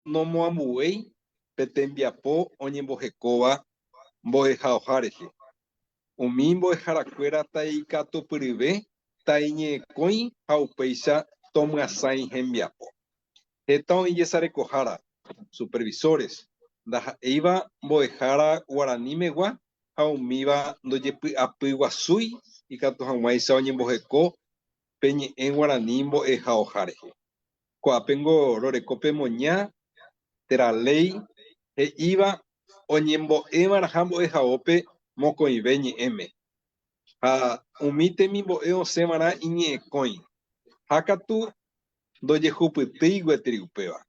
nomoambuéi pe tembiapo oñembohekóva mbo'ehaóharehe. Umi mbo'eharakuéra taikatupyryve, taiñe'ẽkõi ha upéicha tomyasãi hembiapo. Heta oĩ jesarekohára, supervisores, ndaha'éiva mbo'ehára guaranímegua ha umíva ndojepy'apyguasúi ikatu hag̃uáicha oñemboheko pe ñe'ẽ guarani mbo'ehaóharehe. Ko'ápengo roreko pemoña térã ley he'íva oñembo'évaraha mbo'ehaópe mokõive ñe'ẽme. Ha umi temimbo'e osẽva'erã iñe'ẽkõi. Ha katu ndojehupytýi gueteri upéva.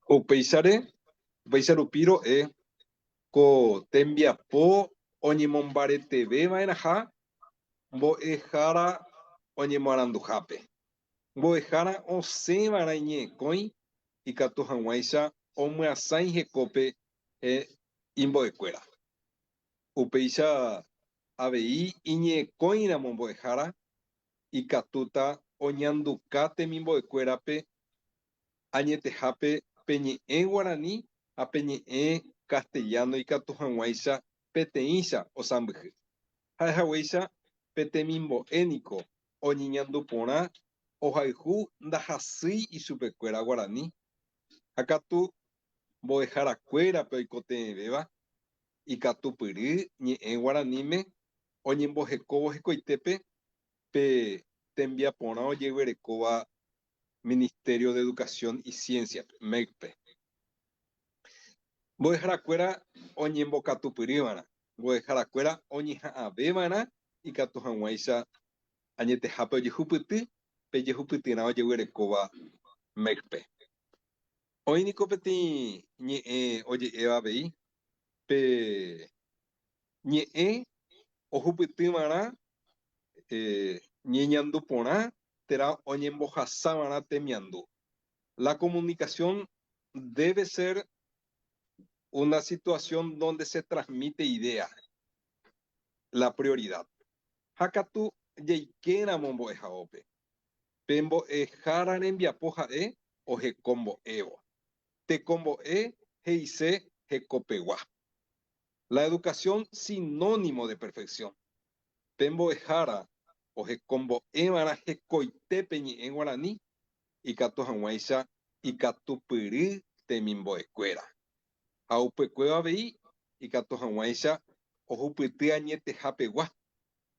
Upéicha rupi ko tembiapo oñemombareteveva'erãha mbo'ehára oñemoaranduhápe. Mbo'ehára osẽva'erã iñe'ẽkõi ikatu hag̃uáicha omyasãi hekópe imbo'ekuéra. Upéicha avei iñe'ẽkõiramo mbo'ehára ikatúta oñanduka temimbo'ekuérape añetehápe peñe'ẽ guarani ha peñe'ẽ castellano ikatu hag̃uáicha peteĩcha osãmbyhy. Ha'ehaguéicha petemimbo'éniko oñeñandu porã ohayhu ndahasýi ichupekuéra guarani. Ha katu mbo'eharakuérape oikotevẽvéva ikatupyry ñe'ẽ guaraníme oñembohekóvo hekoitépe pe tembiaporã ojeguerekóva Ministerio de Educación y Ciencia, MECpe. Mbo'eharakuéra oñembokatupyrýva'erã, mbo'eharakuéra oñeha'ãvéva'erã ikatu hag̃uáicha añetehápe ojehupyty pe jehupytyrã ojeguerekóva MECpe. Oĩniko peteĩ ñe'ẽ oje'éva avei pe ñe'ẽ ohupytýva'erã ñeñandu porã térã oñembohasáva'erã temiandu. La comunicación debe ser una situación donde se transmite idea, la prioridad. Hakatu jeikéramo mbo'ehaópe. Pe mbo'ehára rembiapo ha'e ohekombo'évo. Tekombo'e he'ise hekopegua. La educación sinónimo de perfección. Pe mbo'ehára ohekombo'éva'erã hekoitépe ñe'ẽ guarani ikatu hag̃uáicha ikatupyry temimbo'ekuéra. Ha upekuéva avei ikatu hag̃uáicha ohupyty añetehapegua.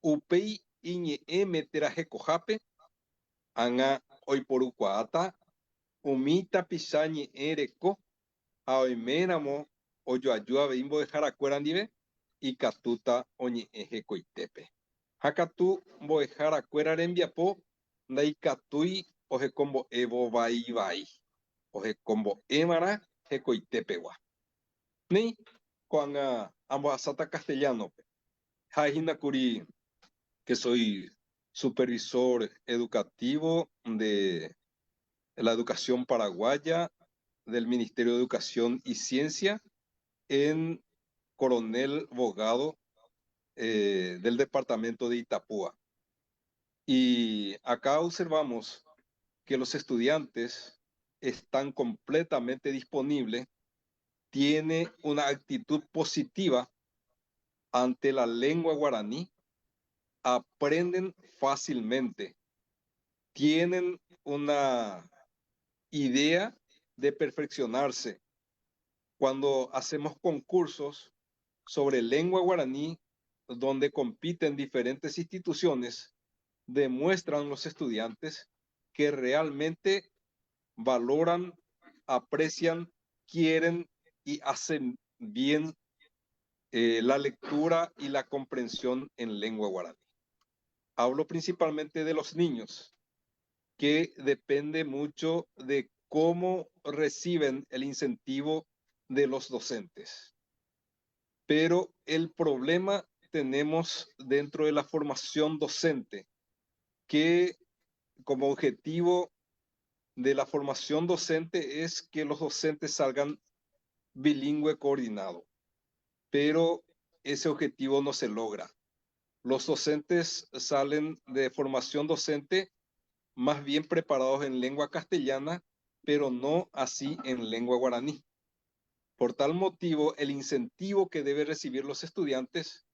Upéi iñe'ẽme térã hekohápe ág̃a oiporukuaáta umi tapicha ñe'ẽ reko ha oiméramo ojoaju avei mbo'eharakuéra ndive ikatúta oñe'ẽ hekoitépe. Ha katu mbo'eharakuéra rembiapo ndaikatúi ohekombo'évo vaivai. Ohekombo'éva'erã hekoitépegua. Néi ko'ág̃a ambohasáta Castellanope. Ha'ehínakuri que soy supervisor educativo de la educación paraguaya del Ministerio de Educación y Ciencia en Coronel Bogado del departamento de Itapúa. Y acá observamos que los estudiantes están completamente disponibles, tienen una actitud positiva ante la lengua guaraní, aprenden fácilmente, tienen una idea de perfeccionarse. Cuando hacemos concursos sobre lengua guaraní, donde compiten diferentes instituciones, demuestran los estudiantes que realmente valoran, aprecian, quieren y hacen bien la lectura y la comprensión en lengua guaraní. Hablo principalmente de los niños, que depende mucho de cómo reciben el incentivo de los docentes. Pero el problema tenemos dentro de la formación docente, que como objetivo de la formación docente es que los docentes salgan bilingüe coordinado. Pero ese objetivo no se logra. Los docentes salen de formación docente más bien preparados en lengua castellana pero no así en lengua guaraní. Por tal motivo, el incentivo que deben recibir los estudiantes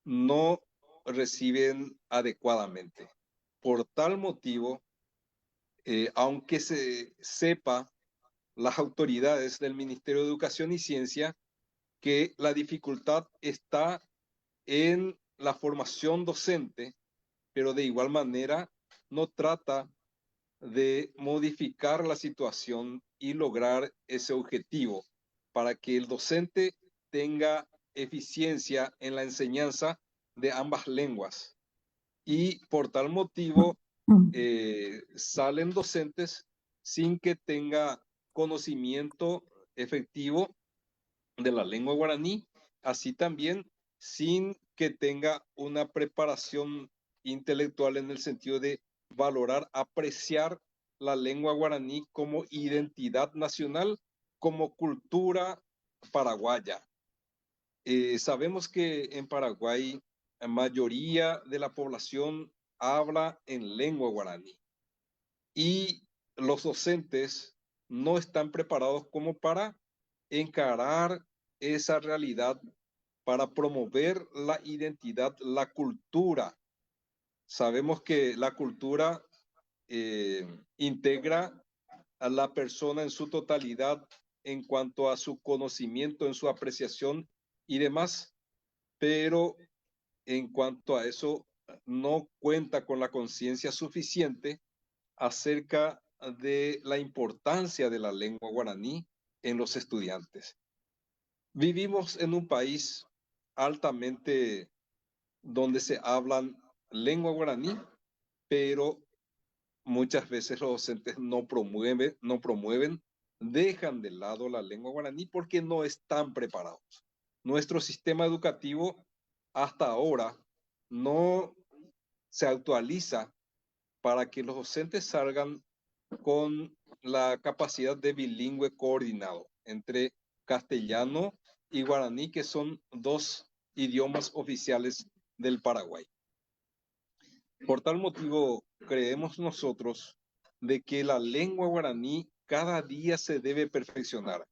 no reciben adecuadamente. Por tal motivo, aunque se sepa las autoridades del Ministerio de Educación y Ciencia que la dificultad está en la formación docente, pero de igual manera no trata de modificar la situación y lograr ese objetivo para que el docente tenga eficiencia en la enseñanza de ambas lenguas. Y por tal motivo salen docentes sin que tenga conocimiento efectivo de la lengua guaraní, así también sin que tenga una preparación intelectual en el sentido de valorar, apreciar la lengua guaraní como identidad nacional, como cultura paraguaya. Sabemos que en Paraguay la mayoría de la población habla en lengua guaraní y los docentes no están preparados como para encarar esa realidad, para promover la identidad, la cultura. Sabemos que la cultura integra a la persona en su totalidad en cuanto a su conocimiento, en su apreciación y demás, pero en cuanto a eso no cuenta con la conciencia suficiente acerca de la importancia de la lengua guaraní en los estudiantes. Vivimos en un país altamente donde se hablan lengua guaraní, pero muchas veces los docentes no promueven, dejan de lado la lengua guaraní porque no están preparados. Nuestro sistema educativo hasta ahora no se actualiza para que los docentes salgan con la capacidad de bilingüe coordinado entre castellano y guaraní, que son dos idiomas oficiales del Paraguay. Por tal motivo, creemos nosotros de que la lengua guaraní cada día se debe perfeccionar,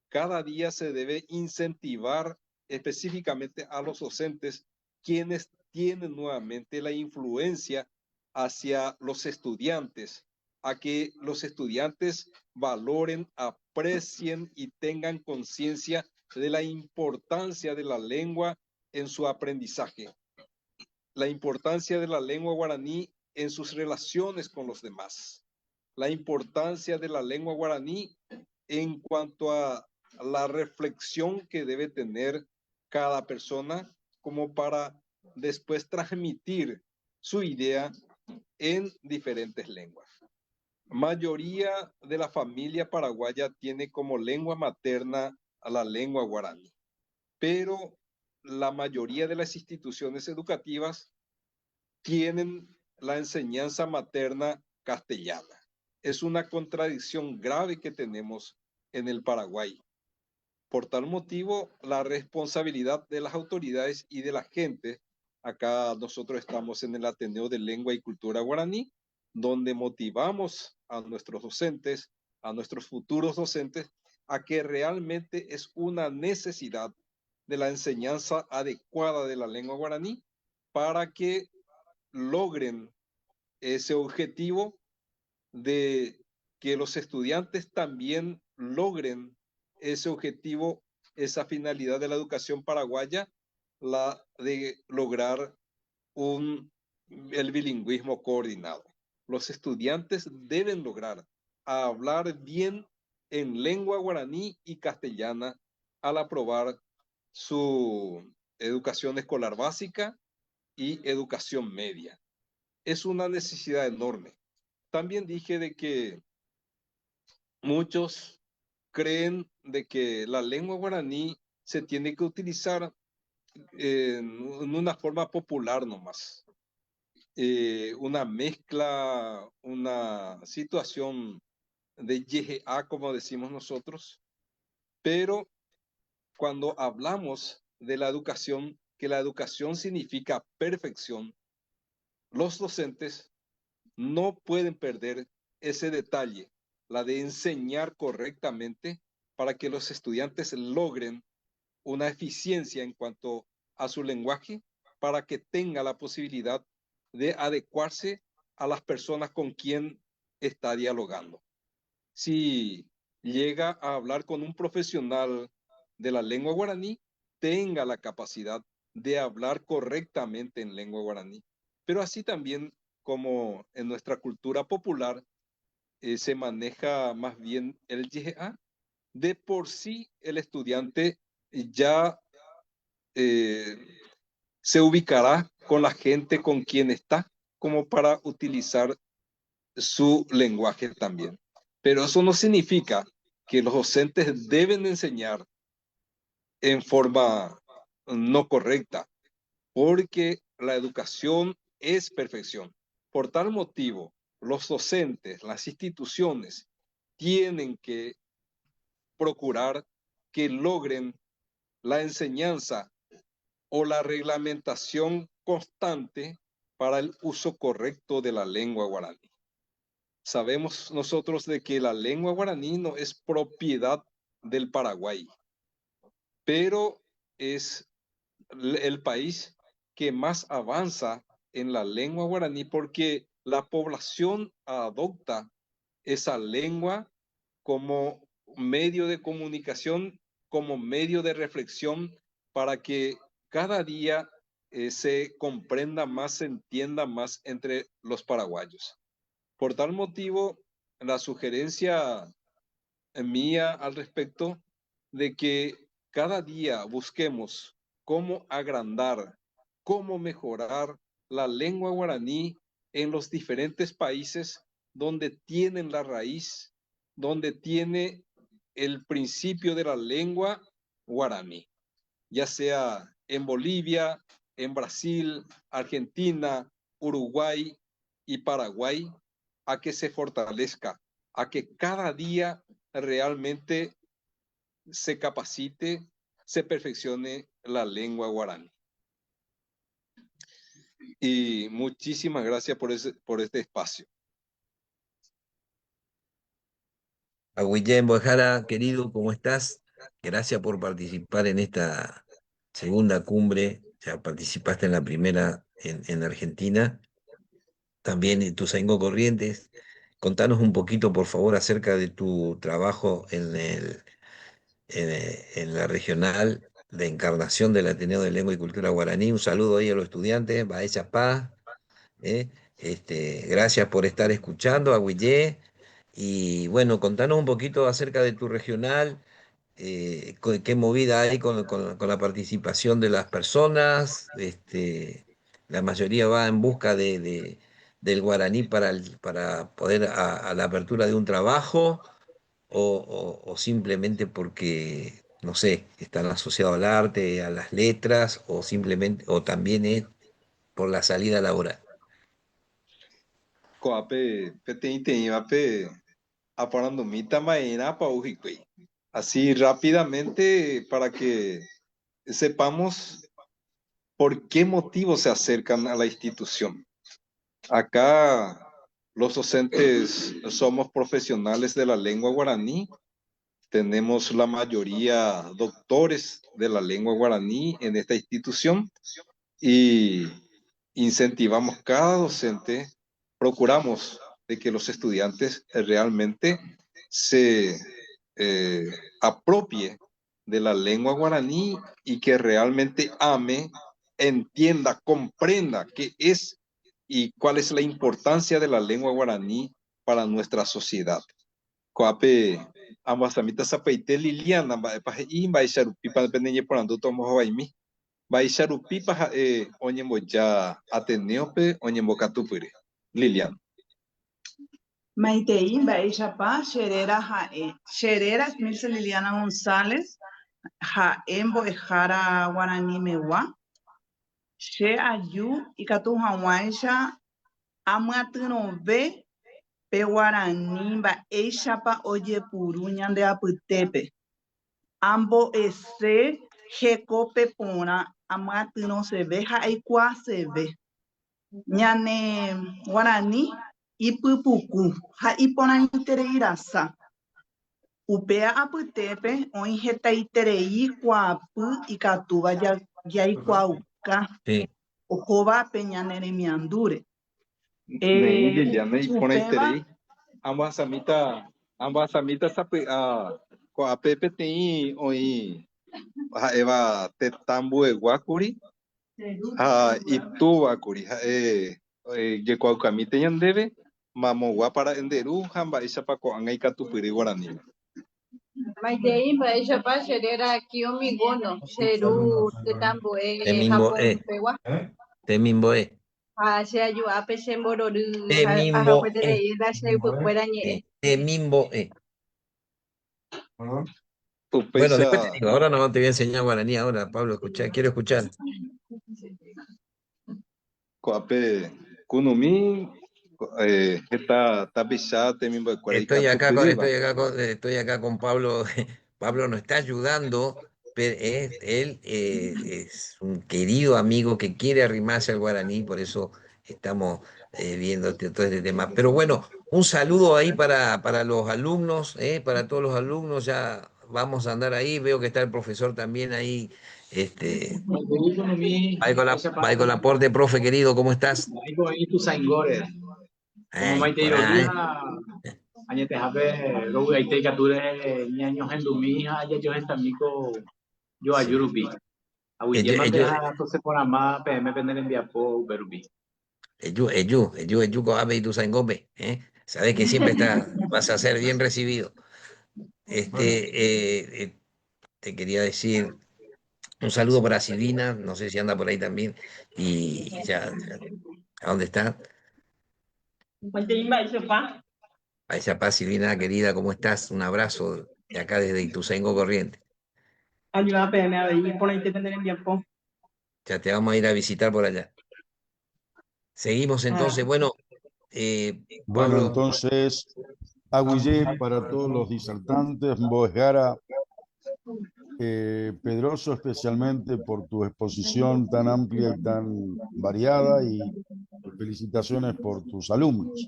cada día se debe incentivar específicamente a los docentes, quienes tienen nuevamente la influencia hacia los estudiantes, a que los estudiantes valoren, aprecien y tengan conciencia de la importancia de la lengua en su aprendizaje, la importancia de la lengua guaraní en sus relaciones con los demás, la importancia de la lengua guaraní en cuanto a la reflexión que debe tener cada persona como para después transmitir su idea en diferentes lenguas. Mayoría de la familia paraguaya tiene como lengua materna a la lengua guaraní, pero la mayoría de las instituciones educativas tienen la enseñanza materna castellana. Es una contradicción grave que tenemos en el Paraguay. Por tal motivo, la responsabilidad de las autoridades y de la gente, acá nosotros estamos en el Ateneo de Lengua y Cultura Guaraní, donde motivamos a nuestros docentes, a nuestros futuros docentes, a que realmente es una necesidad de la enseñanza adecuada de la lengua guaraní para que logren ese objetivo de que los estudiantes también logren ese objetivo, esa finalidad de la educación paraguaya, la de lograr el bilingüismo coordinado. Los estudiantes deben lograr hablar bien en lengua guaraní y castellana al aprobar su educación escolar básica y educación media. Es una necesidad enorme. También dije de que muchos creen de que la lengua guaraní se tiene que utilizar en una forma popular nomás. Una mezcla, una situación de YGA, como decimos nosotros, pero cuando hablamos de la educación, que la educación significa perfección, los docentes no pueden perder ese detalle. la de enseñar correctamente para que los estudiantes logren una eficiencia en cuanto a su lenguaje, para que tenga la posibilidad de adecuarse a las personas con quien está dialogando. Si llega a hablar con un profesional de la lengua guaraní, tenga la capacidad de hablar correctamente en lengua guaraní. Pero así también como en nuestra cultura popular se maneja más bien el YA, de por sí el estudiante ya se ubicará con la gente con quien está, como para utilizar su lenguaje también. Pero eso no significa que los docentes deben enseñar en forma no correcta, porque la educación es perfección. Por tal motivo, los docentes, las instituciones, tienen que procurar que logren la enseñanza o la reglamentación constante para el uso correcto de la lengua guaraní. Sabemos nosotros de que la lengua guaraní no es propiedad del Paraguay, pero es el país que más avanza en la lengua guaraní porque la población adopta esa lengua como medio de comunicación, como medio de reflexión, para que cada día se comprenda más, se entienda más entre los paraguayos. Por tal motivo, la sugerencia mía al respecto de que cada día busquemos cómo agrandar, cómo mejorar la lengua guaraní en los diferentes países donde tienen la raíz, donde tiene el principio de la lengua guaraní, ya sea en Bolivia, en Brasil, Argentina, Uruguay y Paraguay, a que se fortalezca, a que cada día realmente se capacite, se perfeccione la lengua guaraní. Y muchísimas gracias por este espacio. Agüillén Bojara, querido, ¿cómo estás? Gracias por participar en esta segunda cumbre. Ya participaste en la primera en Argentina, también en Ituzaingó Corrientes. Contanos un poquito, por favor, acerca de tu trabajo en la regional de encarnación del Ateneo de Lengua y Cultura Guaraní. Un saludo ahí a los estudiantes, Baecha Paz. ¿Eh? Gracias por estar escuchando, Agüillé. Y bueno, contanos un poquito acerca de tu regional, qué movida hay con la participación de las personas. La mayoría va en busca del guaraní para poder a la apertura de un trabajo o simplemente porque, no sé, están asociados al arte, a las letras o simplemente, o también es por la salida laboral. Coape, pe aparando mita maena pa ujicuy. Así rápidamente para que sepamos por qué motivo se acercan a la institución. Acá los docentes somos profesionales de la lengua guaraní, tenemos la mayoría doctores de la lengua guaraní en esta institución y incentivamos cada docente, procuramos de que los estudiantes realmente se eh, apropie de la lengua guaraní y que realmente ame, entienda, comprenda qué es y cuál es la importancia de la lengua guaraní para nuestra sociedad. Coape, ambasamita sapaite Liliana, y Baixarupipa, dependiente por ando tomo Hawaii. Baixarupipa, Oñemboya Ateneope, Oñembocatupire. Liliana. Maitei, Baixapá, Xerera, Jae. Xerera, Milce Liliana González, Jaembo, Ejara, Guaraní, Mewa. Xe Ayu, Icatu, Hawaisha, Amuatinove, Pe Guaraní, Baixapa, Oye Puruña de Aputepe. Ambo ese, Jecope Pona, Amuatino se ve, Jaikua se ve. Ñane Guaraní, ipypuku ha iporãitereirasa. Upea apytépe oĩ hetaiterei kuaapy ikatúva jaikuaauka Sí. ohóvape ñane remiandúre. Nein Liliana Upéva iporãiterei ambasamita ko'ápepe teĩ oĩ ha'éva tetãmbueguákuri ha itúvakuri jekuaakamíte ñandéve mamogua para'enderu ha mba'éichapa ko'ág̃a ikatupyry Guarani. Maitei mba'éichapa cheréraki omigóno cheru tetãmbo'e Temimbo'e. Japón-pegua Temimbo'e. ha che aju'ápe chemborory Temimbo'e. ahakuetereíla che ypykuéra ñe'ẽ. Temimbo'e. Bueno, después te Upéicha digo, ahora no te voy a enseñar guaraní ahora, Pablo, quiero escuchar. ko'ápe kunumi heta tapicha temimbo'ekuéra ikatupyrýva. Estoy acá con Pablo. Pablo nos está ayudando. Él es un querido amigo que quiere arrimarse al guaraní, por eso estamos viendo todo este tema. Pero bueno, un saludo ahí para los alumnos, para todos los alumnos. Ya vamos a andar ahí. Veo que está el profesor también ahí. Michael Laporte, profe querido, ¿cómo estás? Ay, por ahí. Añetejape roguaite kature ñaño hendumi ha jajohetãmíko joajúrupi. Aguyjémate ha toseporãma PM pende rembiapo upérupi. Ko'ápe itusaingópe, sabes que siempre vas a ser bien recibido. Te quería decir un saludo para Silvina, no sé si anda por ahí también, y ya, ¿a dónde está? A esa paz, Silvina, querida, ¿cómo estás? Un abrazo de acá desde Ituzaingó Corriente. Ya te vamos a ir a visitar por allá. Seguimos entonces, bueno, Bueno, Pablo. entonces, Agüillé para todos los disertantes, Mboejara, Pedroso, especialmente por tu exposición tan amplia y tan variada, y felicitaciones por tus alumnos.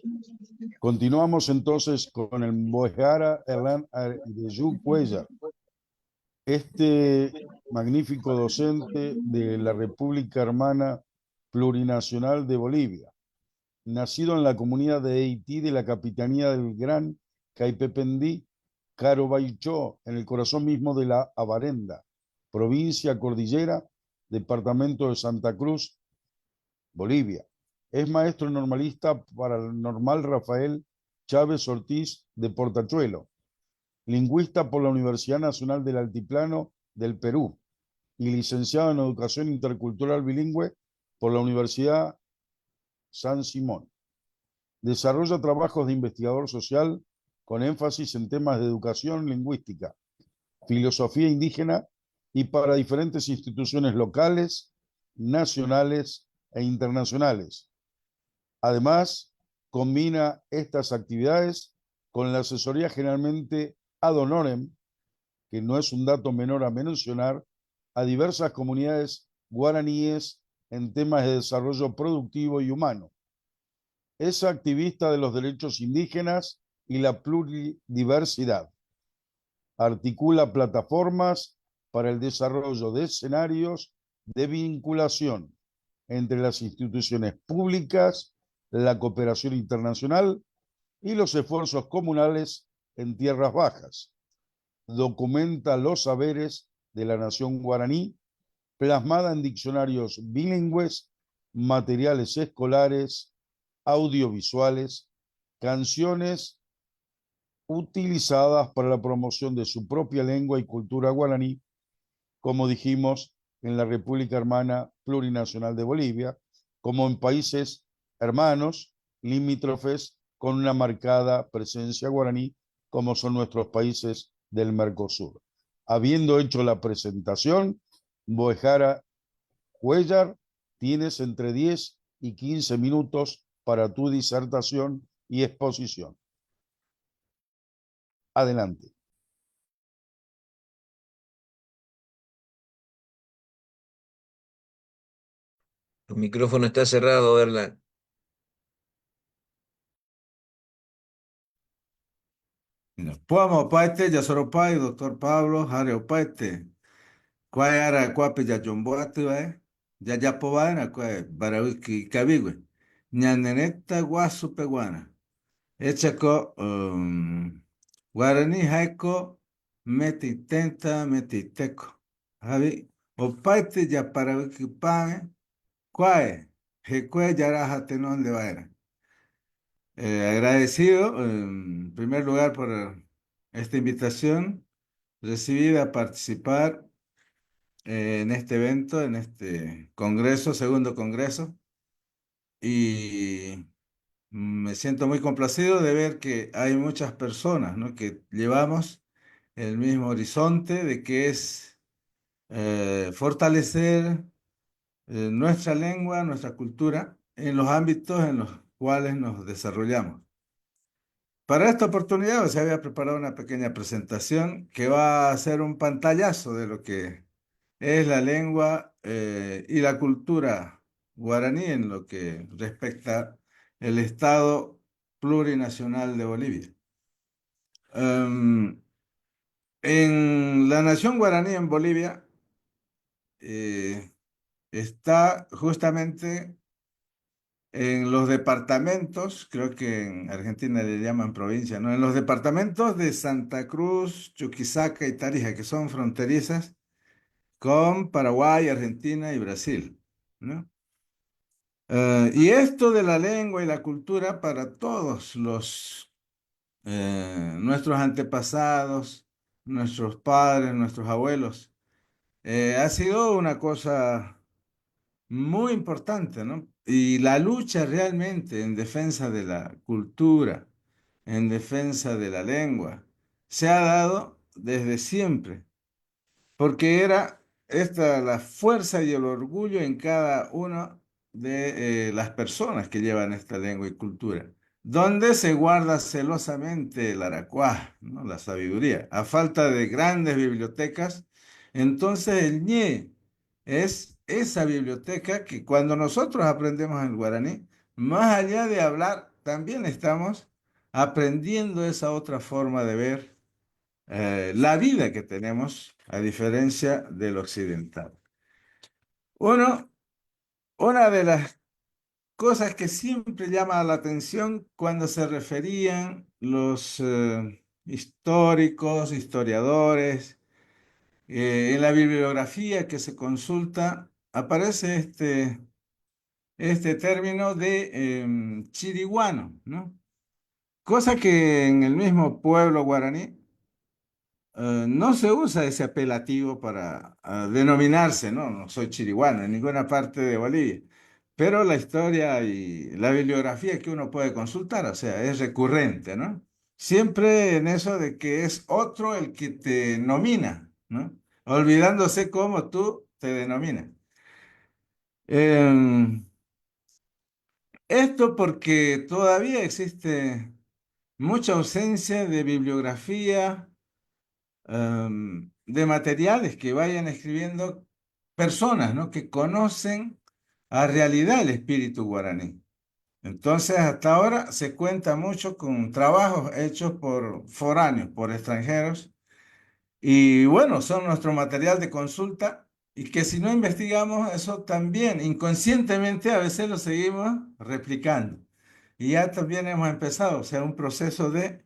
Continuamos entonces con el Mboejara Erlán Areyu Cuellar, este magnífico docente de la República Hermana Plurinacional de Bolivia, nacido en la comunidad de Haití de la capitanía del Gran Caipependí, Carobaichó, en el corazón mismo de la Abarenda, provincia Cordillera, departamento de Santa Cruz, Bolivia. Es maestro normalista para el Normal Rafael Chávez Ortiz de Portachuelo, lingüista por la Universidad Nacional del Altiplano del Perú y licenciado en Educación Intercultural Bilingüe por la Universidad San Simón. Desarrolla trabajos de investigador social con énfasis en temas de educación lingüística, filosofía indígena y para diferentes instituciones locales, nacionales e internacionales. Además, combina estas actividades con la asesoría generalmente ad honorem, que no es un dato menor a mencionar, a diversas comunidades guaraníes en temas de desarrollo productivo y humano. Es activista de los derechos indígenas y la pluridiversidad. Articula plataformas para el desarrollo de escenarios de vinculación entre las instituciones públicas, la cooperación internacional y los esfuerzos comunales en tierras bajas. Documenta los saberes de la nación guaraní, plasmada en diccionarios bilingües, materiales escolares, audiovisuales, canciones utilizadas para la promoción de su propia lengua y cultura guaraní, como dijimos, en la República Hermana Plurinacional de Bolivia, como en países hermanos, limítrofes, con una marcada presencia guaraní, como son nuestros países del Mercosur. Habiendo hecho la presentación, Mboejara Cuellar, tienes entre 10 y 15 minutos para tu disertación y exposición. Adelante. Tu micrófono está cerrado, Erlan. Puamo paite, Yasoropai, doctor Pablo, Jare Opaite. Kwai ara kwape ya jomboate wae, ya yapobaena kwai barawiki kabigwe. Ñaneneta guasu peguana. Echako Guarani haiko meti tenta meti teco. Javi, opaite ya parawiki pame, kwai, hekue yaraja tenón de vaina. Agradecido en primer lugar por esta invitación recibida a participar en este evento, en este congreso, segundo congreso, y me siento muy complacido de ver que hay muchas personas, ¿no?, que llevamos el mismo horizonte de que es fortalecer nuestra lengua, nuestra cultura en los ámbitos en los cuales nos desarrollamos. Para esta oportunidad se había preparado una pequeña presentación que va a ser un pantallazo de lo que es la lengua y la cultura guaraní en lo que respecta el Estado plurinacional de Bolivia. En la nación guaraní en Bolivia está justamente en los departamentos, creo que en Argentina le llaman provincia, ¿no? En los departamentos de Santa Cruz, Chuquisaca y Tarija, que son fronterizas con Paraguay, Argentina y Brasil, ¿no? Y esto de la lengua y la cultura para todos nuestros antepasados, nuestros padres, nuestros abuelos, ha sido una cosa muy importante, ¿no? Y la lucha realmente en defensa de la cultura, en defensa de la lengua, se ha dado desde siempre, porque era esta la fuerza y el orgullo en cada una de las personas que llevan esta lengua y cultura, donde se guarda celosamente el aracuá, ¿no?, la sabiduría. A falta de grandes bibliotecas, entonces el ñe es esa biblioteca que cuando nosotros aprendemos el guaraní, más allá de hablar, también estamos aprendiendo esa otra forma de ver la vida que tenemos a diferencia del occidental. Una de las cosas que siempre llama la atención cuando se referían los históricos, historiadores, en la bibliografía que se consulta, aparece este término de chiriguano, ¿no? Cosa que en el mismo pueblo guaraní no se usa ese apelativo para denominarse, ¿no? No soy chiriguano en ninguna parte de Bolivia. Pero la historia y la bibliografía que uno puede consultar, o sea, es recurrente, ¿no? Siempre en eso de que es otro el que te nomina, ¿no? Olvidándose cómo tú te denominas. Esto porque todavía existe mucha ausencia de bibliografía, de materiales que vayan escribiendo personas, ¿no?, que conocen a realidad el espíritu guaraní. Entonces, hasta ahora se cuenta mucho con trabajos hechos por foráneos, por extranjeros, y bueno, son nuestro material de consulta, y que si no investigamos eso también, inconscientemente a veces lo seguimos replicando. Y ya también hemos empezado, o sea, un proceso de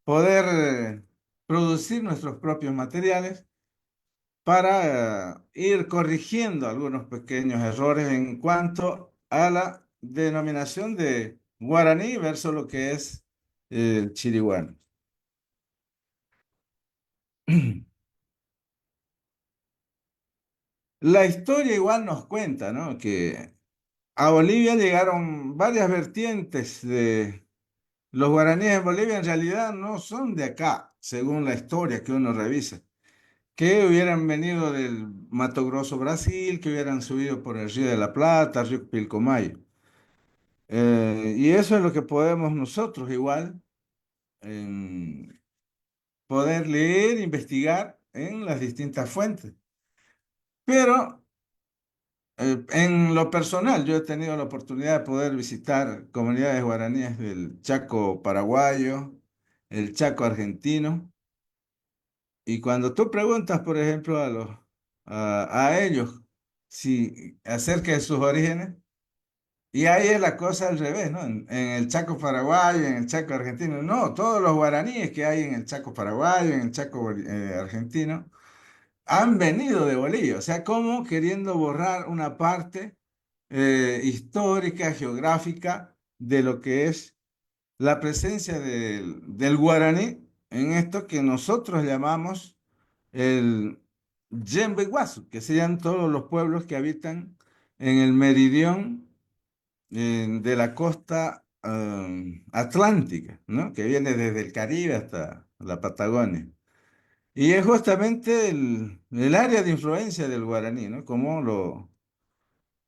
poder producir nuestros propios materiales para ir corrigiendo algunos pequeños errores en cuanto a la denominación de guaraní versus lo que es el chiriguano. La historia igual nos cuenta, ¿no?, que a Bolivia llegaron varias vertientes de los guaraníes en Bolivia, en realidad no son de acá, según la historia que uno revisa, que hubieran venido del Mato Grosso, Brasil, que hubieran subido por el Río de la Plata, Río Pilcomayo. Y eso es lo que podemos nosotros igual poder leer, investigar en las distintas fuentes. Pero en lo personal, yo he tenido la oportunidad de poder visitar comunidades guaraníes del Chaco paraguayo, el Chaco argentino. Y cuando tú preguntas, por ejemplo, a ellos acerca de sus orígenes, y ahí es la cosa al revés, ¿no? En el Chaco paraguayo, en el Chaco argentino, no, todos los guaraníes que hay en el Chaco paraguayo, en el Chaco argentino, han venido de Bolivia, o sea, como queriendo borrar una parte histórica, geográfica de lo que es la presencia del guaraní en esto que nosotros llamamos el Yembe-Guasu, que serían todos los pueblos que habitan en el meridión de la costa atlántica, ¿no? Que viene desde el Caribe hasta la Patagonia. Y es justamente el área de influencia del guaraní, ¿no? Como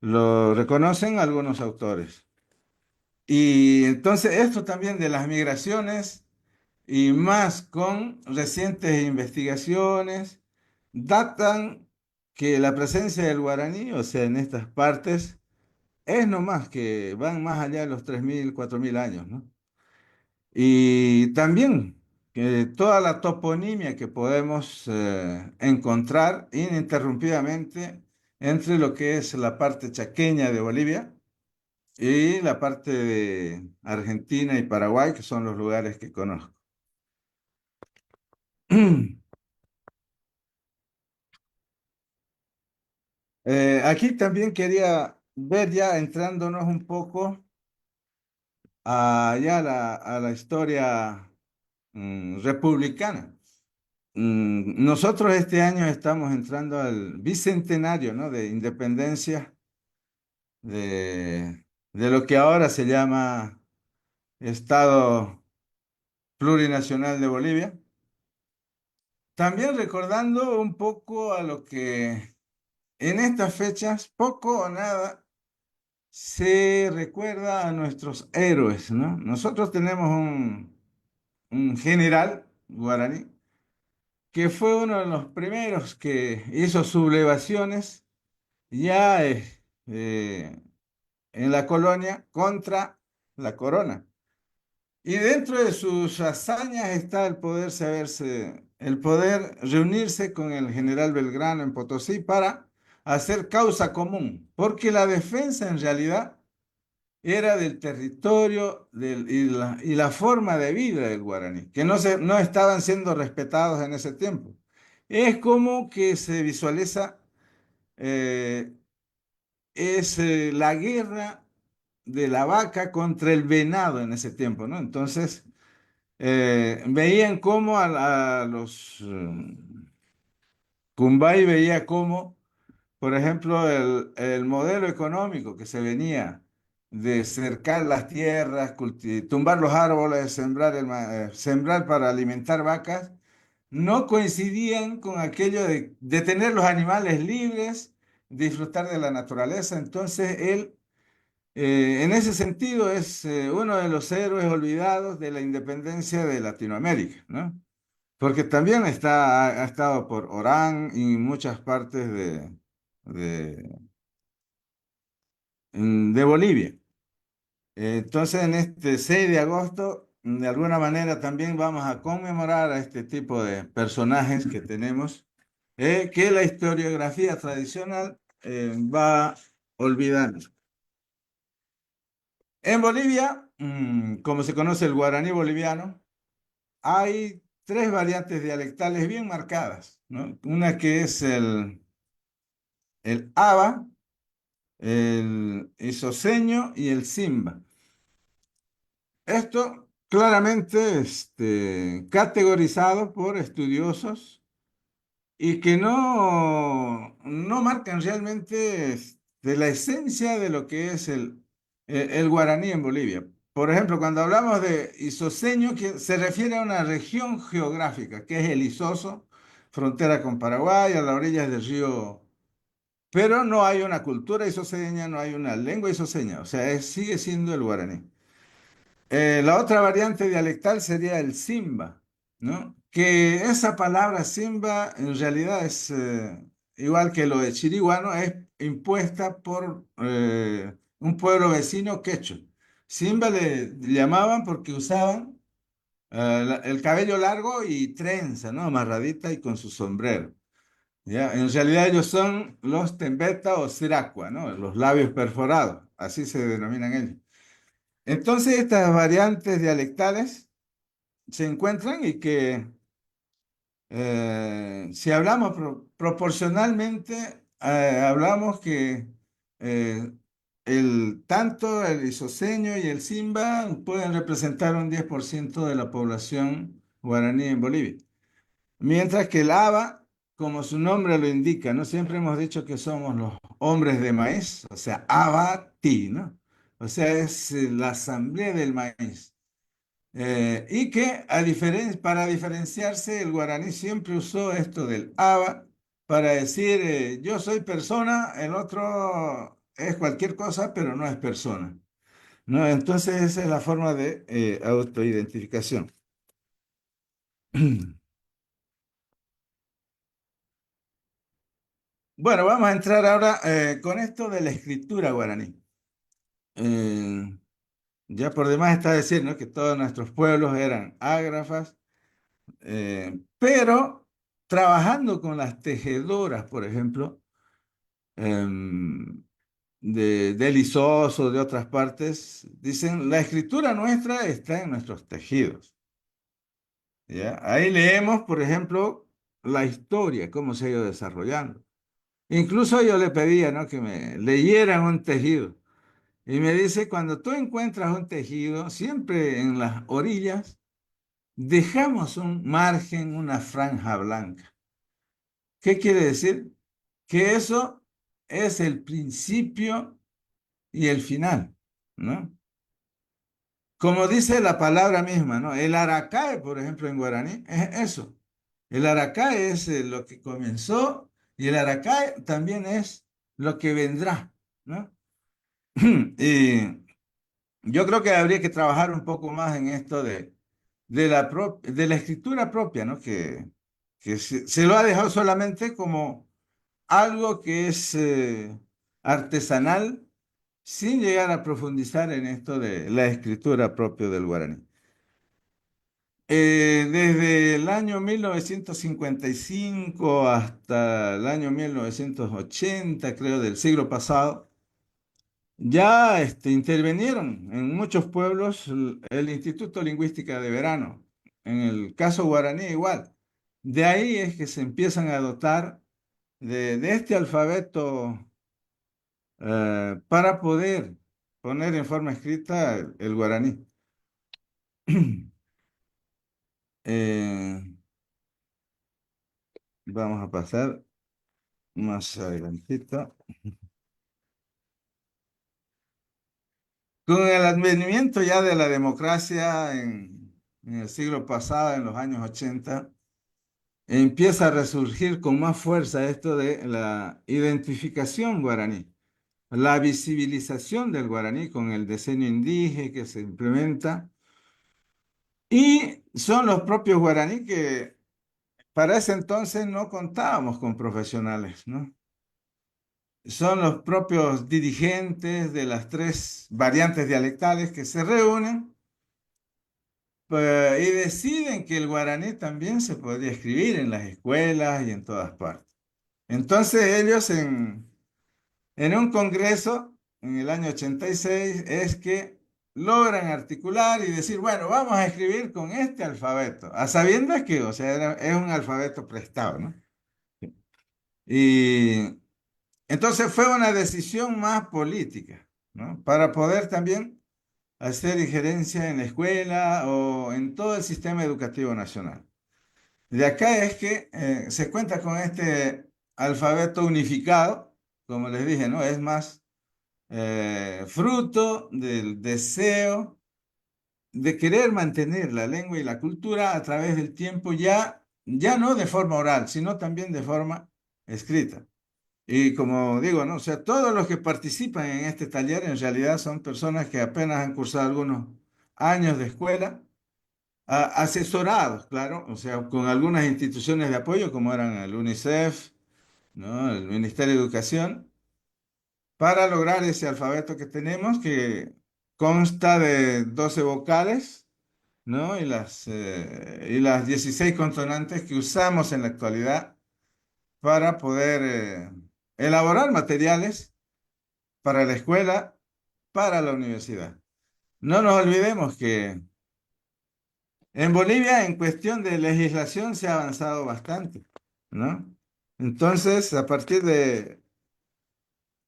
lo reconocen algunos autores. Y entonces esto también de las migraciones y más con recientes investigaciones datan que la presencia del guaraní, o sea, en estas partes, es nomás que van más allá de los 3.000, 4.000 años, ¿no? Y también que toda la toponimia que podemos encontrar ininterrumpidamente entre lo que es la parte chaqueña de Bolivia y la parte de Argentina y Paraguay, que son los lugares que conozco. Aquí también quería ver ya entrándonos un poco a la historia republicana. Nosotros este año estamos entrando al bicentenario, ¿no? De independencia de lo que ahora se llama Estado Plurinacional de Bolivia. También recordando un poco a lo que en estas fechas, poco o nada, se recuerda a nuestros héroes, ¿no? Nosotros tenemos un general guaraní que fue uno de los primeros que hizo sublevaciones ya en la colonia contra la corona. Y dentro de sus hazañas está el poder reunirse con el general Belgrano en Potosí para hacer causa común, porque la defensa en realidad era del territorio y la forma de vida del guaraní, que no estaban siendo respetados en ese tiempo. Es como que se visualiza, eh, la guerra de la vaca contra el venado en ese tiempo, ¿no? Entonces, veían cómo a los Cumbay veía cómo, por ejemplo, el modelo económico que se venía de cercar las tierras, tumbar los árboles, sembrar para alimentar vacas, no coincidían con aquello de tener los animales libres, disfrutar de la naturaleza. Entonces, él, en ese sentido, es uno de los héroes olvidados de la independencia de Latinoamérica, ¿no? Porque también ha estado por Orán y muchas partes de, de Bolivia. Entonces, en este 6 de agosto, de alguna manera también vamos a conmemorar a este tipo de personajes que tenemos, que la historiografía tradicional va olvidando. En Bolivia, como se conoce el guaraní boliviano, hay tres variantes dialectales bien marcadas, ¿no? Una que es el aba, el isoseño y el simba. Esto claramente categorizado por estudiosos y que no marcan realmente la esencia de lo que es el guaraní en Bolivia. Por ejemplo, cuando hablamos de isoseño, que se refiere a una región geográfica, que es el Isoso, frontera con Paraguay, a las orillas del río, pero no hay una cultura isoseña, no hay una lengua isoseña, o sea, sigue siendo el guaraní. La otra variante dialectal sería el simba, ¿no? Que esa palabra simba en realidad es igual que lo de chiriguano, es impuesta por un pueblo vecino quechua. Simba le llamaban porque usaban el cabello largo y trenza, ¿no? Amarradita y con su sombrero. ¿Ya? En realidad ellos son los Tembeta o Siracua, ¿no? Los labios perforados, así se denominan ellos. Entonces estas variantes dialectales se encuentran y que si hablamos proporcionalmente, hablamos que eh, tanto el isoseño y el simba pueden representar un 10% de la población guaraní en Bolivia. Mientras que el aba, como su nombre lo indica, ¿no? Siempre hemos dicho que somos los hombres de maíz, o sea, abati, ¿no? O sea, es la asamblea del maíz. Y que para diferenciarse, el guaraní siempre usó esto del aba para decir yo soy persona, el otro es cualquier cosa, pero no es persona, ¿no? Entonces esa es la forma de autoidentificación. Bueno, vamos a entrar ahora con esto de la escritura guaraní. Ya por demás está decir, ¿no?, que todos nuestros pueblos eran ágrafas, pero trabajando con las tejedoras, por ejemplo, de Lizoso, de otras partes, dicen, la escritura nuestra está en nuestros tejidos. ¿Ya? Ahí leemos, por ejemplo, la historia, cómo se ha ido desarrollando. Incluso yo le pedía, ¿no?, que me leyeran un tejido. Y me dice, cuando tú encuentras un tejido, siempre en las orillas, dejamos un margen, una franja blanca. ¿Qué quiere decir? Que eso es el principio y el final, ¿no? Como dice la palabra misma, ¿no? El aracae, por ejemplo, en guaraní, es eso. El aracae es lo que comenzó y el aracae también es lo que vendrá, ¿no? Y yo creo que habría que trabajar un poco más en esto de la escritura propia, ¿no? Que se lo ha dejado solamente como algo que es artesanal, sin llegar a profundizar en esto de la escritura propia del guaraní. Desde el año 1955 hasta el año 1980, creo, del siglo pasado, ya intervinieron en muchos pueblos el Instituto Lingüística de Verano. En el caso guaraní igual. De ahí es que se empiezan a dotar de este alfabeto para poder poner en forma escrita el guaraní. Eh, vamos a pasar más adelantito. Con el advenimiento ya de la democracia en el siglo pasado, en los años 80, empieza a resurgir con más fuerza esto de la identificación guaraní, la visibilización del guaraní con el diseño indígena que se implementa. Y son los propios guaraní que para ese entonces no contábamos con profesionales, ¿no? Son los propios dirigentes de las tres variantes dialectales que se reúnen y deciden que el guaraní también se podría escribir en las escuelas y en todas partes. Entonces ellos en un congreso en el año 86 es que logran articular y decir, bueno, vamos a escribir con este alfabeto, a sabiendas que, o sea, es un alfabeto prestado, ¿no? Y entonces fue una decisión más política, ¿no? Para poder también hacer injerencia en la escuela o en todo el sistema educativo nacional. De acá es que se cuenta con este alfabeto unificado, como les dije, ¿no? Es más fruto del deseo de querer mantener la lengua y la cultura a través del tiempo, ya no de forma oral, sino también de forma escrita. Y como digo, ¿no? O sea, todos los que participan en este taller en realidad son personas que apenas han cursado algunos años de escuela, asesorados, claro, o sea, con algunas instituciones de apoyo como eran el UNICEF, ¿no?, el Ministerio de Educación, para lograr ese alfabeto que tenemos, que consta de 12 vocales, ¿no? Y las 16 consonantes que usamos en la actualidad para poder elaborar materiales para la escuela, para la universidad. No nos olvidemos que en Bolivia, en cuestión de legislación, se ha avanzado bastante, ¿no? Entonces, a partir de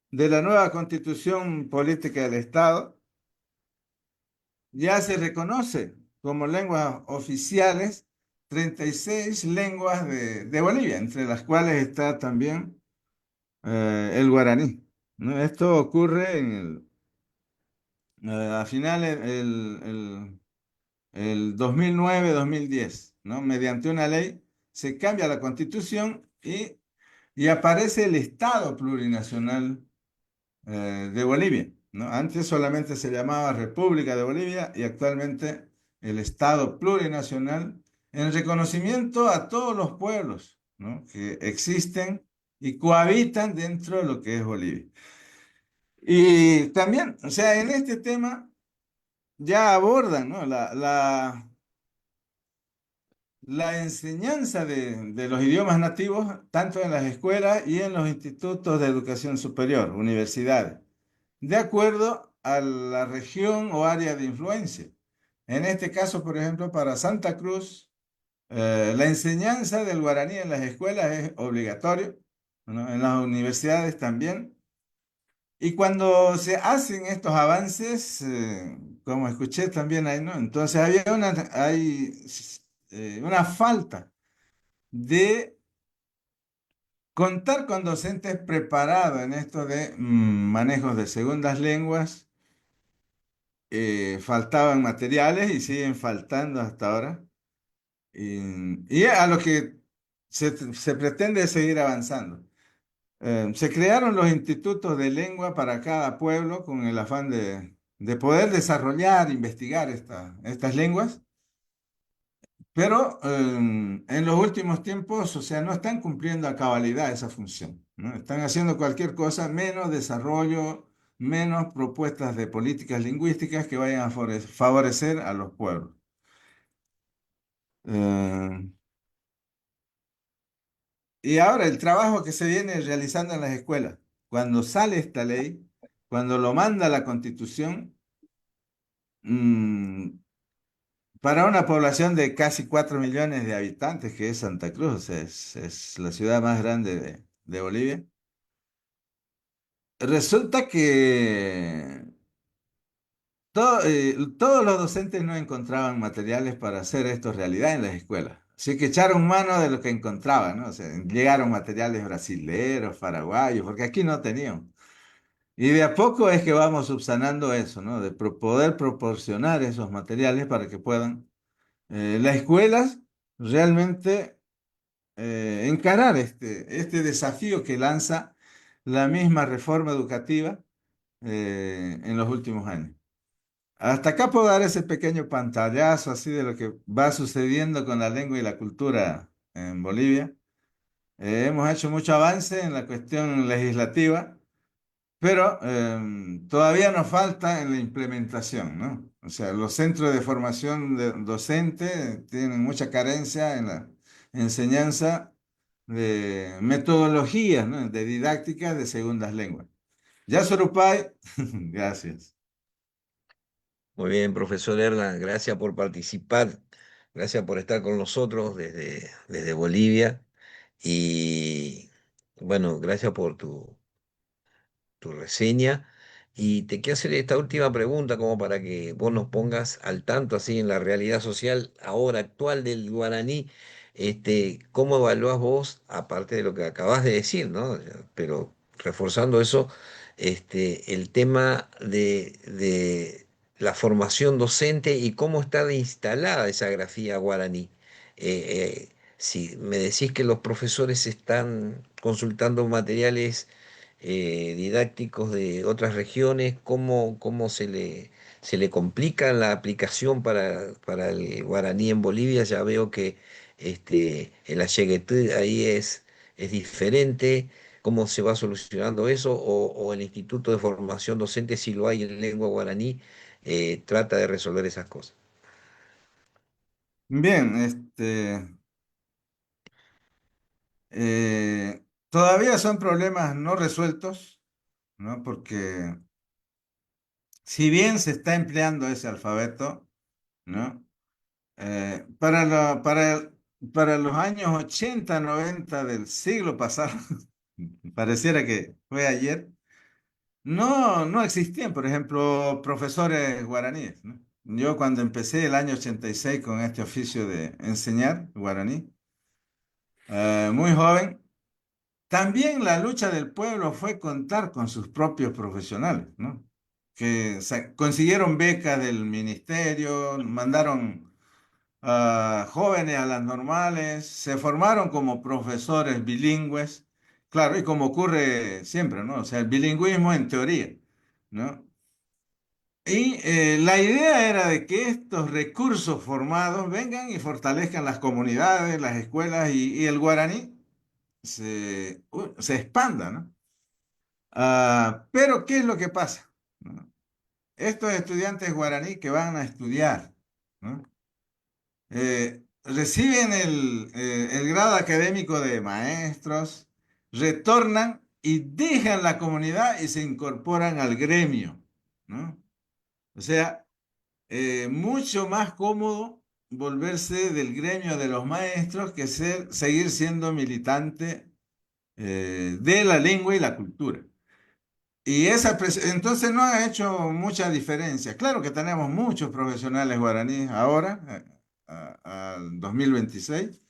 la nueva constitución política del Estado, ya se reconoce como lenguas oficiales 36 lenguas de Bolivia, entre las cuales está también el guaraní, ¿no? Esto ocurre a finales el 2009-2010, ¿no? Mediante una ley se cambia la constitución y aparece el Estado plurinacional de Bolivia, ¿no? Antes solamente se llamaba República de Bolivia y actualmente el Estado plurinacional en reconocimiento a todos los pueblos, ¿no? Que existen y cohabitan dentro de lo que es Bolivia. Y también, o sea, en este tema ya abordan, ¿no? La enseñanza de los idiomas nativos, tanto en las escuelas y en los institutos de educación superior, universidades, de acuerdo a la región o área de influencia. En este caso, por ejemplo, para Santa Cruz, la enseñanza del guaraní en las escuelas es obligatorio, ¿no? En las universidades también. Y cuando se hacen estos avances, como escuché también ahí, ¿no? Entonces hay una falta de contar con docentes preparados en esto de manejos de segundas lenguas. Faltaban materiales y siguen faltando hasta ahora. Y a lo que se pretende es seguir avanzando. Se crearon los institutos de lengua para cada pueblo con el afán de poder desarrollar, investigar estas lenguas, pero en los últimos tiempos, o sea, no están cumpliendo a cabalidad esa función, ¿no? Están haciendo cualquier cosa menos desarrollo, menos propuestas de políticas lingüísticas que vayan a favorecer a los pueblos. Eh, y ahora el trabajo que se viene realizando en las escuelas, cuando sale esta ley, cuando lo manda la Constitución, mm, para una población de casi 4 millones de habitantes, que es Santa Cruz, o sea, es la ciudad más grande de Bolivia, resulta que todos los docentes no encontraban materiales para hacer esto realidad en las escuelas. Así que echaron mano de lo que encontraban, ¿no? O sea, llegaron materiales brasileros, paraguayos, porque aquí no tenían. Y de a poco es que vamos subsanando eso, ¿no? De poder proporcionar esos materiales para que puedan las escuelas realmente encarar este desafío que lanza la misma reforma educativa en los últimos años. Hasta acá puedo dar ese pequeño pantallazo así de lo que va sucediendo con la lengua y la cultura en Bolivia. Hemos hecho mucho avance en la cuestión legislativa, pero todavía nos falta en la implementación, ¿no? O sea, los centros de formación docente tienen mucha carencia en la enseñanza de metodologías, ¿no? De didácticas de segundas lenguas. Ya Sorupay, gracias. Muy bien, profesor Erlan, gracias por participar, gracias por estar con nosotros desde Bolivia y bueno, gracias por tu reseña. Y te quiero hacer esta última pregunta como para que vos nos pongas al tanto así en la realidad social ahora actual del guaraní. ¿Cómo evaluás vos, aparte de lo que acabas de decir, ¿no? Pero reforzando eso, el tema de la formación docente y cómo está instalada esa grafía guaraní? Si me decís que los profesores están consultando materiales didácticos de otras regiones, cómo se le complica la aplicación para el guaraní en Bolivia. Ya veo que el Ayeguetí ahí es diferente. ¿Cómo se va solucionando eso? O el Instituto de Formación Docente, si lo hay en lengua guaraní, trata de resolver esas cosas. Bien, todavía son problemas no resueltos, ¿no? Porque si bien se está empleando ese alfabeto, ¿no? Para los años 80, 90 del siglo pasado, pareciera que fue ayer, no existían, por ejemplo, profesores guaraníes, ¿no? Yo cuando empecé el año 86 con este oficio de enseñar guaraní, muy joven, también la lucha del pueblo fue contar con sus propios profesionales, ¿no? Que consiguieron becas del ministerio, mandaron jóvenes a las normales, se formaron como profesores bilingües, claro, y como ocurre siempre, ¿no? O sea, el bilingüismo en teoría, ¿no? Y la idea era de que estos recursos formados vengan y fortalezcan las comunidades, las escuelas y el guaraní se expanda, ¿no? Pero ¿qué es lo que pasa? ¿No? Estos estudiantes guaraní que van a estudiar, ¿no? Reciben el grado académico de maestros, retornan y dejan la comunidad y se incorporan al gremio, ¿no? O sea, mucho más cómodo volverse del gremio de los maestros que seguir siendo militante de la lengua y la cultura. Y entonces no ha hecho mucha diferencia. Claro que tenemos muchos profesionales guaraníes ahora, al 2026,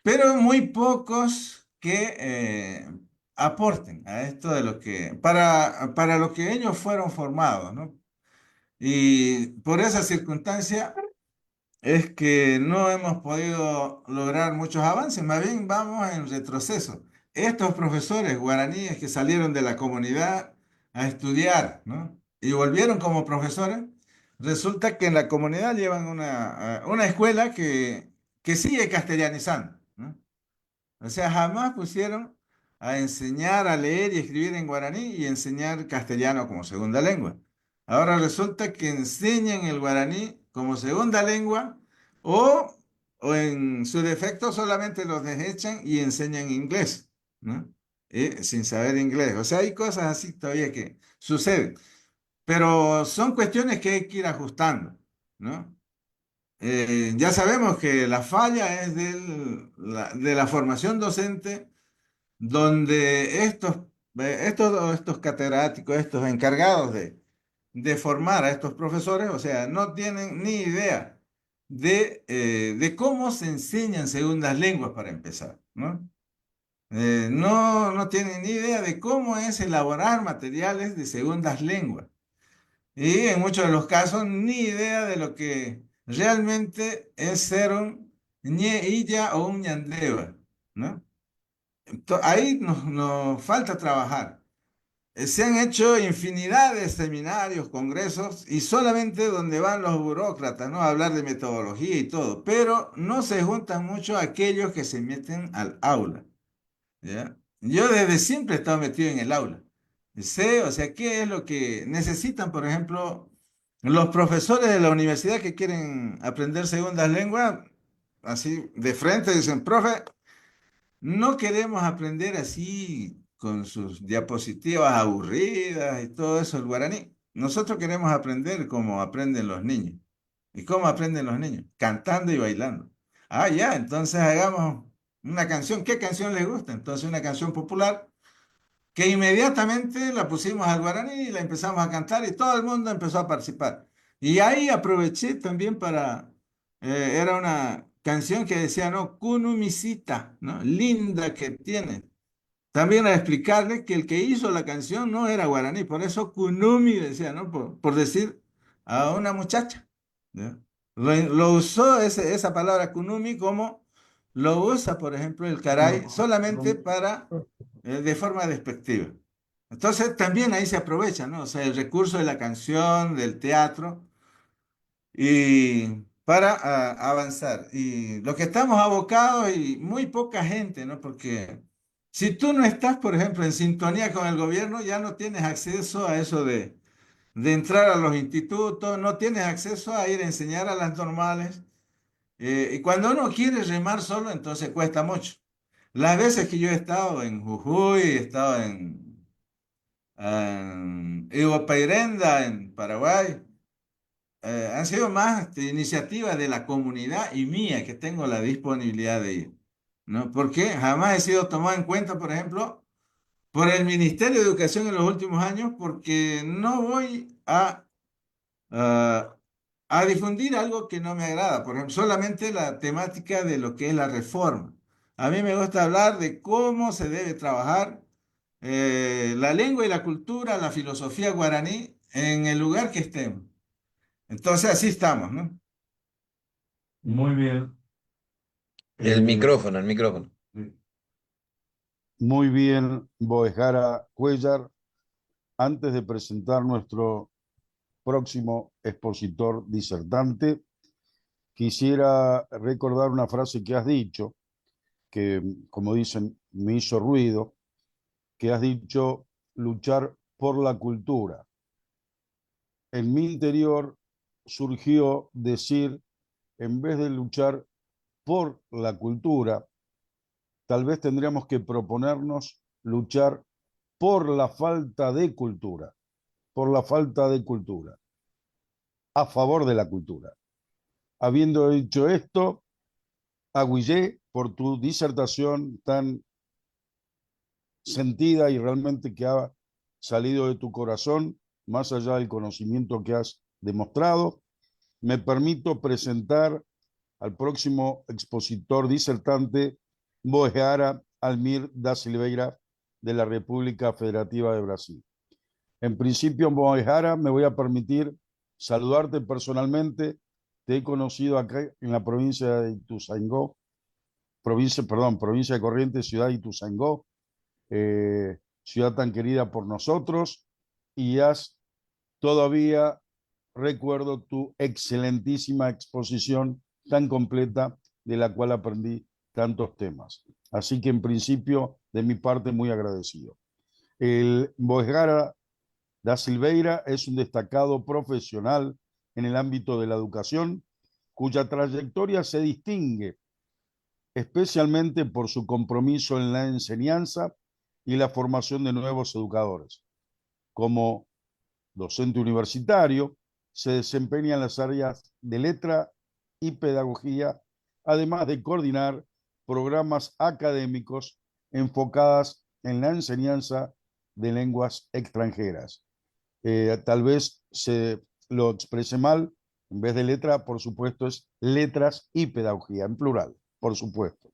pero muy pocos que aporten a esto de para lo que ellos fueron formados, ¿no? Y por esa circunstancia es que no hemos podido lograr muchos avances, más bien vamos en retroceso. Estos profesores guaraníes que salieron de la comunidad a estudiar, ¿no? Y volvieron como profesores, resulta que en la comunidad llevan una escuela que sigue castellanizando, ¿no? O sea, jamás pusieron a enseñar a leer y escribir en guaraní y enseñar castellano como segunda lengua. Ahora resulta que enseñan el guaraní como segunda lengua o, o en su defecto solamente los desechan y enseñan inglés, ¿no? Sin saber inglés. O sea, hay cosas así todavía que suceden. Pero son cuestiones que hay que ir ajustando, ¿no? Ya sabemos que la falla es de la formación docente, donde estos catedráticos, estos encargados de formar a estos profesores, o sea, no tienen ni idea de cómo se enseñan segundas lenguas para empezar, ¿no? No tienen ni idea de cómo es elaborar materiales de segundas lenguas. Y en muchos de los casos, ni idea de lo que realmente es ser un ñe illa o un ñandeva, ¿no? Ahí nos falta trabajar. Se han hecho infinidad de seminarios, congresos, y solamente donde van los burócratas, ¿no? A hablar de metodología y todo, pero no se juntan mucho aquellos que se meten al aula, ¿ya? Yo desde siempre he estado metido en el aula. Sé, o sea, qué es lo que necesitan, por ejemplo, los profesores de la universidad que quieren aprender segundas lenguas, así de frente dicen, profe, no queremos aprender así con sus diapositivas aburridas y todo eso el guaraní. Nosotros queremos aprender como aprenden los niños. ¿Y cómo aprenden los niños? Cantando y bailando. Ah, ya, entonces hagamos una canción. ¿Qué canción les gusta? Entonces una canción popular que inmediatamente la pusimos al guaraní y la empezamos a cantar y todo el mundo empezó a participar. Y ahí aproveché también era una canción que decía, ¿no? Kunumisita, ¿no? Linda que tiene. También a explicarle que el que hizo la canción no era guaraní, por eso Kunumi decía, ¿no? Por decir a una muchacha, ¿ya? Lo usó esa palabra Kunumi como lo usa, por ejemplo, el caray, solamente de forma despectiva. Entonces también ahí se aprovecha, ¿no? O sea, el recurso de la canción, del teatro, y para avanzar. Y lo que estamos abocados y muy poca gente, ¿no? Porque si tú no estás, por ejemplo, en sintonía con el gobierno, ya no tienes acceso a eso de entrar a los institutos, no tienes acceso a ir a enseñar a las normales. Y cuando uno quiere remar solo, entonces cuesta mucho. Las veces que yo he estado en Jujuy, he estado en Iguapairenda, en Paraguay, han sido más iniciativas de la comunidad y mía que tengo la disponibilidad de ir, ¿no? Porque jamás he sido tomado en cuenta, por ejemplo, por el Ministerio de Educación en los últimos años, porque no voy a, a difundir algo que no me agrada. Por ejemplo, solamente la temática de lo que es la reforma. A mí me gusta hablar de cómo se debe trabajar la lengua y la cultura, la filosofía guaraní en el lugar que estemos. Entonces así estamos, ¿no? Muy bien. El micrófono, el micrófono. Muy bien, Boejara Cuellar. Antes de presentar nuestro próximo expositor disertante, quisiera recordar una frase que has dicho, que como dicen, me hizo ruido, que has dicho luchar por la cultura. En mi interior surgió decir, en vez de luchar por la cultura, tal vez tendríamos que proponernos luchar por la falta de cultura, por la falta de cultura, a favor de la cultura. Habiendo dicho esto, Agüillé, por tu disertación tan sentida y realmente que ha salido de tu corazón, más allá del conocimiento que has demostrado, me permito presentar al próximo expositor disertante, Boejara Almir da Silveira, de la República Federativa de Brasil. En principio, Boejara, me voy a permitir saludarte personalmente. Te he conocido acá en la provincia de Ituzaingó, provincia de Corrientes, ciudad de Ituzaingó, ciudad tan querida por nosotros, y todavía recuerdo tu excelentísima exposición tan completa de la cual aprendí tantos temas. Así que en principio, de mi parte, muy agradecido. El Boejara da Silveira es un destacado profesional en el ámbito de la educación, cuya trayectoria se distingue especialmente por su compromiso en la enseñanza y la formación de nuevos educadores. Como docente universitario, se desempeña en las áreas de letra y pedagogía, además de coordinar programas académicos enfocadas en la enseñanza de lenguas extranjeras. Tal vez se lo exprese mal, en vez de letra, por supuesto, es letras y pedagogía, en plural, por supuesto.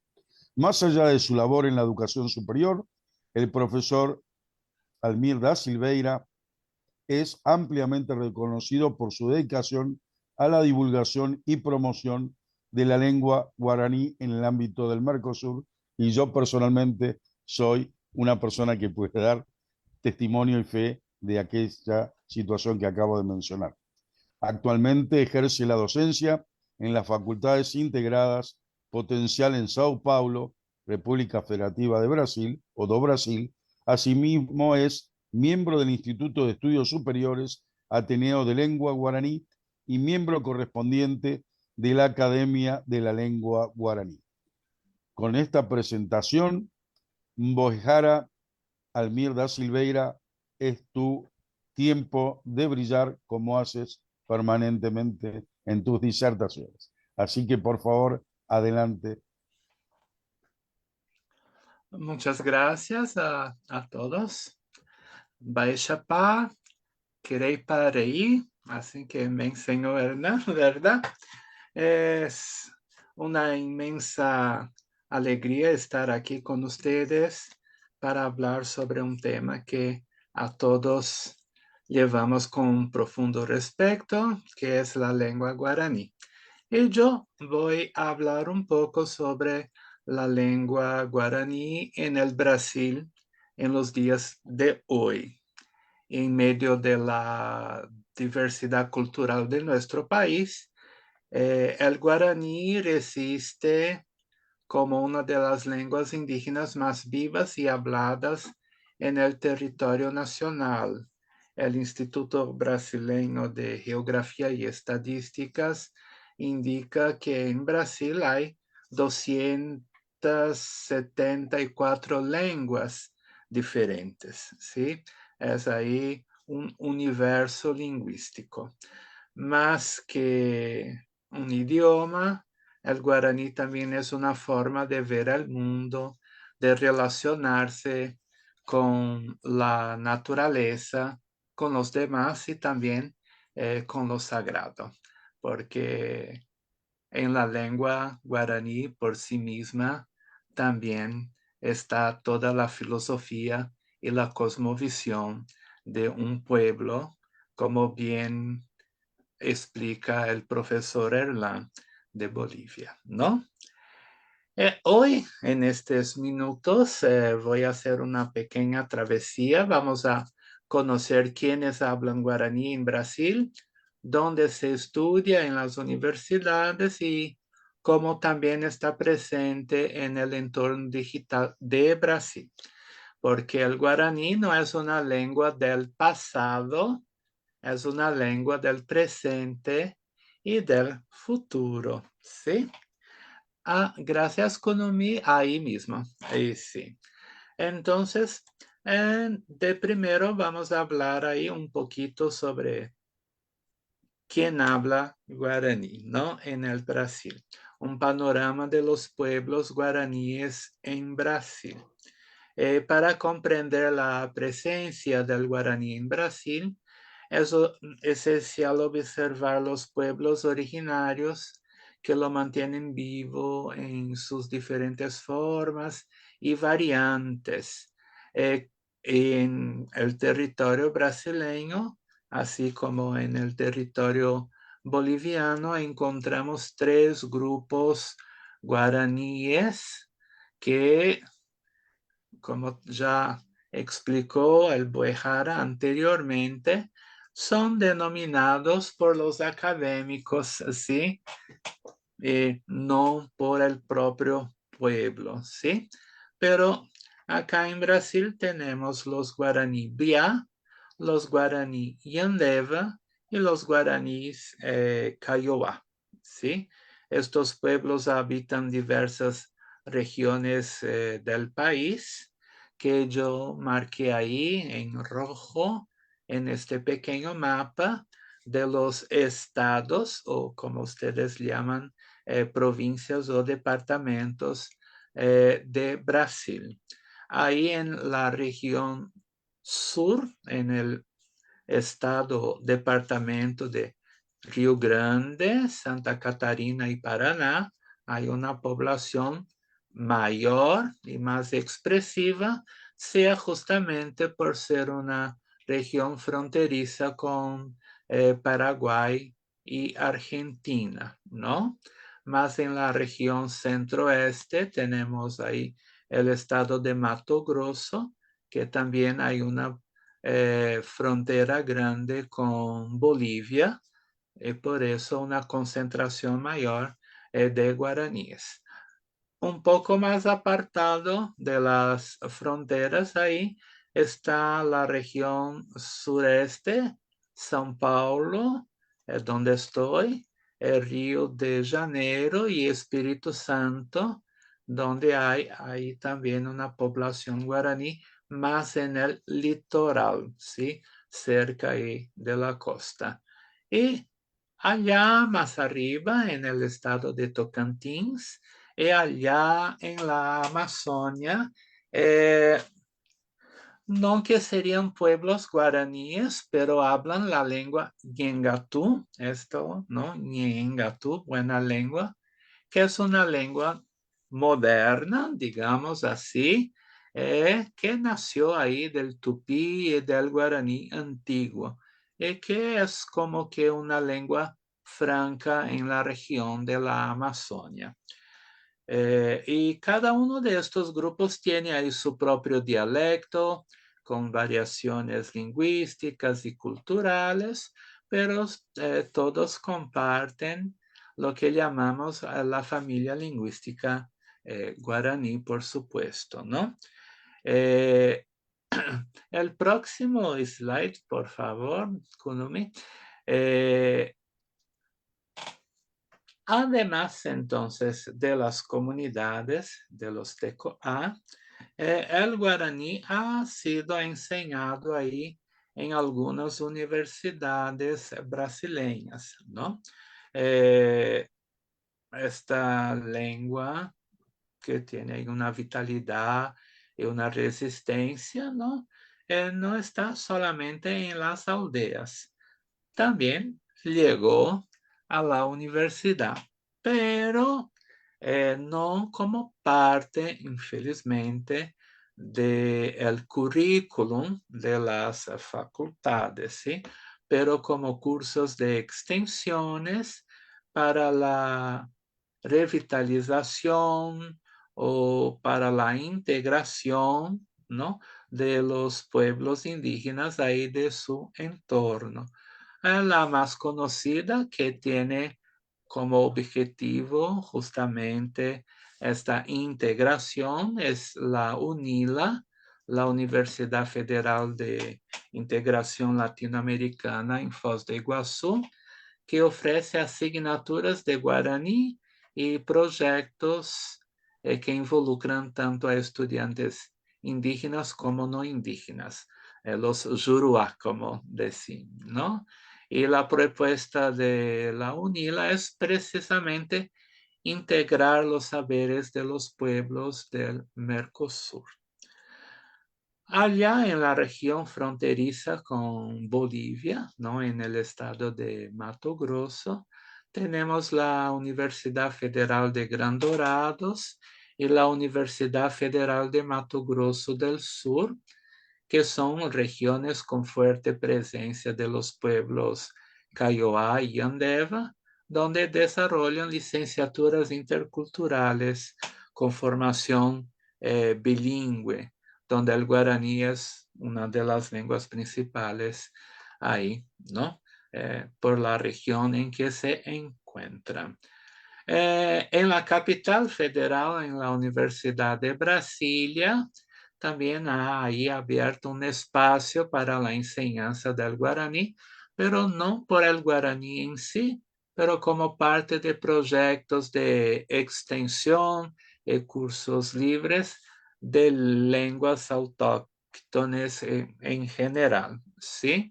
Más allá de su labor en la educación superior, el profesor Almir da Silveira es ampliamente reconocido por su dedicación a la divulgación y promoción de la lengua guaraní en el ámbito del Mercosur, y yo personalmente soy una persona que puede dar testimonio y fe de aquella situación que acabo de mencionar. Actualmente ejerce la docencia en las facultades integradas Potencial en Sao Paulo, República Federativa de Brasil, o do Brasil. Asimismo es miembro del Instituto de Estudios Superiores Ateneo de Lengua Guaraní y miembro correspondiente de la Academia de la Lengua Guaraní. Con esta presentación, Boejara Almir da Silveira, es tu tiempo de brillar como haces permanentemente en tus disertaciones. Así que, por favor, adelante. Muchas gracias a todos. Baixapá, querer para ir, así que me enseñó, ¿verdad? Es una inmensa alegría estar aquí con ustedes para hablar sobre un tema que a todos llevamos con profundo respeto, que es la lengua guaraní. Y yo voy a hablar un poco sobre la lengua guaraní en el Brasil en los días de hoy, en medio de la diversidad cultural de nuestro país. El guaraní resiste como una de las lenguas indígenas más vivas y habladas en el territorio nacional. El Instituto Brasileño de Geografía y Estadísticas indica que en Brasil hay 274 lenguas diferentes, ¿sí? Es ahí un universo lingüístico. Más que un idioma, el guaraní también es una forma de ver el mundo, de relacionarse con la naturaleza, con los demás y también con lo sagrado, porque en la lengua guaraní por sí misma también está toda la filosofía y la cosmovisión de un pueblo, como bien explica el profesor Erland de Bolivia, ¿no? Hoy, en estos minutos, voy a hacer una pequeña travesía. Vamos a conocer quiénes hablan guaraní en Brasil, dónde se estudia en las universidades y cómo también está presente en el entorno digital de Brasil. Porque el guaraní no es una lengua del pasado, es una lengua del presente y del futuro, ¿sí? Ah, gracias, Konumi, ahí mismo, ahí sí. Entonces, de primero vamos a hablar ahí un poquito sobre quién habla guaraní, ¿no? En el Brasil. Un panorama de los pueblos guaraníes en Brasil. Para comprender la presencia del guaraní en Brasil, es esencial observar los pueblos originarios que lo mantienen vivo en sus diferentes formas y variantes. En el territorio brasileño, así como en el territorio boliviano, encontramos 3 grupos guaraníes que, como ya explicó el Buejara anteriormente, son denominados por los académicos, ¿sí? No por el propio pueblo, ¿sí? Pero acá en Brasil tenemos los guaraní Biá, los guaraní Yandeva y los guaraníes Kaiowá, ¿sí? Estos pueblos habitan diversas regiones del país que yo marqué ahí en rojo en este pequeño mapa de los estados, o como ustedes llaman, provincias o departamentos de Brasil. Ahí en la región sur, en el estado, departamento de Río Grande, Santa Catarina y Paraná, hay una población mayor y más expresiva, sea justamente por ser una región fronteriza con Paraguay y Argentina, ¿no? Más en la región centro-oeste tenemos ahí el estado de Mato Grosso, que también hay una frontera grande con Bolivia, y por eso una concentración mayor de guaraníes. Un poco más apartado de las fronteras ahí está la región sureste, São Paulo, donde estoy, Río de Janeiro y Espíritu Santo, donde hay también una población guaraní más en el litoral, ¿sí? Cerca ahí de la costa. Y allá más arriba, en el estado de Tocantins, y allá en la Amazonia, no que serían pueblos guaraníes, pero hablan la lengua Nhengatú, esto, ¿no? Nhengatú, buena lengua, que es una lengua moderna, digamos así, que nació ahí del tupí y del guaraní antiguo, y que es como que una lengua franca en la región de la Amazonia. Y cada uno de estos grupos tiene ahí su propio dialecto, con variaciones lingüísticas y culturales, pero todos comparten lo que llamamos a la familia lingüística guaraní, por supuesto, ¿no? El próximo slide, por favor, Kunumi. Además, entonces, de las comunidades de los TECOA, el guaraní ha sido enseñado ahí en algunas universidades brasileñas, ¿no? Esta lengua que tiene una vitalidad y una resistencia, ¿no? No está solamente en las aldeas, también llegó a la universidad, pero no como parte, infelizmente, del currículum de las facultades, ¿sí? Pero como cursos de extensiones para la revitalización o para la integración, ¿no? De los pueblos indígenas ahí de su entorno. La más conocida que tiene como objetivo justamente esta integración es la UNILA, la Universidad Federal de Integración Latinoamericana en Foz de Iguazú, que ofrece asignaturas de guaraní y proyectos que involucran tanto a estudiantes indígenas como no indígenas, los Juruá, como decimos, ¿no? Y la propuesta de la UNILA es precisamente integrar los saberes de los pueblos del Mercosur. Allá en la región fronteriza con Bolivia, ¿no? En el estado de Mato Grosso, tenemos la Universidad Federal de Gran Dorados y la Universidad Federal de Mato Grosso del Sur, que son regiones con fuerte presencia de los pueblos Kaiowá y Andeva, donde desarrollan licenciaturas interculturales con formación bilingüe, donde el guaraní es una de las lenguas principales ahí, ¿no? Por la región en que se encuentran. En la capital federal, en la Universidad de Brasilia, también ha ahí abierto un espacio para la enseñanza del guaraní, pero no por el guaraní en sí, pero como parte de proyectos de extensión y cursos libres de lenguas autóctones en general, ¿sí?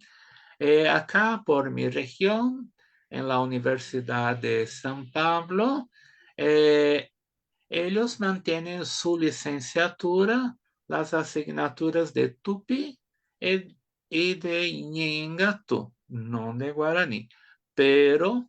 Acá por mi región, en la Universidad de San Pablo, ellos mantienen su licenciatura, las asignaturas de Tupi y de Ñingatu, no de Guaraní, pero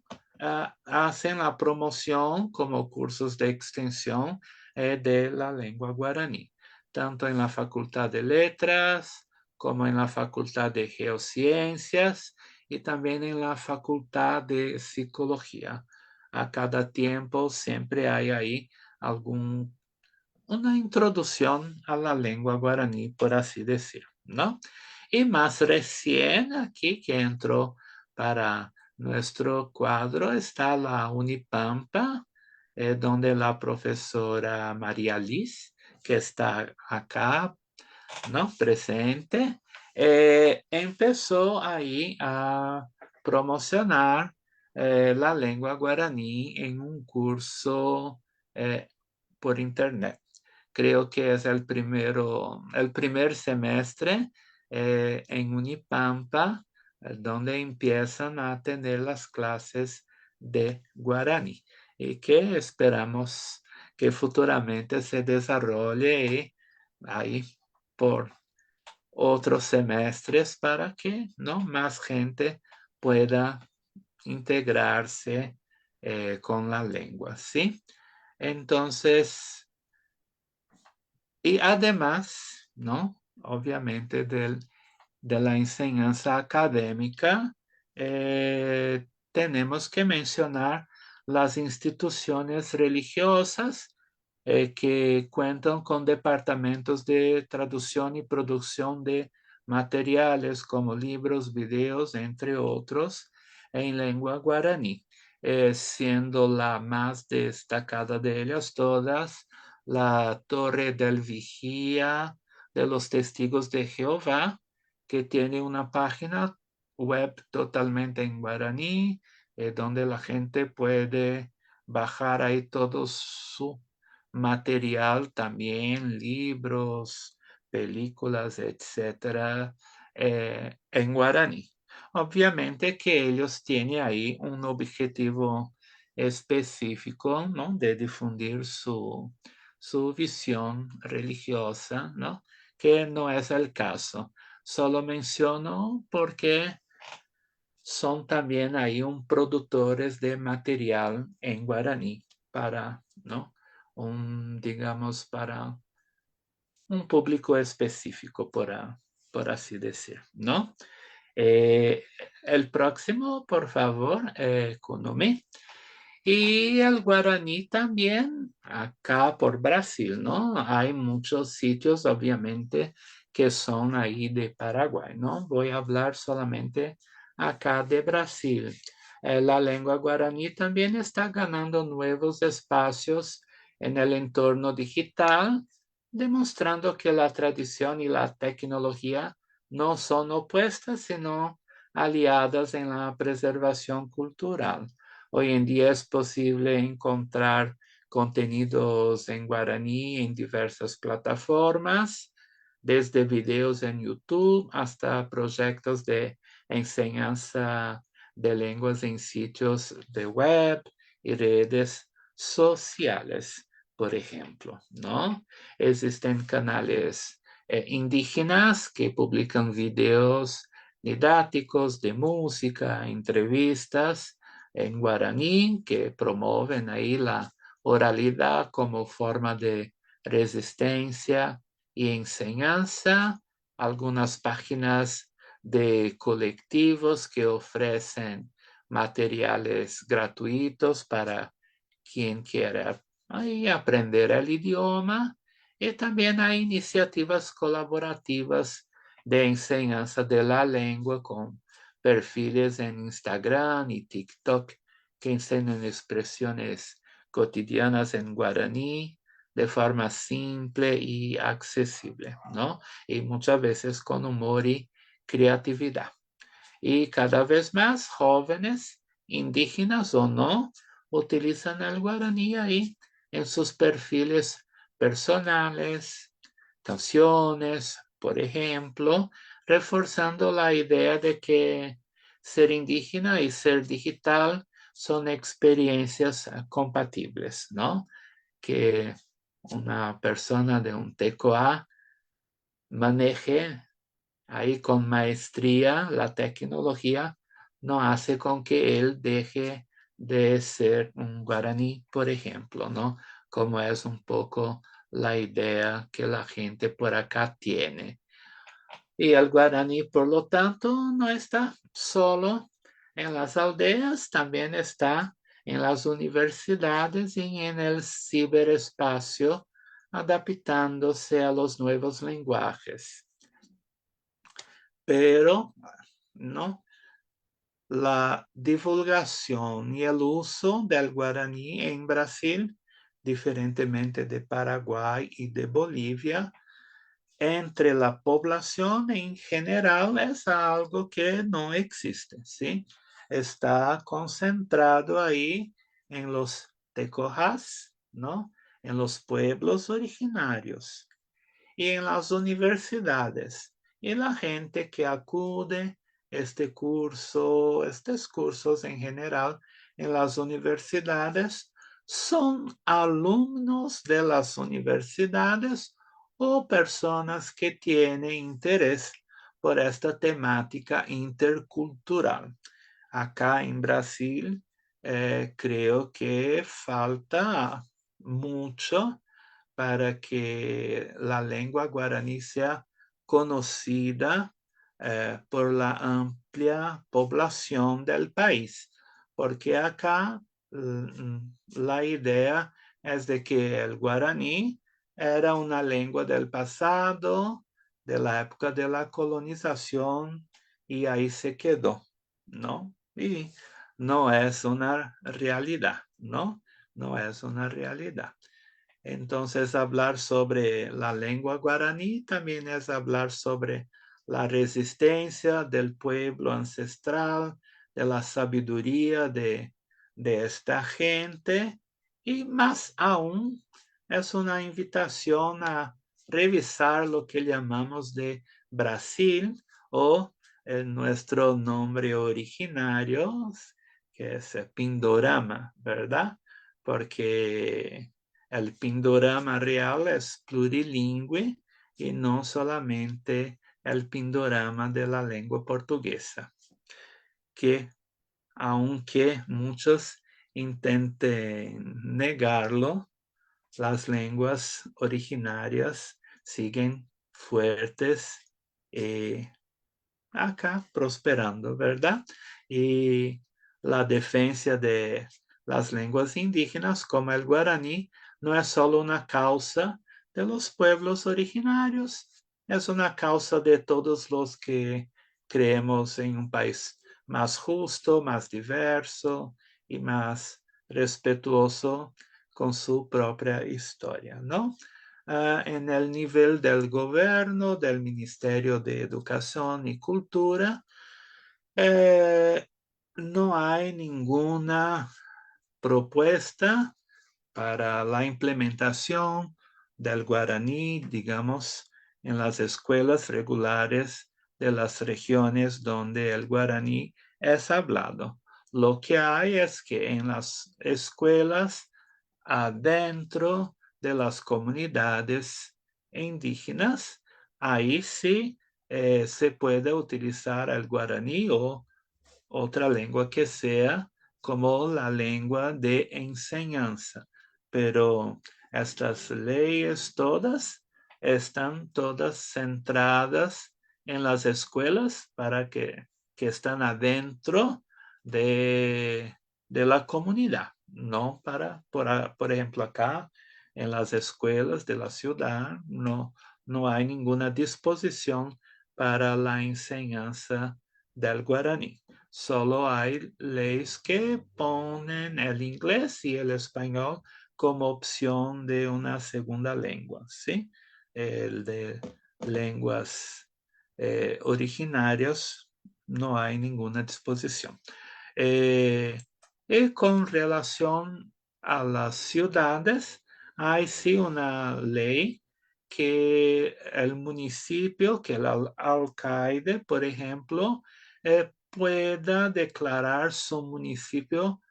hacen la promoción como cursos de extensión de la lengua guaraní, tanto en la Facultad de Letras como en la Facultad de Geociencias y también en la Facultad de Psicología. A cada tiempo siempre hay ahí una introducción a la lengua guaraní, por así decir, ¿no? Y más recién aquí que entró para nuestro cuadro está la Unipampa, donde la profesora María Liz, que está acá, ¿no? Presente, empezó ahí a promocionar la lengua guaraní en un curso por internet. Creo que es el primer semestre en Unipampa, donde empiezan a tener las clases de guaraní y que esperamos que futuramente se desarrolle ahí por otros semestres para que, ¿no?, más gente pueda integrarse con la lengua, ¿sí? Entonces, y además, ¿no?, obviamente de la enseñanza académica, tenemos que mencionar las instituciones religiosas que cuentan con departamentos de traducción y producción de materiales como libros, videos, entre otros, en lengua guaraní, siendo la más destacada de ellas todas la Torre del Vigía de los Testigos de Jehová, que tiene una página web totalmente en guaraní, donde la gente puede bajar ahí todo su material también, libros, películas, etcétera, en guaraní. Obviamente que ellos tienen ahí un objetivo específico, ¿no? De difundir su visión religiosa, ¿no? Que no es el caso. Solo menciono porque son también ahí un productores de material en guaraní para, ¿no? Digamos, para un público específico, por así decir, ¿no? El próximo, por favor, Kunumi. Y el guaraní también, acá por Brasil, ¿no? Hay muchos sitios, obviamente, que son ahí de Paraguay, ¿no? Voy a hablar solamente acá de Brasil. La lengua guaraní también está ganando nuevos espacios en el entorno digital, demostrando que la tradición y la tecnología no son opuestas, sino aliadas en la preservación cultural. Hoy en día es posible encontrar contenidos en guaraní en diversas plataformas, desde videos en YouTube hasta proyectos de enseñanza de lenguas en sitios de web y redes sociales, por ejemplo, ¿no? Existen canales indígenas que publican videos didácticos de música, entrevistas en guaraní que promueven ahí la oralidad como forma de resistencia y enseñanza. Algunas páginas de colectivos que ofrecen materiales gratuitos para quien quiera ahí aprender el idioma. Y también hay iniciativas colaborativas de enseñanza de la lengua con perfiles en Instagram y TikTok que enseñan expresiones cotidianas en guaraní de forma simple y accesible, ¿no? Y muchas veces con humor y creatividad. Y cada vez más jóvenes, indígenas o no, utilizan el guaraní ahí en sus perfiles personales, canciones, por ejemplo, reforzando la idea de que ser indígena y ser digital son experiencias compatibles, ¿no? Que una persona de un TECOA maneje ahí con maestría la tecnología no hace con que él deje de ser un guaraní, por ejemplo, ¿no? Como es un poco la idea que la gente por acá tiene. Y el guaraní, por lo tanto, no está solo en las aldeas, también está en las universidades y en el ciberespacio, adaptándose a los nuevos lenguajes. Pero, ¿no? La divulgación y el uso del guaraní en Brasil, diferentemente de Paraguay y de Bolivia, entre la población en general es algo que no existe, ¿sí? Está concentrado ahí en los tecojas, ¿no? En los pueblos originarios y en las universidades. Y la gente que acude estos cursos en general en las universidades son alumnos de las universidades o personas que tienen interés por esta temática intercultural. Acá en Brasil creo que falta mucho para que la lengua guaraní sea conocida por la amplia población del país, porque acá la idea es de que el guaraní era una lengua del pasado, de la época de la colonización, y ahí se quedó, ¿no? Y no es una realidad, ¿no? No es una realidad. Entonces, hablar sobre la lengua guaraní también es hablar sobre la resistencia del pueblo ancestral, de la sabiduría de de esta gente y más aún es una invitación a revisar lo que llamamos de Brasil o nuestro nombre originario, que es Pindorama, ¿verdad? Porque el Pindorama real es plurilingüe y no solamente el Pindorama de la lengua portuguesa, que aunque muchos intenten negarlo, las lenguas originarias siguen fuertes y acá prosperando, ¿verdad? Y la defensa de las lenguas indígenas como el guaraní no es solo una causa de los pueblos originarios, es una causa de todos los que creemos en un país más justo, más diverso y más respetuoso con su propia historia, ¿no? En el nivel del gobierno, del Ministerio de Educación y Cultura, no hay ninguna propuesta para la implementación del guaraní, digamos, en las escuelas regulares de las regiones donde el guaraní es hablado. Lo que hay es que en las escuelas adentro de las comunidades indígenas, ahí sí se puede utilizar el guaraní o otra lengua que sea como la lengua de enseñanza. Pero estas leyes todas están todas centradas en las escuelas para que están adentro de la comunidad, no para, por ejemplo, acá en las escuelas de la ciudad no hay ninguna disposición para la enseñanza del guaraní. Solo hay leyes que ponen el inglés y el español como opción de una segunda lengua, ¿sí? El de lenguas originarias no hay ninguna disposición. Y con relación a las ciudades, hay sí una ley que el municipio, que el alcalde, por ejemplo, pueda declarar su municipio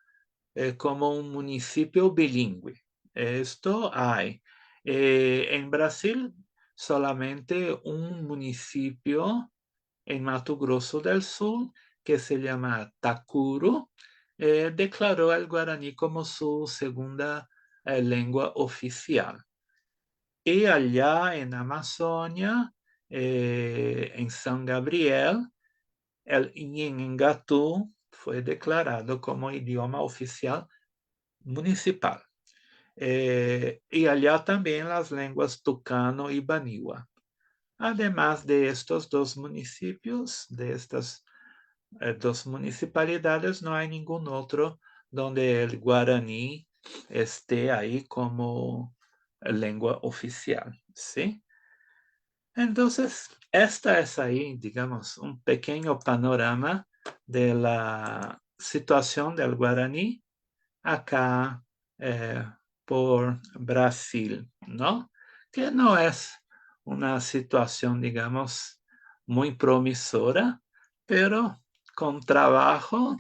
como un municipio bilingüe. Esto hay. En Brasil, solamente un municipio en Mato Grosso del Sur, que se llama Tacuro, declaró el guaraní como su segunda lengua oficial. Y allá en Amazonia, en San Gabriel, el Inhangatu fue declarado como idioma oficial municipal. Y allá también las lenguas tucano y baniwa. Además de estos dos municipios, de estas dos municipalidades, no hay ningún otro donde el guaraní esté ahí como lengua oficial, ¿sí? Entonces, esta es ahí, digamos, un pequeño panorama de la situación del guaraní acá por Brasil, ¿no? Que no es una situación, digamos, muy promisora, pero con trabajo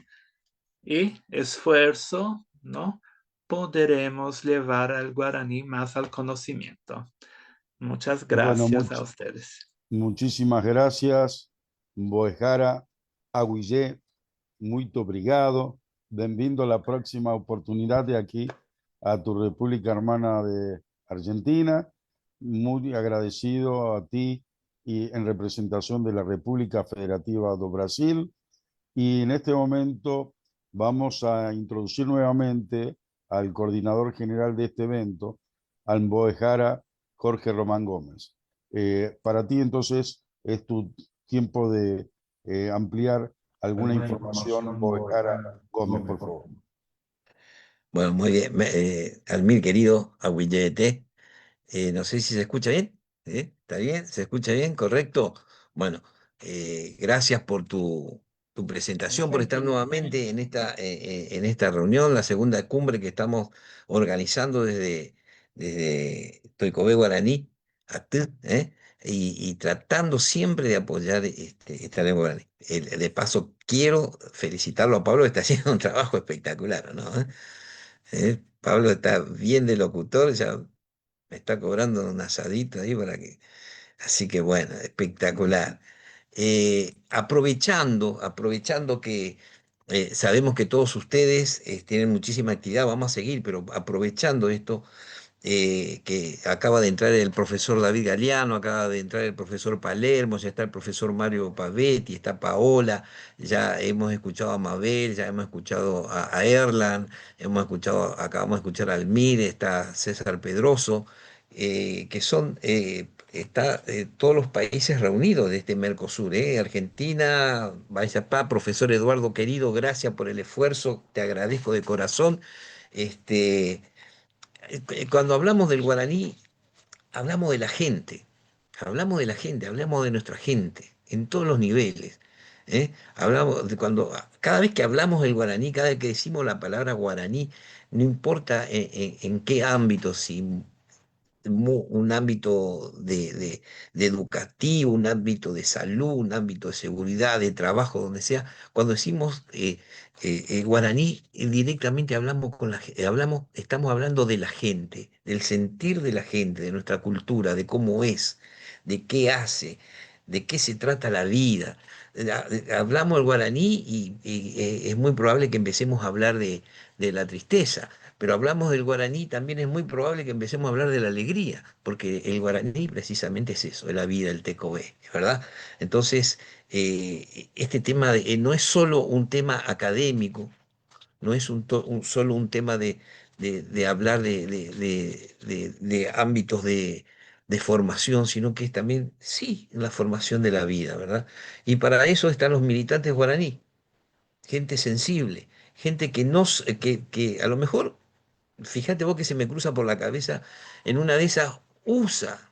y esfuerzo, ¿no? Podremos llevar al guaraní más al conocimiento. Muchas Bueno, gracias a ustedes. muchísimas gracias, Boejara, Aguillé, muito obrigado. Bem-vindo a la próxima oportunidad de aquí a tu República Hermana de Argentina. Muy agradecido a ti y en representación de la República Federativa do Brasil. Y en este momento vamos a introducir nuevamente al coordinador general de este evento, al Boejara Jorge Román Gómez. Para ti entonces es tu tiempo de ampliar alguna información, Boejara Gómez, por favor. Bueno, muy bien. Almir, querido, Aguillete, no sé si se escucha bien. ¿Está bien? ¿Se escucha bien? ¿Correcto? Bueno, gracias por tu tu presentación, por estar nuevamente en esta reunión, la segunda cumbre que estamos organizando desde Toicobé Guaraní, ATU, y tratando siempre de apoyar esta lengua guaraní. De paso, quiero felicitarlo a Pablo, que está haciendo un trabajo espectacular, ¿no? Pablo está bien de locutor, ya me está cobrando un asadito ahí para que... Así que bueno, espectacular. Aprovechando que sabemos que todos ustedes tienen muchísima actividad, vamos a seguir, pero aprovechando esto, que acaba de entrar el profesor David Galeano, acaba de entrar el profesor Palermo, ya está el profesor Mario Pavetti, está Paola, ya hemos escuchado a Mabel, ya hemos escuchado a Erlan, acabamos de escuchar a Almire, está César Pedroso, que son, está todos los países reunidos de este Mercosur, Argentina, Vallapá, profesor Eduardo querido, gracias por el esfuerzo, te agradezco de corazón. Este, Cuando hablamos del guaraní, hablamos de la gente, hablamos de la gente, hablamos de nuestra gente, en todos los niveles. Hablamos de cada vez que hablamos del guaraní, cada vez que decimos la palabra guaraní, no importa en qué ámbito, si un ámbito de educativo, un ámbito de salud, un ámbito de seguridad, de trabajo, donde sea. Cuando decimos guaraní, directamente hablamos estamos hablando de la gente, del sentir de la gente, de nuestra cultura, de cómo es, de qué hace, de qué se trata la vida. Hablamos el guaraní y es muy probable que empecemos a hablar de la tristeza, pero hablamos del guaraní, también es muy probable que empecemos a hablar de la alegría, porque el guaraní precisamente es eso, es la vida, el tecobé, ¿verdad? Entonces, este tema no es solo un tema académico, no es solo un tema de hablar de ámbitos de formación, sino que es también, sí, la formación de la vida, ¿verdad? Y para eso están los militantes guaraní, gente sensible, gente que, no, que a lo mejor, fíjate vos que se me cruza por la cabeza, en una de esas usa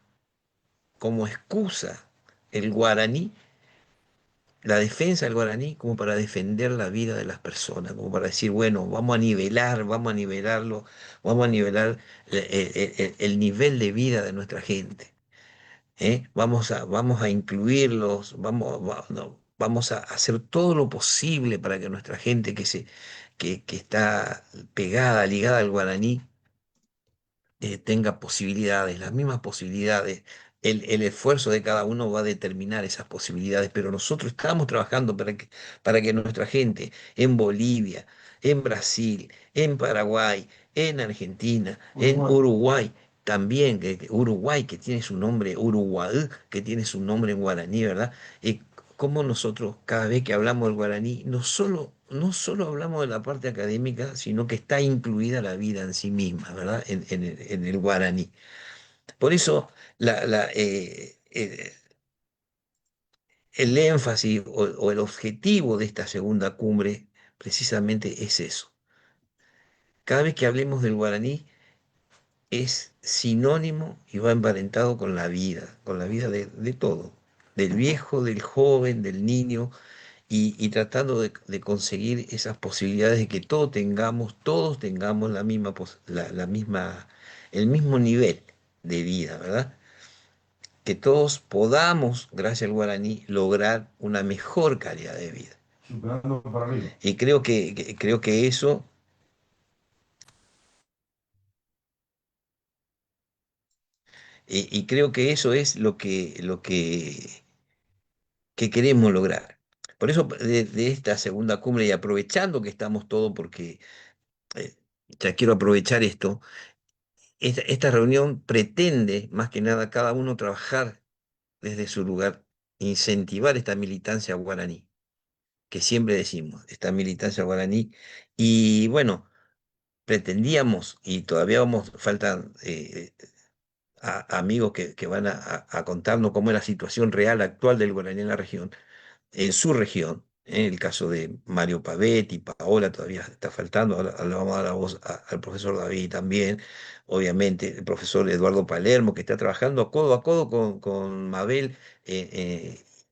como excusa el guaraní, la defensa del guaraní, como para defender la vida de las personas, como para decir, bueno, vamos a nivelarlo, vamos a nivelar el nivel de vida de nuestra gente. Vamos a incluirlos, no, vamos a hacer todo lo posible para que nuestra gente que está pegada, ligada al guaraní, tenga posibilidades, las mismas posibilidades. El esfuerzo de cada uno va a determinar esas posibilidades, pero nosotros estamos trabajando para que nuestra gente en Bolivia, en Brasil, en Paraguay, en Argentina, en Uruguay, también, Uruguay, que tiene su nombre, Uruguay, que tiene su nombre en guaraní, ¿verdad? Cómo nosotros, cada vez que hablamos del guaraní, no solo hablamos de la parte académica, sino que está incluida la vida en sí misma, ¿verdad? En el guaraní. Por eso, el énfasis o el objetivo de esta segunda cumbre precisamente es eso. Cada vez que hablemos del guaraní, es sinónimo y va emparentado con la vida de todo, del viejo, del joven, del niño, y tratando de conseguir esas posibilidades de que todos tengamos el mismo nivel de vida, ¿verdad? Que todos podamos, gracias al guaraní, lograr una mejor calidad de vida. Superando para arriba. Y creo que eso es lo que queremos lograr. Por eso, de esta segunda cumbre, y aprovechando que estamos todos, porque eh, ya quiero aprovechar esto, esta reunión pretende, más que nada, cada uno trabajar desde su lugar, incentivar esta militancia guaraní, que siempre decimos, esta militancia guaraní, y bueno, pretendíamos, y todavía faltan amigos que van a contarnos cómo es la situación real actual del guaraní en la región, en su región. En el caso de Mario Pavetti, Paola todavía está faltando, ahora le vamos a dar la voz al profesor David también, obviamente, el profesor Eduardo Palermo, que está trabajando codo a codo con Mabel,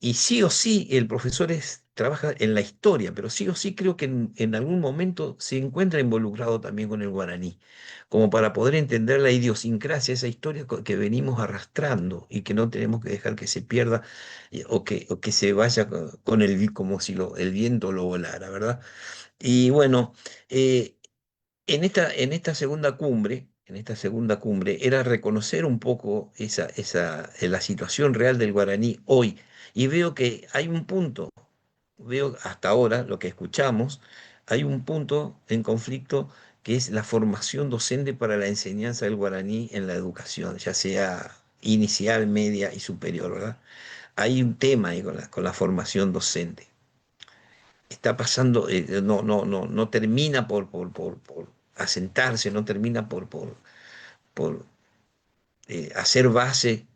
y sí o sí el profesor trabaja en la historia, pero sí o sí creo que en algún momento se encuentra involucrado también con el guaraní, como para poder entender la idiosincrasia, esa historia que venimos arrastrando y que no tenemos que dejar que se pierda o que se vaya con como si el viento lo volara, ¿verdad? Y bueno, eh, en esta segunda cumbre, era reconocer un poco la situación real del guaraní hoy. Y veo que hay un punto, veo hasta ahora lo que escuchamos, hay un punto en conflicto que es la formación docente para la enseñanza del guaraní en la educación, ya sea inicial, media y superior, ¿verdad? Hay un tema ahí con la formación docente. Está pasando, no termina por asentarse, no termina por hacer base,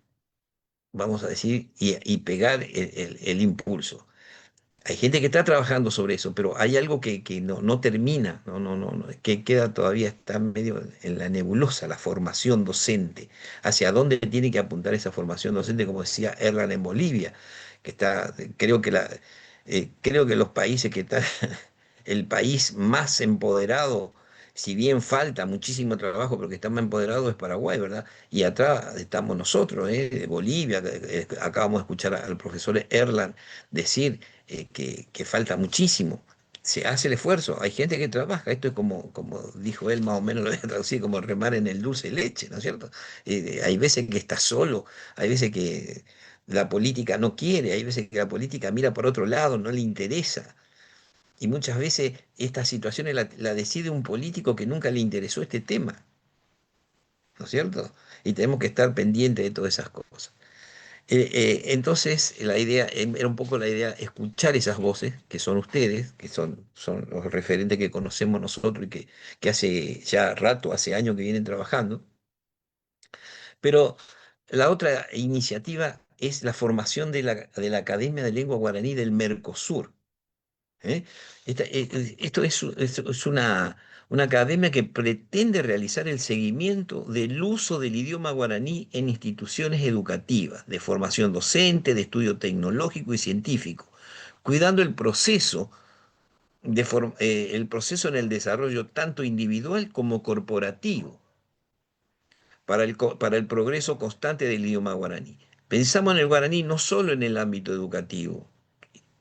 vamos a decir, y pegar el impulso. Hay gente que está trabajando sobre eso, pero hay algo que no termina, que queda todavía, está medio en la nebulosa, la formación docente. ¿Hacia dónde tiene que apuntar esa formación docente? Como decía Erlan en Bolivia, que está, creo que los países que están, el país más empoderado, si bien falta muchísimo trabajo, pero que está más empoderado es Paraguay, ¿verdad? Y atrás estamos nosotros, de Bolivia, acabamos de escuchar al profesor Erlan decir que falta muchísimo. Se hace el esfuerzo, hay gente que trabaja, esto es como dijo él, más o menos lo voy a traducir como remar en el dulce de leche, ¿no es cierto? Hay veces que está solo, hay veces que la política no quiere, hay veces que la política mira por otro lado, no le interesa. Y muchas veces estas situaciones la decide un político que nunca le interesó este tema, ¿no es cierto? Y tenemos que estar pendientes de todas esas cosas. Entonces, la idea, era un poco la idea, escuchar esas voces, que son ustedes, son los referentes que conocemos nosotros y que hace ya rato, hace años que vienen trabajando. Pero la otra iniciativa es la formación de la Academia de Lengua Guaraní del Mercosur. ¿Eh? Esto es una academia que pretende realizar el seguimiento del uso del idioma guaraní en instituciones educativas, de formación docente, de estudio tecnológico y científico, cuidando el proceso en el desarrollo tanto individual como corporativo, para el progreso constante del idioma guaraní. Pensamos en el guaraní no solo en el ámbito educativo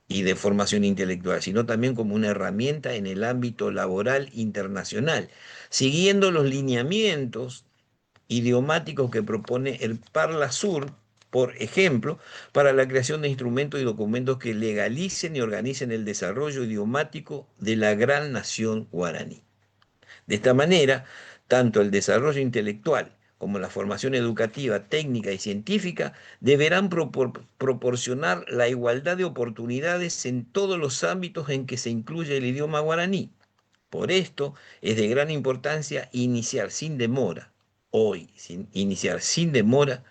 y de formación intelectual, sino también como una herramienta en el ámbito laboral internacional, siguiendo los lineamientos idiomáticos que propone el Parlasur, por ejemplo, para la creación de instrumentos y documentos que legalicen y organicen el desarrollo idiomático de la gran nación guaraní. De esta manera, tanto el desarrollo intelectual como la formación educativa, técnica y científica deberán proporcionar la igualdad de oportunidades en todos los ámbitos en que se incluye el idioma guaraní. Por esto es de gran importancia iniciar sin demora, iniciar sin demora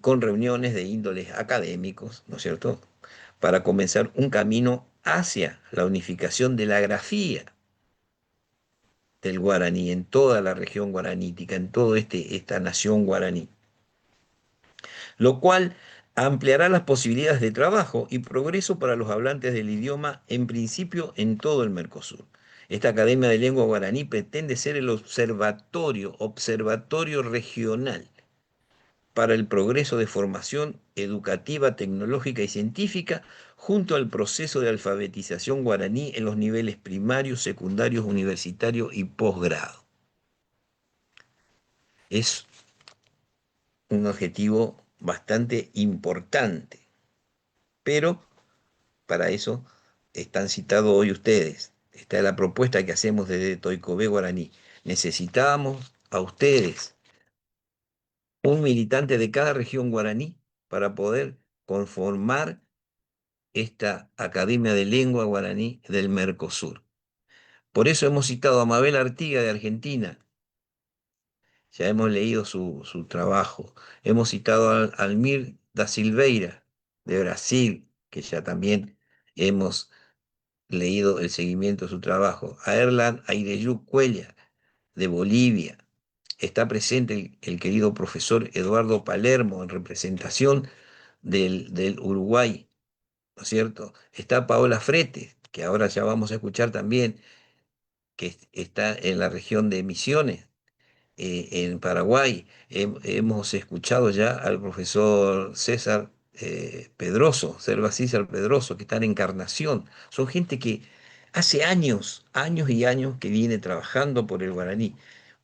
con reuniones de índoles académicos, ¿no es cierto?, para comenzar un camino hacia la unificación de la grafía del guaraní, en toda la región guaranítica, en toda esta nación guaraní, lo cual ampliará las posibilidades de trabajo y progreso para los hablantes del idioma, en principio en todo el Mercosur. Esta Academia de Lengua Guaraní pretende ser el observatorio regional para el progreso de formación educativa, tecnológica y científica, junto al proceso de alfabetización guaraní en los niveles primarios, secundarios, universitarios y posgrado. Es un objetivo bastante importante, pero para eso están citados hoy ustedes. Esta es la propuesta que hacemos desde Toicobé Guaraní. Necesitamos a ustedes, un militante de cada región guaraní, para poder conformar esta Academia de Lengua Guaraní del Mercosur. Por eso hemos citado a Mabel Artiga de Argentina. Ya hemos leído su trabajo. Hemos citado a Almir da Silveira de Brasil, que ya también hemos leído el seguimiento de su trabajo. A Erlan Aireyú Cuellar de Bolivia. Está presente el querido profesor Eduardo Palermo en representación del Uruguay, ¿no es cierto? Está Paola Fretes, que ahora ya vamos a escuchar también, que está en la región de Misiones, en Paraguay. Hemos escuchado ya al profesor César Pedroso, Selva César Pedroso, que está en Encarnación. Son gente que hace años, años y años que viene trabajando por el guaraní.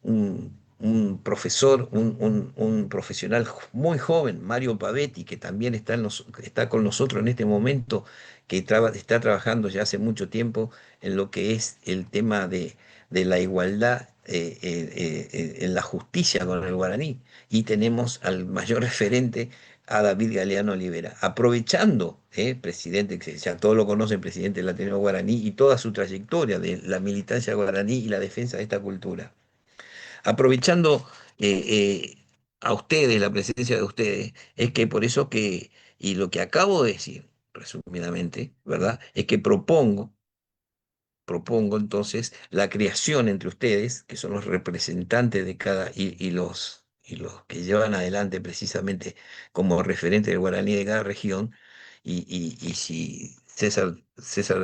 Un profesor, un profesional muy joven, Mario Pavetti, que también está con nosotros en este momento, que está trabajando ya hace mucho tiempo en lo que es el tema de la igualdad en la justicia con el guaraní. Y tenemos al mayor referente, a David Galeano Olivera, aprovechando, presidente, que ya todos lo conocen, presidente del Ateneo Guaraní, y toda su trayectoria de la militancia guaraní y la defensa de esta cultura. Aprovechando a ustedes, la presencia de ustedes, es que por eso que, y lo que acabo de decir, resumidamente, ¿verdad? Es que propongo entonces la creación entre ustedes, que son los representantes de cada, y los que llevan adelante precisamente como referente del guaraní de cada región, y si César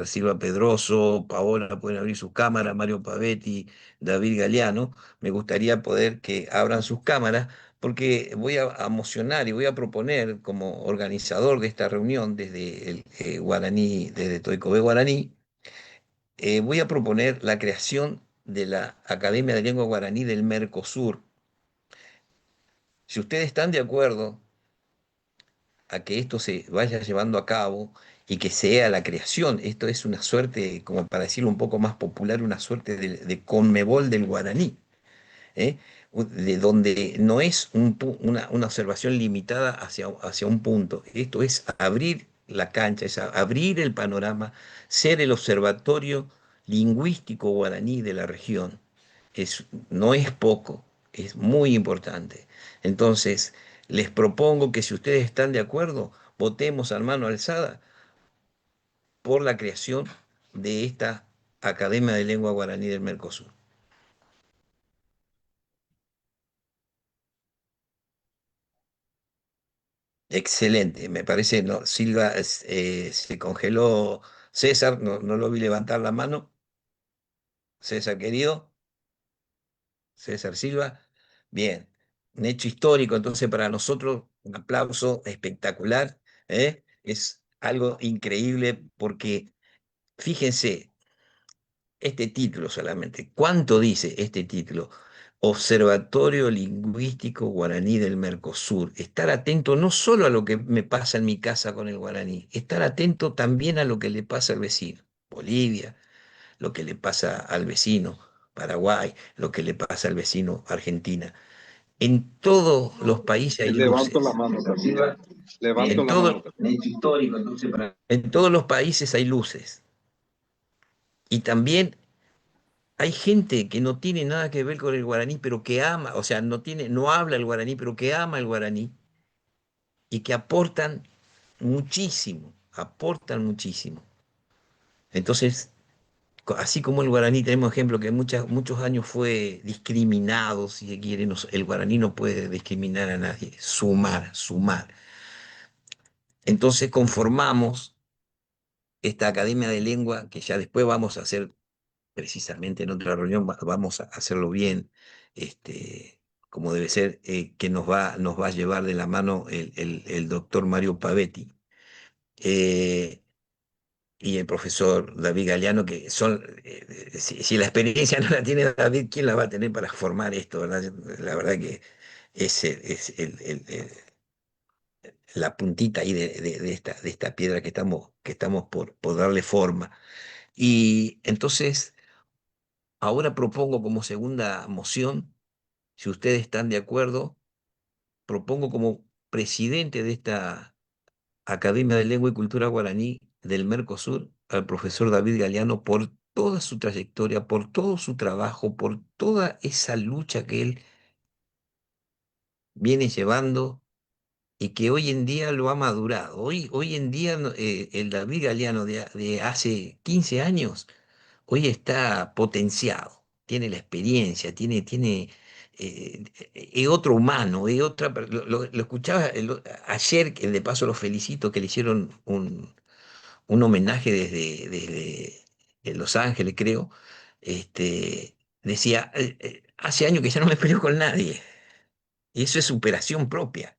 Silva Pedroso, Paola pueden abrir sus cámaras, Mario Pavetti, David Galeano, me gustaría poder que abran sus cámaras, porque voy a mocionar y voy a proponer como organizador de esta reunión desde el guaraní, desde Toicobé Guaraní, voy a proponer la creación de la Academia de Lengua Guaraní del Mercosur. Si ustedes están de acuerdo a que esto se vaya llevando a cabo y que sea la creación, esto es una suerte, como para decirlo un poco más popular, una suerte de Conmebol del guaraní, ¿eh? De donde no es una observación limitada hacia un punto. Esto es abrir la cancha, es abrir el panorama, ser el observatorio lingüístico guaraní de la región. No es poco, es muy importante. Entonces, les propongo que si ustedes están de acuerdo, votemos a mano alzada por la creación de esta Academia de Lengua Guaraní del Mercosur. Excelente, me parece, no, Silva, se congeló César, no lo vi levantar la mano. César querido, César Silva, bien, un hecho histórico, entonces para nosotros un aplauso espectacular, ¿eh? Es algo increíble porque fíjense, este título solamente, ¿cuánto dice este título? Observatorio Lingüístico Guaraní del Mercosur. Estar atento no solo a lo que me pasa en mi casa con el guaraní, estar atento también a lo que le pasa al vecino, Bolivia, lo que le pasa al vecino, Paraguay, lo que le pasa al vecino, Argentina. En todos los países hay Levanto luces. la mano también. Levanto En la todo, mano también. en todos los países hay luces. Y también hay gente que no tiene nada que ver con el guaraní, pero que ama, o sea, no habla el guaraní, pero que ama el guaraní y que aportan muchísimo. Entonces, así como el guaraní, tenemos ejemplo que muchos años fue discriminado, si se quiere, el guaraní no puede discriminar a nadie, sumar. Entonces conformamos esta Academia de Lengua, que ya después vamos a hacer precisamente en otra reunión, vamos a hacerlo bien, como debe ser, que nos va a llevar de la mano el doctor Mario Pavetti y el profesor David Galeano, que son, si la experiencia no la tiene David, ¿quién la va a tener para formar esto, verdad? La verdad que es la puntita ahí de esta piedra que estamos por darle forma. Y entonces, ahora propongo como segunda moción, si ustedes están de acuerdo, propongo como presidente de esta Academia de Lengua y Cultura Guaraní del Mercosur al profesor David Galeano por toda su trayectoria, por todo su trabajo, por toda esa lucha que él viene llevando y que hoy en día lo ha madurado. Hoy en día el David Galeano de hace 15 años, hoy está potenciado, tiene la experiencia, es otro humano, es otra, lo escuchaba ayer, que de paso lo felicito, que le hicieron un homenaje desde Los Ángeles, creo. Decía, hace años que ya no me peleo con nadie, y eso es superación propia.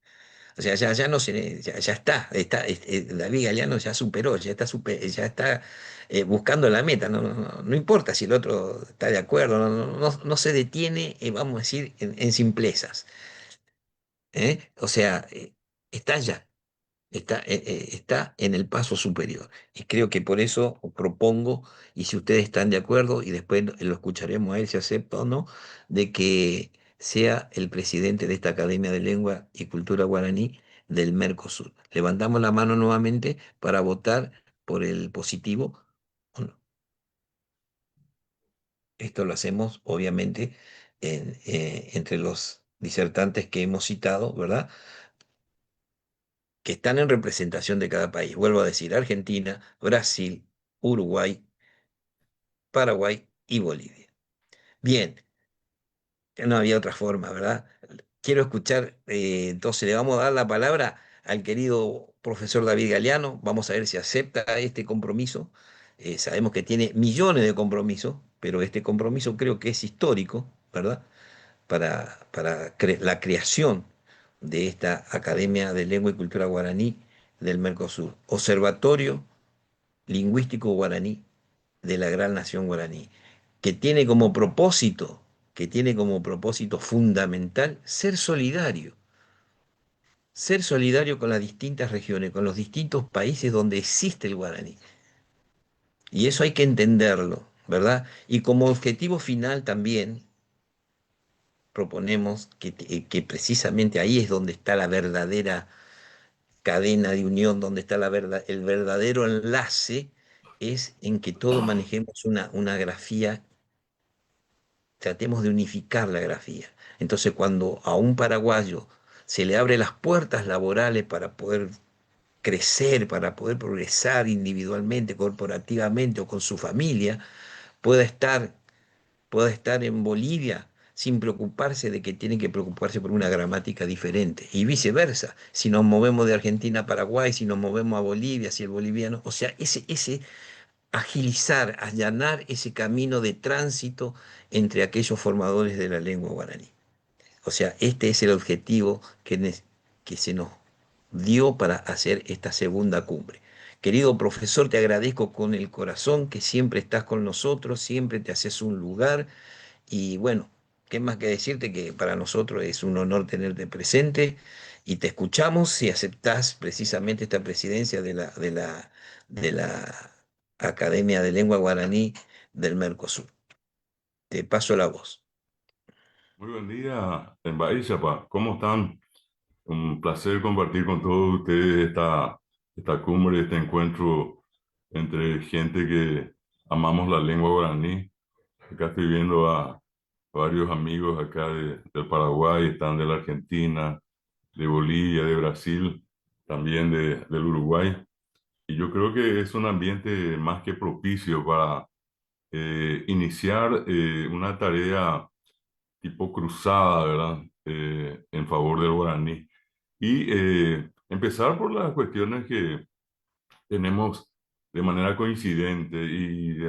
O sea, ya no se, ya está, David Galeano ya superó, ya está buscando la meta, no importa si el otro está de acuerdo, no se detiene, vamos a decir, en simplezas. O sea, está ya, está en el paso superior. Y creo que por eso propongo, y si ustedes están de acuerdo, y después lo escucharemos a él si acepta o no, de que sea el presidente de esta Academia de Lengua y Cultura Guaraní del Mercosur. Levantamos la mano nuevamente para votar por el positivo o no. Esto lo hacemos, obviamente, entre los disertantes que hemos citado, ¿verdad? Que están en representación de cada país. Vuelvo a decir, Argentina, Brasil, Uruguay, Paraguay y Bolivia. Bien, no había otra forma, ¿verdad? Quiero escuchar, entonces le vamos a dar la palabra al querido profesor David Galeano. Vamos a ver si acepta este compromiso. Sabemos que tiene millones de compromisos, pero este compromiso creo que es histórico, ¿verdad? Para la creación de esta Academia de Lengua y Cultura Guaraní del Mercosur, Observatorio Lingüístico Guaraní de la Gran Nación Guaraní, que tiene como propósito, que tiene como propósito fundamental ser solidario con las distintas regiones, con los distintos países donde existe el guaraní. Y eso hay que entenderlo, ¿verdad? Y como objetivo final también proponemos que precisamente ahí es donde está la verdadera cadena de unión, donde está el verdadero enlace, es en que todos manejemos una grafía, tratemos de unificar la grafía. Entonces, cuando a un paraguayo se le abre las puertas laborales para poder crecer, para poder progresar individualmente, corporativamente o con su familia, pueda estar en Bolivia sin preocuparse de que tiene que preocuparse por una gramática diferente. Y viceversa, si nos movemos de Argentina a Paraguay, si nos movemos a Bolivia, si el boliviano, o sea, ese agilizar, allanar ese camino de tránsito entre aquellos formadores de la lengua guaraní. O sea, este es el objetivo que se nos dio para hacer esta segunda cumbre. Querido profesor, te agradezco con el corazón que siempre estás con nosotros, siempre te haces un lugar. Y bueno, ¿qué más que decirte? Que para nosotros es un honor tenerte presente y te escuchamos si aceptás precisamente esta presidencia de la Academia de Lengua Guaraní del Mercosur. Te paso la voz. Muy buen día, en Baixapa. ¿Cómo están? Un placer compartir con todos ustedes esta cumbre, este encuentro entre gente que amamos la lengua guaraní. Acá estoy viendo a varios amigos acá del Paraguay, están de la Argentina, de Bolivia, de Brasil, también del Uruguay. Y yo creo que es un ambiente más que propicio para iniciar una tarea tipo cruzada, ¿verdad? En favor del guaraní. Y empezar por las cuestiones que tenemos de manera coincidente y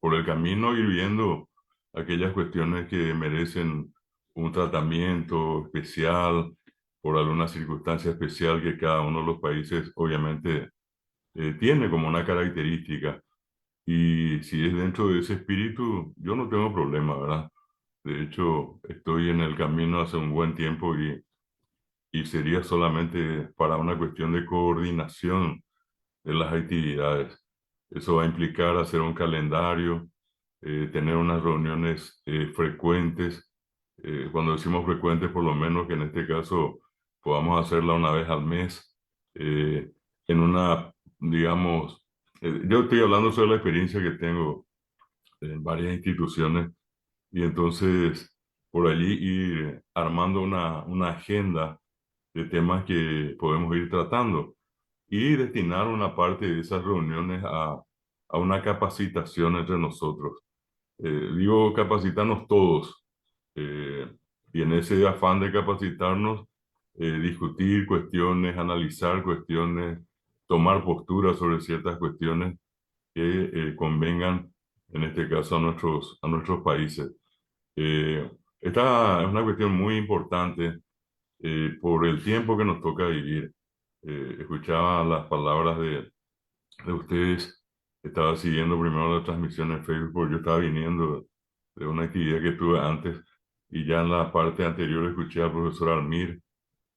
por el camino ir viendo aquellas cuestiones que merecen un tratamiento especial por alguna circunstancia especial que cada uno de los países obviamente tiene como una característica. Y si es dentro de ese espíritu, yo no tengo problema, ¿verdad? De hecho, estoy en el camino hace un buen tiempo y sería solamente para una cuestión de coordinación de las actividades. Eso va a implicar hacer un calendario, tener unas reuniones frecuentes. Cuando decimos frecuentes, por lo menos que en este caso podamos hacerla una vez al mes, en una, digamos, yo estoy hablando sobre la experiencia que tengo en varias instituciones y entonces por allí ir armando una agenda de temas que podemos ir tratando y destinar una parte de esas reuniones a una capacitación entre nosotros. Digo, capacitarnos todos, y en ese afán de capacitarnos, discutir cuestiones, analizar cuestiones, tomar posturas sobre ciertas cuestiones que convengan, en este caso, a nuestros países. Esta es una cuestión muy importante por el tiempo que nos toca vivir. Escuchaba las palabras de ustedes, estaba siguiendo primero la transmisión en Facebook, porque yo estaba viniendo de una actividad que tuve antes, y ya en la parte anterior escuché al profesor Almir,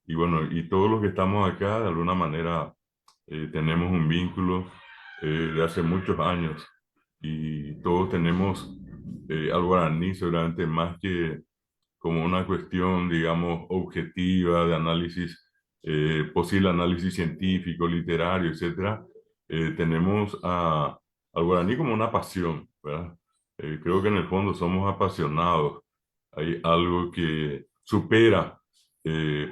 y bueno, y todos los que estamos acá, de alguna manera, tenemos un vínculo de hace muchos años, y todos tenemos al guaraní seguramente más que como una cuestión, digamos, objetiva de análisis, posible análisis científico, literario, etcétera. Tenemos al guaraní como una pasión, ¿verdad? Creo que en el fondo somos apasionados. Hay algo que supera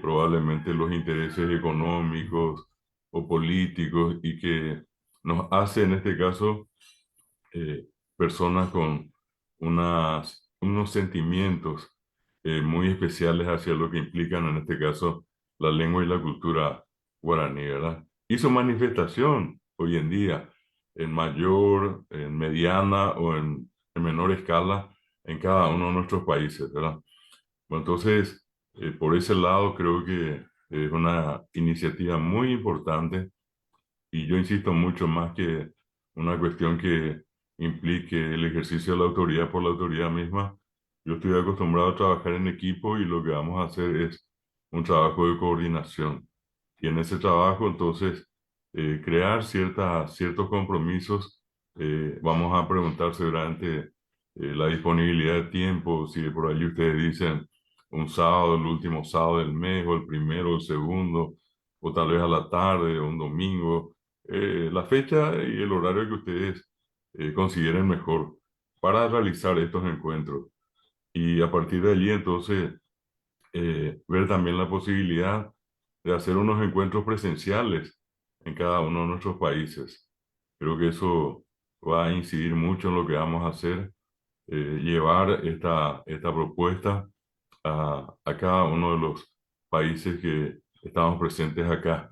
probablemente los intereses económicos o políticos y que nos hace, en este caso, personas con unos sentimientos muy especiales hacia lo que implican, en este caso, la lengua y la cultura guaraní, ¿verdad? Y su manifestación hoy en día, en mayor, en mediana o en menor escala, en cada uno de nuestros países, ¿verdad? Bueno, entonces, por ese lado, creo que es una iniciativa muy importante, y yo insisto mucho más que una cuestión que implique el ejercicio de la autoridad por la autoridad misma. Yo estoy acostumbrado a trabajar en equipo, y lo que vamos a hacer es un trabajo de coordinación. Y en ese trabajo, entonces, crear ciertos compromisos. Vamos a preguntar seguramente la disponibilidad de tiempo, si por allí ustedes dicen un sábado, el último sábado del mes, o el primero, o el segundo, o tal vez a la tarde, o un domingo. La fecha y el horario que ustedes consideren mejor para realizar estos encuentros. Y a partir de allí, entonces, ver también la posibilidad de hacer unos encuentros presenciales en cada uno de nuestros países. Creo que eso va a incidir mucho en lo que vamos a hacer, llevar esta propuesta a cada uno de los países que estamos presentes acá.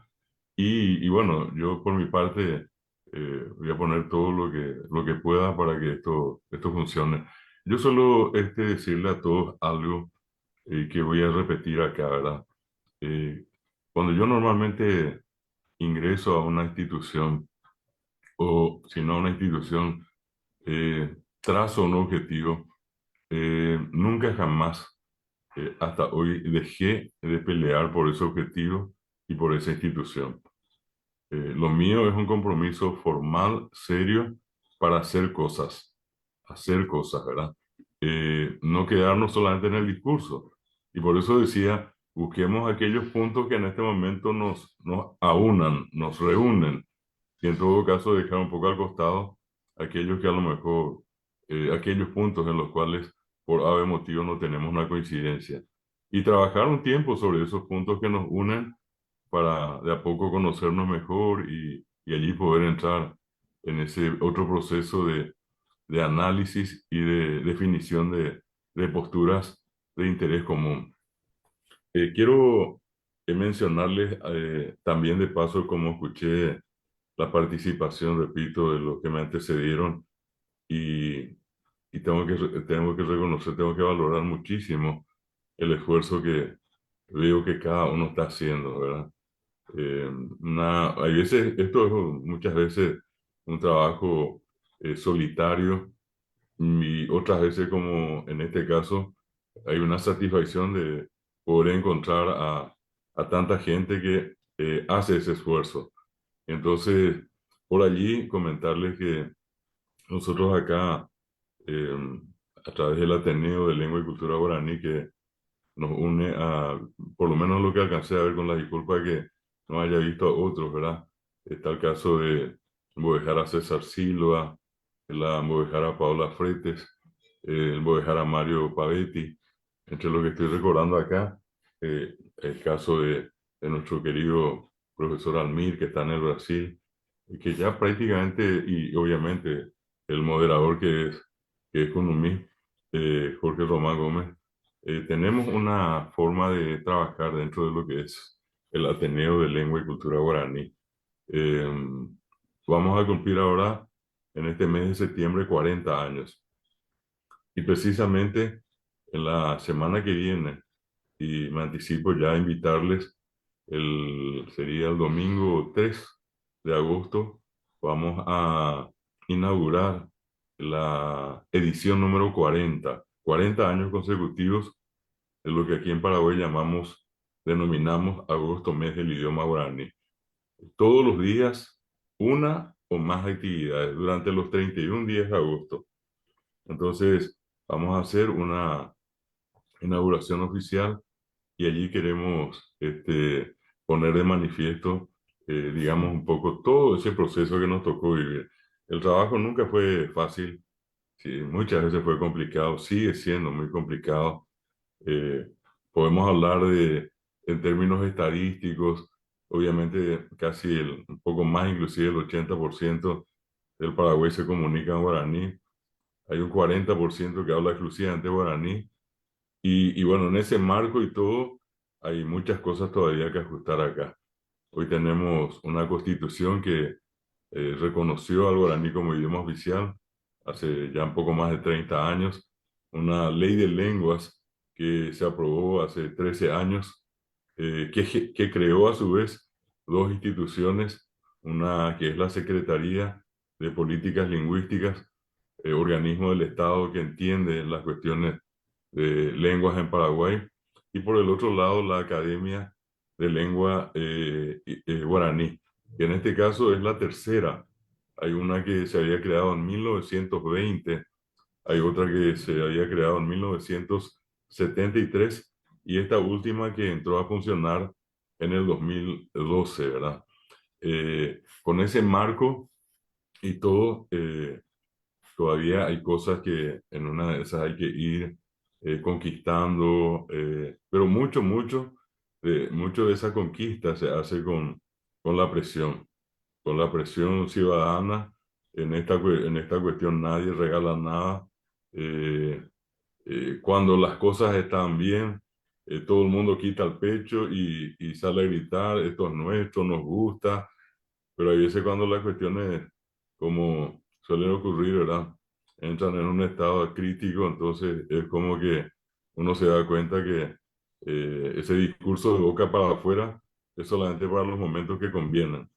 Y bueno, yo por mi parte voy a poner todo lo que pueda para que esto funcione. Yo solo decirle a todos algo que voy a repetir acá, ¿verdad? Eh, Cuando yo normalmente ingreso a una institución, o si no a una institución, trazo un objetivo, nunca jamás hasta hoy dejé de pelear por ese objetivo y por esa institución. Lo mío es un compromiso formal, serio, para hacer cosas, ¿verdad? No quedarnos solamente en el discurso. Y por eso decía, busquemos aquellos puntos que en este momento nos aunan, nos reúnen, y en todo caso dejar un poco al costado aquellos que a lo mejor, aquellos puntos en los cuales por ave motivo no tenemos una coincidencia. Y trabajar un tiempo sobre esos puntos que nos unen, para de a poco conocernos mejor, y allí poder entrar en ese otro proceso de análisis y de definición de posturas de interés común. Quiero mencionarles también de paso, como escuché la participación, repito, de los que me antecedieron, y, y tengo que reconocer, tengo que valorar muchísimo el esfuerzo que veo que cada uno está haciendo, ¿verdad? Hay veces, esto es muchas veces un trabajo solitario, y otras veces, como en este caso, hay una satisfacción de poder encontrar a tanta gente que hace ese esfuerzo. Entonces, por allí comentarles que nosotros acá, eh, a través del Ateneo de Lengua y Cultura Guaraní, que nos une por lo menos lo que alcancé a ver, con la disculpa que no haya visto a otros, ¿verdad? Está el caso de Mbovejara César Silva, la Mbovejara Paola Fretes, el Mbovejara Mario Pavetti, entre los que estoy recordando acá, el caso de nuestro querido profesor Almir, que está en el Brasil, y que ya prácticamente, y obviamente el moderador que es Kunumi, Jorge Román Gómez, tenemos una forma de trabajar dentro de lo que es el Ateneo de Lengua y Cultura Guaraní. Vamos a cumplir ahora, en este mes de septiembre, 40 años. Y precisamente en la semana que viene, y me anticipo ya a invitarles, sería el domingo 3 de agosto, vamos a inaugurar la edición número 40, 40 años consecutivos de lo que aquí en Paraguay denominamos agosto, mes del idioma guaraní. Todos los días, una o más actividades durante los 31 días de agosto. Entonces, vamos a hacer una inauguración oficial y allí queremos poner de manifiesto, digamos, un poco todo ese proceso que nos tocó vivir. El trabajo nunca fue fácil, sí, muchas veces fue complicado, sigue siendo muy complicado. Podemos hablar en términos estadísticos, obviamente casi un poco más, inclusive el 80% del Paraguay se comunica en guaraní. Hay un 40% que habla exclusivamente guaraní. Y bueno, en ese marco y todo, hay muchas cosas todavía que ajustar acá. Hoy tenemos una constitución que reconoció al guaraní como idioma oficial hace ya un poco más de 30 años, una ley de lenguas que se aprobó hace 13 años, que creó a su vez dos instituciones, una que es la Secretaría de Políticas Lingüísticas, organismo del Estado que entiende las cuestiones de lenguas en Paraguay, y por el otro lado la Academia de Lengua Guaraní, que en este caso es la tercera. Hay una que se había creado en 1920, hay otra que se había creado en 1973 y esta última que entró a funcionar en el 2012, ¿verdad? Con ese marco y todo, todavía hay cosas que en una de esas hay que ir conquistando, pero mucho de esa conquista se hace con la presión ciudadana. En esta cuestión nadie regala nada. Cuando las cosas están bien, todo el mundo quita el pecho y sale a gritar, esto es nuestro, nos gusta, pero hay veces cuando las cuestiones, como suelen ocurrir, ¿verdad?, entran en un estado crítico, entonces es como que uno se da cuenta que ese discurso de boca para afuera es solamente para los momentos que convienen.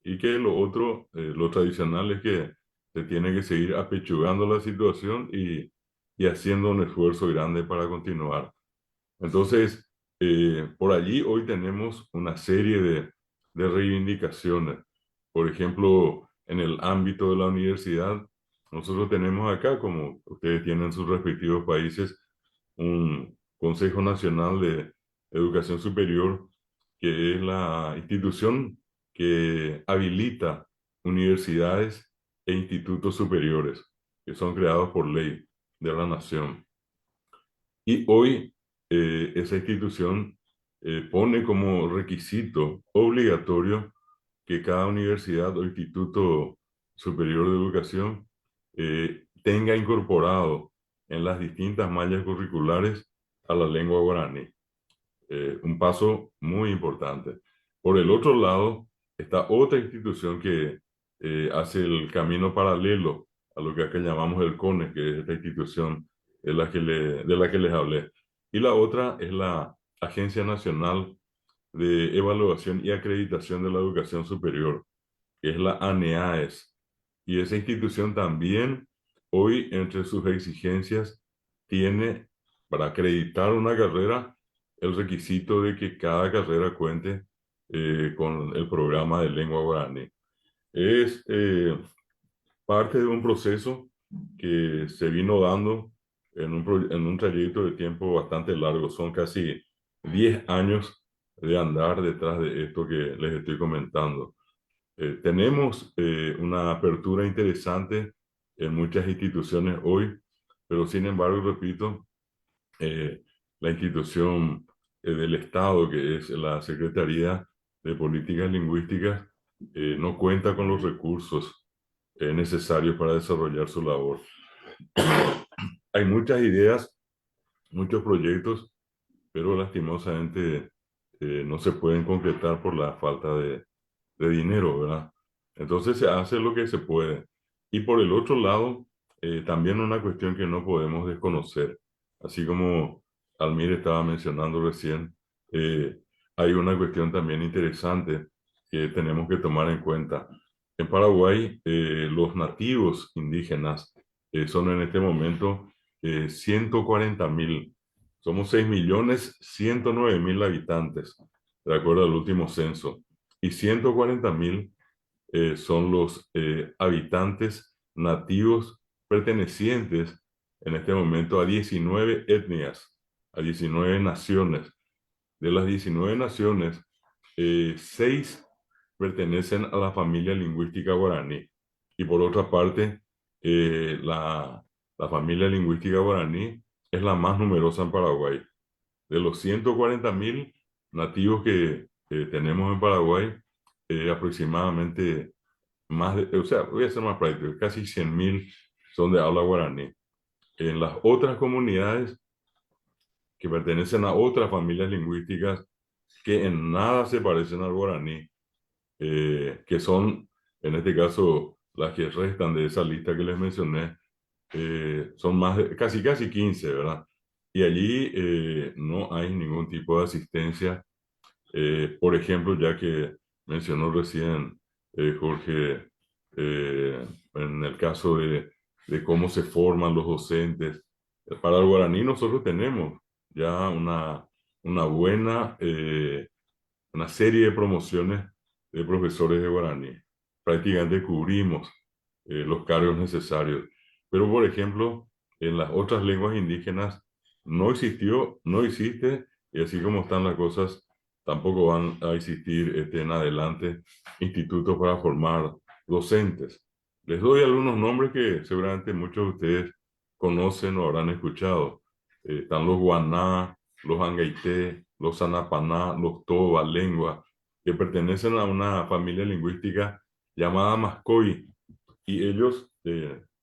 Y que lo otro, lo tradicional es que se tiene que seguir apechugando la situación y haciendo un esfuerzo grande para continuar. Entonces, por allí hoy tenemos una serie de reivindicaciones. Por ejemplo, en el ámbito de la universidad, nosotros tenemos acá, como ustedes tienen en sus respectivos países, un Consejo Nacional de Educación Superior, que es la institución que habilita universidades e institutos superiores, que son creados por ley de la nación. Y hoy esa institución pone como requisito obligatorio que cada universidad o instituto superior de educación tenga incorporado en las distintas mallas curriculares a la lengua guaraní. Un paso muy importante. Por el otro lado, está otra institución que hace el camino paralelo a lo que acá llamamos el CONES, que es esta institución de la que les hablé. Y la otra es la Agencia Nacional de Evaluación y Acreditación de la Educación Superior, que es la ANEAES. Y esa institución también, hoy, entre sus exigencias, tiene para acreditar una carrera el requisito de que cada carrera cuente con el programa de lengua guaraní. Es parte de un proceso que se vino dando en un trayecto de tiempo bastante largo. Son casi 10 años de andar detrás de esto que les estoy comentando. Tenemos una apertura interesante en muchas instituciones hoy, pero sin embargo, repito, la institución del Estado, que es la Secretaría de Políticas Lingüísticas, no cuenta con los recursos necesarios para desarrollar su labor. Hay muchas ideas muchos proyectos, pero lastimosamente no se pueden concretar por la falta de dinero, ¿verdad? Entonces se hace lo que se puede. Y por el otro lado, también una cuestión que no podemos desconocer, así como Almir estaba mencionando recién, hay una cuestión también interesante que tenemos que tomar en cuenta. En Paraguay, los nativos indígenas son en este momento 140.000. Somos 6.109.000 habitantes, de acuerdo al último censo. Y 140.000 son los habitantes nativos pertenecientes en este momento a 19 etnias, a 19 naciones. De las 19 naciones, 6 pertenecen a la familia lingüística guaraní. Y por otra parte, la familia lingüística guaraní es la más numerosa en Paraguay. De los 140.000 nativos que tenemos en Paraguay, aproximadamente más de, o sea, voy a ser más práctico, casi 100.000 son de habla guaraní. En las otras comunidades que pertenecen a otras familias lingüísticas que en nada se parecen al guaraní, que son, en este caso, las que restan de esa lista que les mencioné, son más de, casi 15, ¿verdad? Y allí no hay ningún tipo de asistencia. Por ejemplo, ya que mencionó recién Jorge, en el caso de cómo se forman los docentes, para el guaraní nosotros tenemos ya una buena, una serie de promociones de profesores de guaraní. Prácticamente cubrimos los cargos necesarios. Pero, por ejemplo, en las otras lenguas indígenas no existió, no existe, y así como están las cosas, tampoco van a existir en adelante institutos para formar docentes. Les doy algunos nombres que seguramente muchos de ustedes conocen o habrán escuchado. Están los guaná, los angaité, los anapaná, los toba, lengua, que pertenecen a una familia lingüística llamada Mascoy, y ellos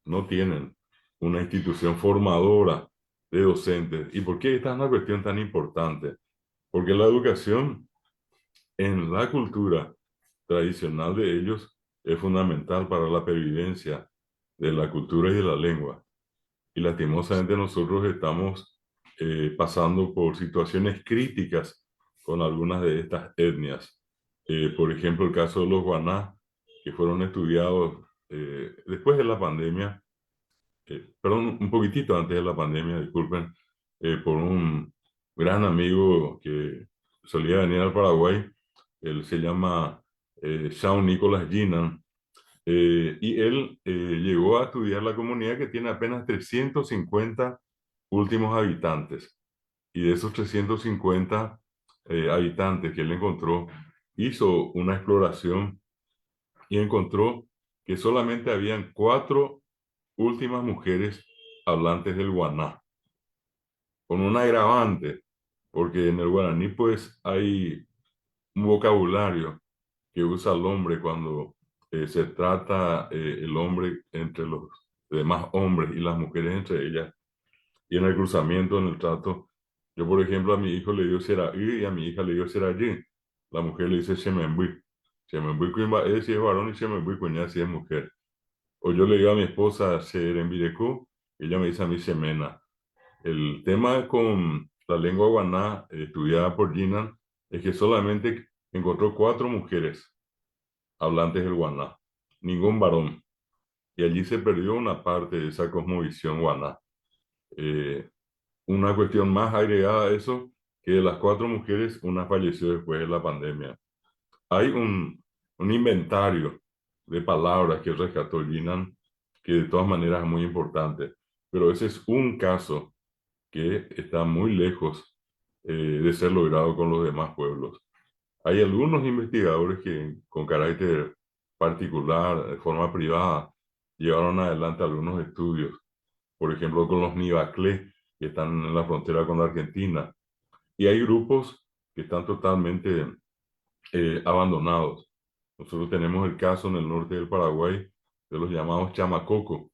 no tienen una institución formadora de docentes. ¿Y por qué esta es una cuestión tan importante? Porque la educación en la cultura tradicional de ellos es fundamental para la pervivencia de la cultura y de la lengua. Y lastimosamente nosotros estamos pasando por situaciones críticas con algunas de estas etnias. Por ejemplo, el caso de los guaná, que fueron estudiados después de la pandemia, perdón, un poquitito antes de la pandemia, disculpen, por un gran amigo que solía venir al Paraguay. Él se llama Shaun Nicolás Ginan, y él llegó a estudiar la comunidad que tiene apenas 350 últimos habitantes. Y de esos 350 habitantes que él encontró, hizo una exploración y encontró que solamente habían 4 últimas mujeres hablantes del guaná, con un agravante, porque en el guaraní pues hay un vocabulario que usa el hombre cuando se trata el hombre entre los demás hombres y las mujeres entre ellas, y en el cruzamiento, en el trato. Yo, por ejemplo, a mi hijo le digo Seraí y a mi hija le digo Serayí. La mujer le dice Shemembui. Shemembui si es varón y Shemembui cuñada si es mujer. O yo le digo a mi esposa Serembireku, ella me dice a mí Semena. El tema con la lengua guaná estudiada por Ginan es que solamente encontró 4 mujeres hablantes del guaná, ningún varón. Y allí se perdió una parte de esa cosmovisión guaná. Una cuestión más agregada a eso, que de las 4 mujeres, una falleció después de la pandemia. Hay un inventario de palabras que rescató Ginan, que de todas maneras es muy importante, pero ese es un caso que está muy lejos de ser logrado con los demás pueblos. Hay algunos investigadores que con carácter particular, de forma privada, llevaron adelante algunos estudios, por ejemplo con los Nivaclé, que están en la frontera con la Argentina, y hay grupos que están totalmente abandonados. Nosotros tenemos el caso en el norte del Paraguay de los llamados Chamacoco,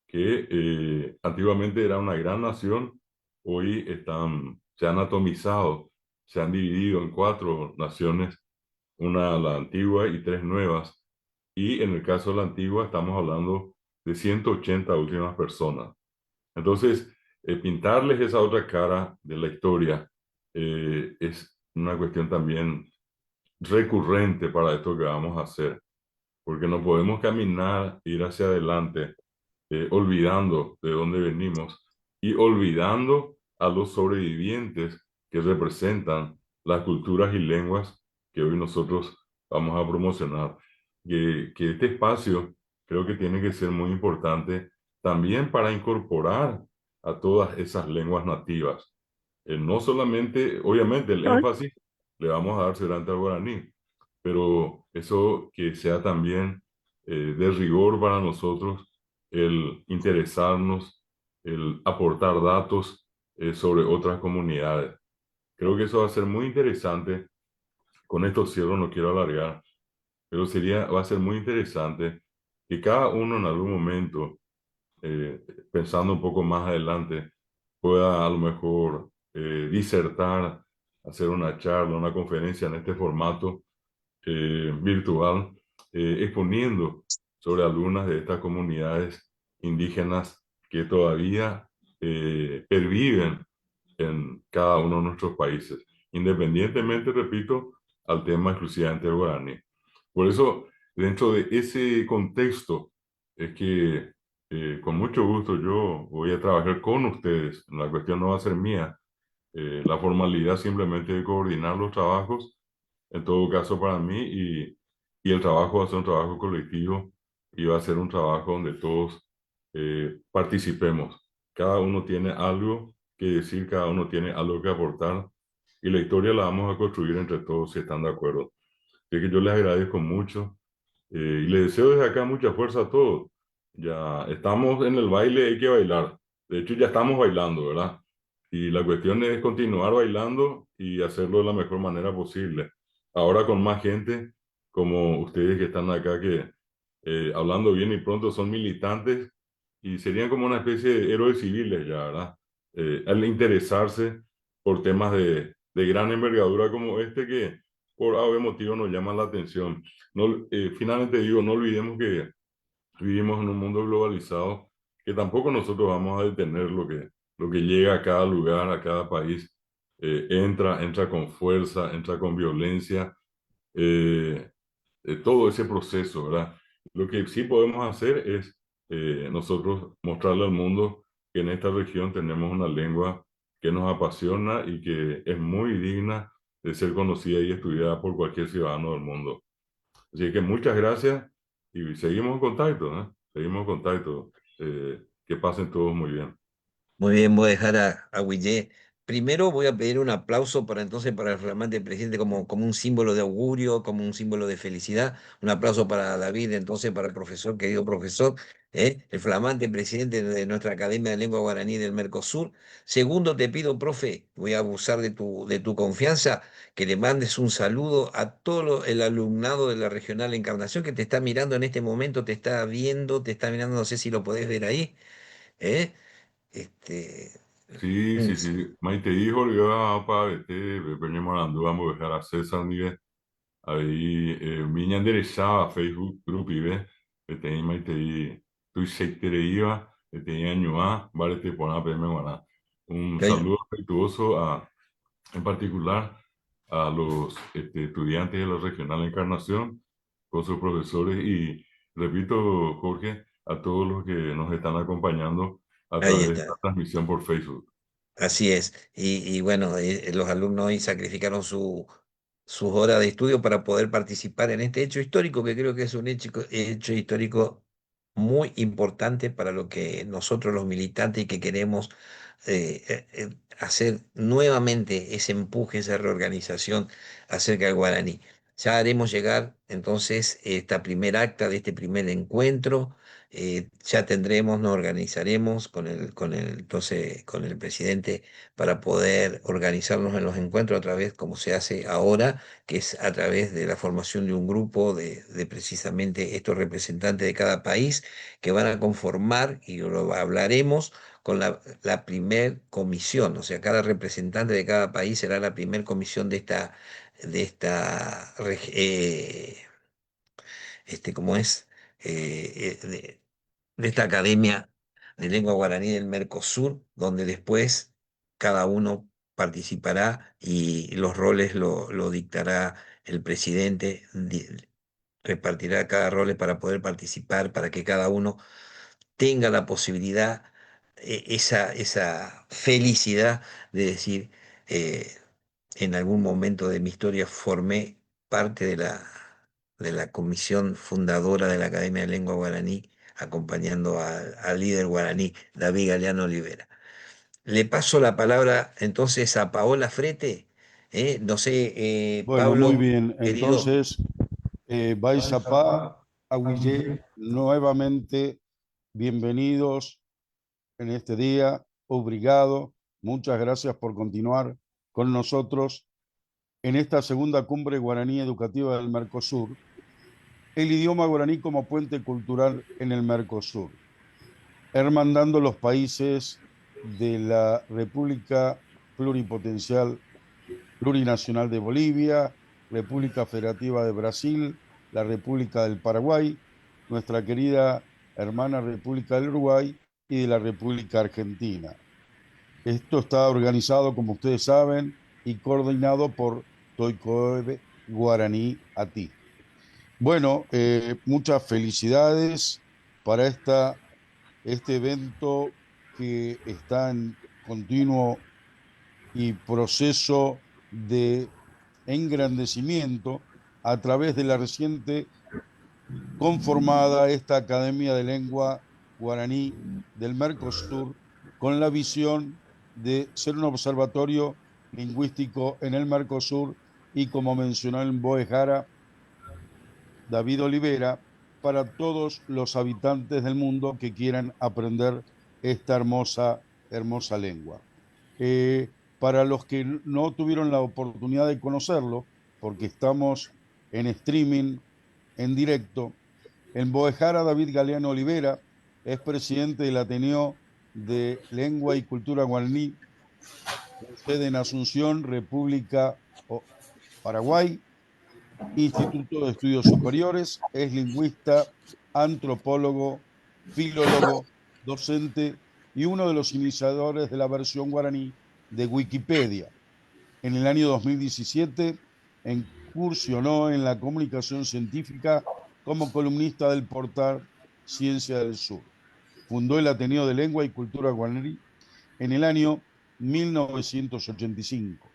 que antiguamente era una gran nación hoy se han atomizado, se han dividido en 4 naciones, una la antigua y 3 nuevas. Y en el caso de la antigua estamos hablando de 180 últimas personas. Entonces, pintarles esa otra cara de la historia es una cuestión también recurrente para esto que vamos a hacer, porque no podemos caminar, ir hacia adelante, olvidando de dónde venimos y olvidando a los sobrevivientes que representan las culturas y lenguas que hoy nosotros vamos a promocionar. Que este espacio creo que tiene que ser muy importante también para incorporar a todas esas lenguas nativas. No solamente, obviamente, el énfasis le vamos a dar durante al guaraní, pero eso que sea también de rigor para nosotros, el interesarnos, el aportar datos sobre otras comunidades. Creo que eso va a ser muy interesante. Con esto cierro, no quiero alargar, pero va a ser muy interesante que cada uno en algún momento, pensando un poco más adelante, pueda a lo mejor disertar, hacer una charla, una conferencia en este formato virtual, exponiendo sobre algunas de estas comunidades indígenas que todavía perviven en cada uno de nuestros países, independientemente, repito, al tema exclusivamente del guaraní. Por eso, dentro de ese contexto, es que con mucho gusto yo voy a trabajar con ustedes. La cuestión no va a ser mía. La formalidad simplemente de coordinar los trabajos, en todo caso para mí, y el trabajo va a ser un trabajo colectivo y va a ser un trabajo donde todos participemos. Cada uno tiene algo que decir, cada uno tiene algo que aportar y la historia la vamos a construir entre todos si están de acuerdo. Así que yo les agradezco mucho y les deseo desde acá mucha fuerza a todos. Ya estamos en el baile, hay que bailar. De hecho, ya estamos bailando, ¿verdad? Y la cuestión es continuar bailando y hacerlo de la mejor manera posible. Ahora con más gente, como ustedes que están acá, que hablando bien y pronto son militantes y serían como una especie de héroes civiles ya, ¿verdad? Al interesarse por temas de gran envergadura como este que por algún motivo nos llaman la atención. No, finalmente digo, no olvidemos que vivimos en un mundo globalizado, que tampoco nosotros vamos a detener lo que llega a cada lugar, a cada país. Entra con fuerza, entra con violencia, eh, todo ese proceso, ¿verdad? Lo que sí podemos hacer es nosotros mostrarle al mundo que en esta región tenemos una lengua que nos apasiona y que es muy digna de ser conocida y estudiada por cualquier ciudadano del mundo. Así que muchas gracias y seguimos en contacto, ¿eh? Seguimos en contacto. Que pasen todos muy bien. Muy bien, voy a dejar a Guille. Primero voy a pedir un aplauso para entonces para el flamante presidente como un símbolo de augurio, como un símbolo de felicidad. Un aplauso para David, entonces para el profesor, querido profesor, el flamante presidente de nuestra Academia de Lengua Guaraní del Mercosur. Segundo, te pido, profe, voy a abusar de tu confianza, que le mandes un saludo a todo el alumnado de la Regional Encarnación que te está mirando en este momento, te está viendo, te está mirando, no sé si lo podés ver ahí. ¿eh? Este, Sí, mm, sí, sí. Maite dijo, yo para verte, venimos hablando, vamos a dejar a César Miguel. Aí minha endereçada Facebook grupo ve tem mais tem tu secretaria tem año vale te poner para un que- saludo afectuoso en particular a los estudiantes de la Regional Encarnación con sus profesores y repito Jorge a todos los que nos están acompañando a ahí través de esta está. transmisión por Facebook. Así es. Y bueno, los alumnos hoy sacrificaron sus horas de estudio para poder participar en este hecho histórico, que creo que es un hecho histórico muy importante para lo que nosotros los militantes y que queremos hacer nuevamente ese empuje, esa reorganización acerca del guaraní. Ya haremos llegar entonces esta primer acta de este primer encuentro. Ya tendremos, nos organizaremos entonces, con el presidente para poder organizarnos en los encuentros a través, como se hace ahora, que es a través de la formación de un grupo de precisamente estos representantes de cada país que van a conformar, y lo hablaremos, con la primer comisión. O sea, cada representante de cada país será la primer comisión ¿cómo es? De esta Academia de Lengua Guaraní del Mercosur, donde después cada uno participará y los roles lo dictará el presidente, repartirá cada rol para poder participar, para que cada uno tenga la posibilidad, esa felicidad de decir, eh, en algún momento de mi historia formé parte de la comisión fundadora de la Academia de Lengua Guaraní, acompañando al líder guaraní, David Galeano Olivera. Le paso la palabra entonces a Paola Frete. No sé, Bueno, muy Pablo, bien. querido. Entonces, Baisapá, Aguillé, nuevamente bienvenidos en este día. Obrigado. Muchas gracias por continuar con nosotros en esta segunda cumbre guaraní educativa del Mercosur. El idioma guaraní como puente cultural en el Mercosur, hermandando los países de la República Pluripotencial Plurinacional de Bolivia, República Federativa de Brasil, la República del Paraguay, nuestra querida hermana República del Uruguay y de la República Argentina. Esto está organizado, como ustedes saben, y coordinado por Toicoebe Guaraní Ati. Bueno, muchas felicidades para este evento que está en continuo y proceso de engrandecimiento a través de la reciente conformada esta Academia de Lengua Guaraní del Mercosur, con la visión de ser un observatorio lingüístico en el Mercosur y, como mencionó en Boe Jara David Olivera, para todos los habitantes del mundo que quieran aprender esta hermosa lengua. Para los que no tuvieron la oportunidad de conocerlo, porque estamos en streaming, en directo, en Boe Jara David Galeano Olivera es presidente del Ateneo de Lengua y Cultura Guaraní, sede en Asunción, República Paraguay, Instituto de Estudios Superiores, es lingüista, antropólogo, filólogo, docente y uno de los iniciadores de la versión guaraní de Wikipedia. En el año 2017 incursionó en la comunicación científica como columnista del portal Ciencia del Sur. Fundó el Ateneo de Lengua y Cultura Guaraní en el año 1985.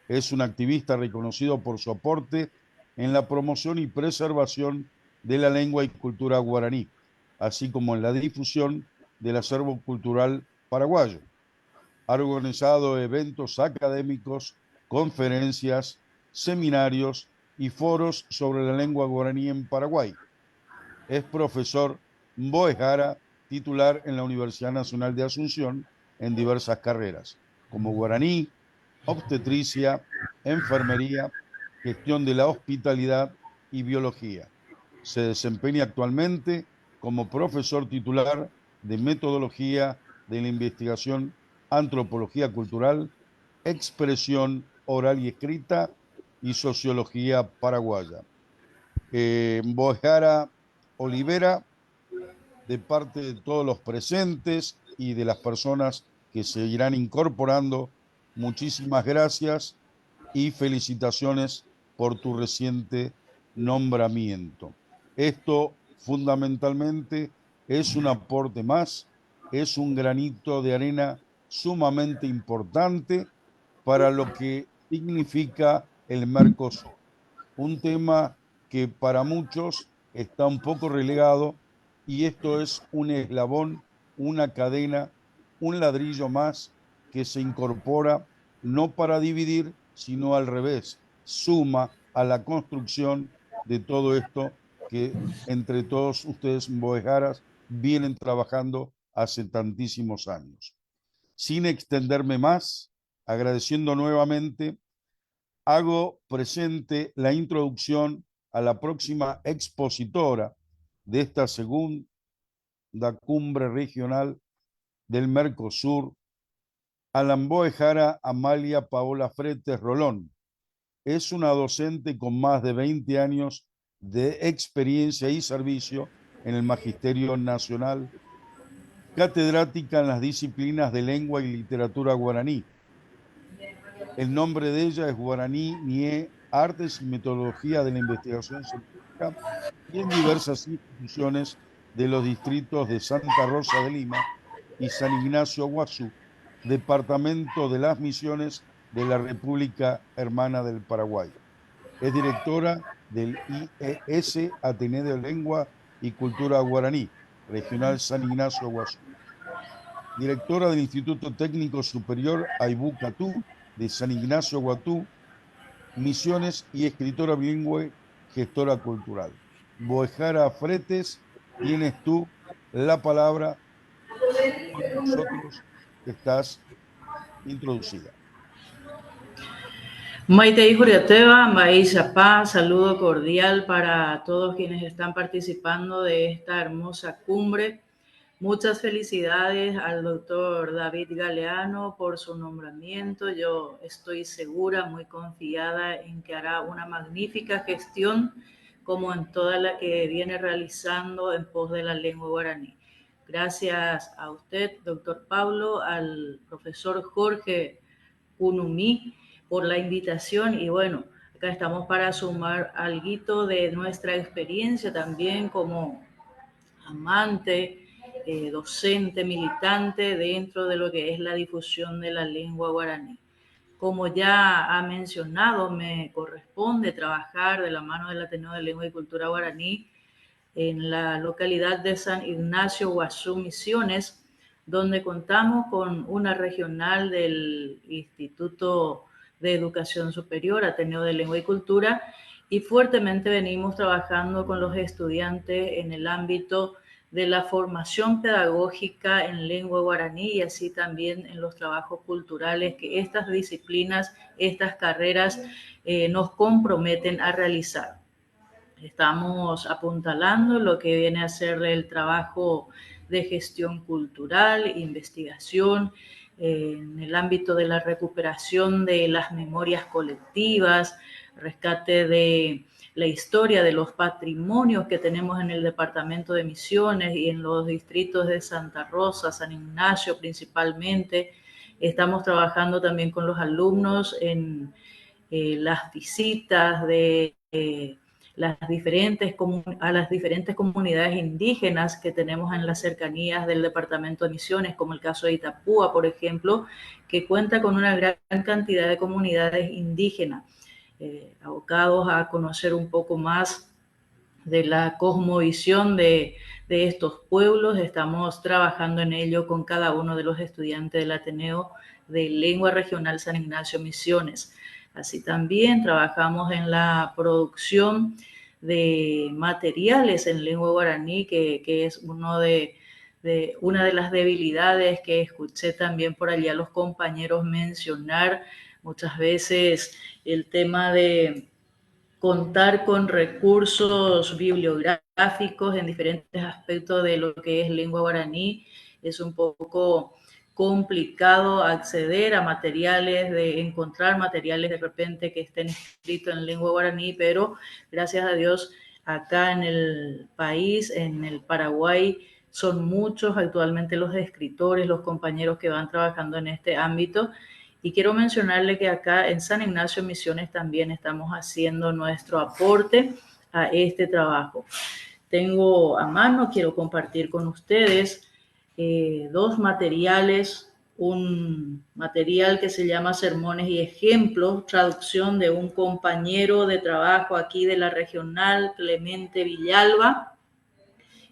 Es un activista reconocido por su aporte en la promoción y preservación de la lengua y cultura guaraní, así como en la difusión del acervo cultural paraguayo. Ha organizado eventos académicos, conferencias, seminarios y foros sobre la lengua guaraní en Paraguay. Es profesor Boe Jara, titular en la Universidad Nacional de Asunción en diversas carreras, como guaraní, obstetricia, enfermería, gestión de la hospitalidad y biología. Se desempeña actualmente como profesor titular de metodología de la investigación, antropología cultural, expresión oral y escrita y sociología paraguaya. Boe Jara Olivera, de parte de todos los presentes y de las personas que se irán incorporando, muchísimas gracias y felicitaciones por tu reciente nombramiento. Esto fundamentalmente es un aporte más, es un granito de arena sumamente importante para lo que significa el Mercosur. Un tema que para muchos está un poco relegado, y esto es un eslabón, una cadena, un ladrillo más que se incorpora no para dividir, sino al revés, suma a la construcción de todo esto que entre todos ustedes, mboejaras, vienen trabajando hace tantísimos años. Sin extenderme más, agradeciendo nuevamente, hago presente la introducción a la próxima expositora de esta segunda cumbre regional del Mercosur, a la mboejara Amalia Paola Fretes Rolón. Es una docente con más de 20 años de experiencia y servicio en el Magisterio Nacional, catedrática en las disciplinas de lengua y literatura guaraní. El nombre de ella es Guaraní Nie, Artes y Metodología de la Investigación Científica, y en diversas instituciones de los distritos de Santa Rosa de Lima y San Ignacio Guazú, departamento de las Misiones de la República Hermana del Paraguay. Es directora del IES Ateneo de Lengua y Cultura Guaraní, Regional San Ignacio Guazú. Directora del Instituto Técnico Superior Aibú Catú de San Ignacio Guatú, Misiones, y escritora bilingüe, gestora cultural. Mboejara Fretes, tienes tú la palabra. Con nosotros estás introducida. Maite Juriateva, Maísa Paz, saludo cordial para todos quienes están participando de esta hermosa cumbre. Muchas felicidades al doctor David Galeano por su nombramiento. Yo estoy segura, muy confiada en que hará una magnífica gestión como en toda la que viene realizando en pos de la lengua guaraní. Gracias a usted, doctor Pablo, al profesor Jorge Unumí por la invitación, y bueno, acá estamos para sumar algo de nuestra experiencia también como amante, docente, militante dentro de lo que es la difusión de la lengua guaraní. Como ya ha mencionado, me corresponde trabajar de la mano del Ateneo de Lengua y Cultura Guaraní en la localidad de San Ignacio Guazú, Misiones, donde contamos con una regional del Instituto de Educación Superior, Ateneo de Lengua y Cultura, y fuertemente venimos trabajando con los estudiantes en el ámbito de la formación pedagógica en lengua guaraní y así también en los trabajos culturales que estas disciplinas, estas carreras nos comprometen a realizar. Estamos apuntalando lo que viene a ser el trabajo de gestión cultural, investigación, en el ámbito de la recuperación de las memorias colectivas, rescate de la historia de los patrimonios que tenemos en el departamento de Misiones y en los distritos de Santa Rosa, San Ignacio principalmente. Estamos trabajando también con los alumnos en las visitas de a las diferentes comunidades indígenas que tenemos en las cercanías del departamento de Misiones, como el caso de Itapúa, por ejemplo, que cuenta con una gran cantidad de comunidades indígenas. Abocados a conocer un poco más de la cosmovisión de estos pueblos. Estamos trabajando en ello con cada uno de los estudiantes del Ateneo de Lengua Regional San Ignacio Misiones. Así también trabajamos en la producción de materiales en lengua guaraní, que es una de las debilidades que escuché también por allá los compañeros mencionar. Muchas veces el tema de contar con recursos bibliográficos en diferentes aspectos de lo que es lengua guaraní es un poco complicado acceder a materiales, de encontrar materiales de repente que estén escritos en lengua guaraní, pero gracias a Dios acá en el país, en el Paraguay, son muchos actualmente los escritores, los compañeros que van trabajando en este ámbito. Y quiero mencionarle que acá en San Ignacio Misiones también estamos haciendo nuestro aporte a este trabajo. Tengo a mano, quiero compartir con ustedes dos materiales, un material que se llama Sermones y Ejemplos, traducción de un compañero de trabajo aquí de la regional, Clemente Villalba,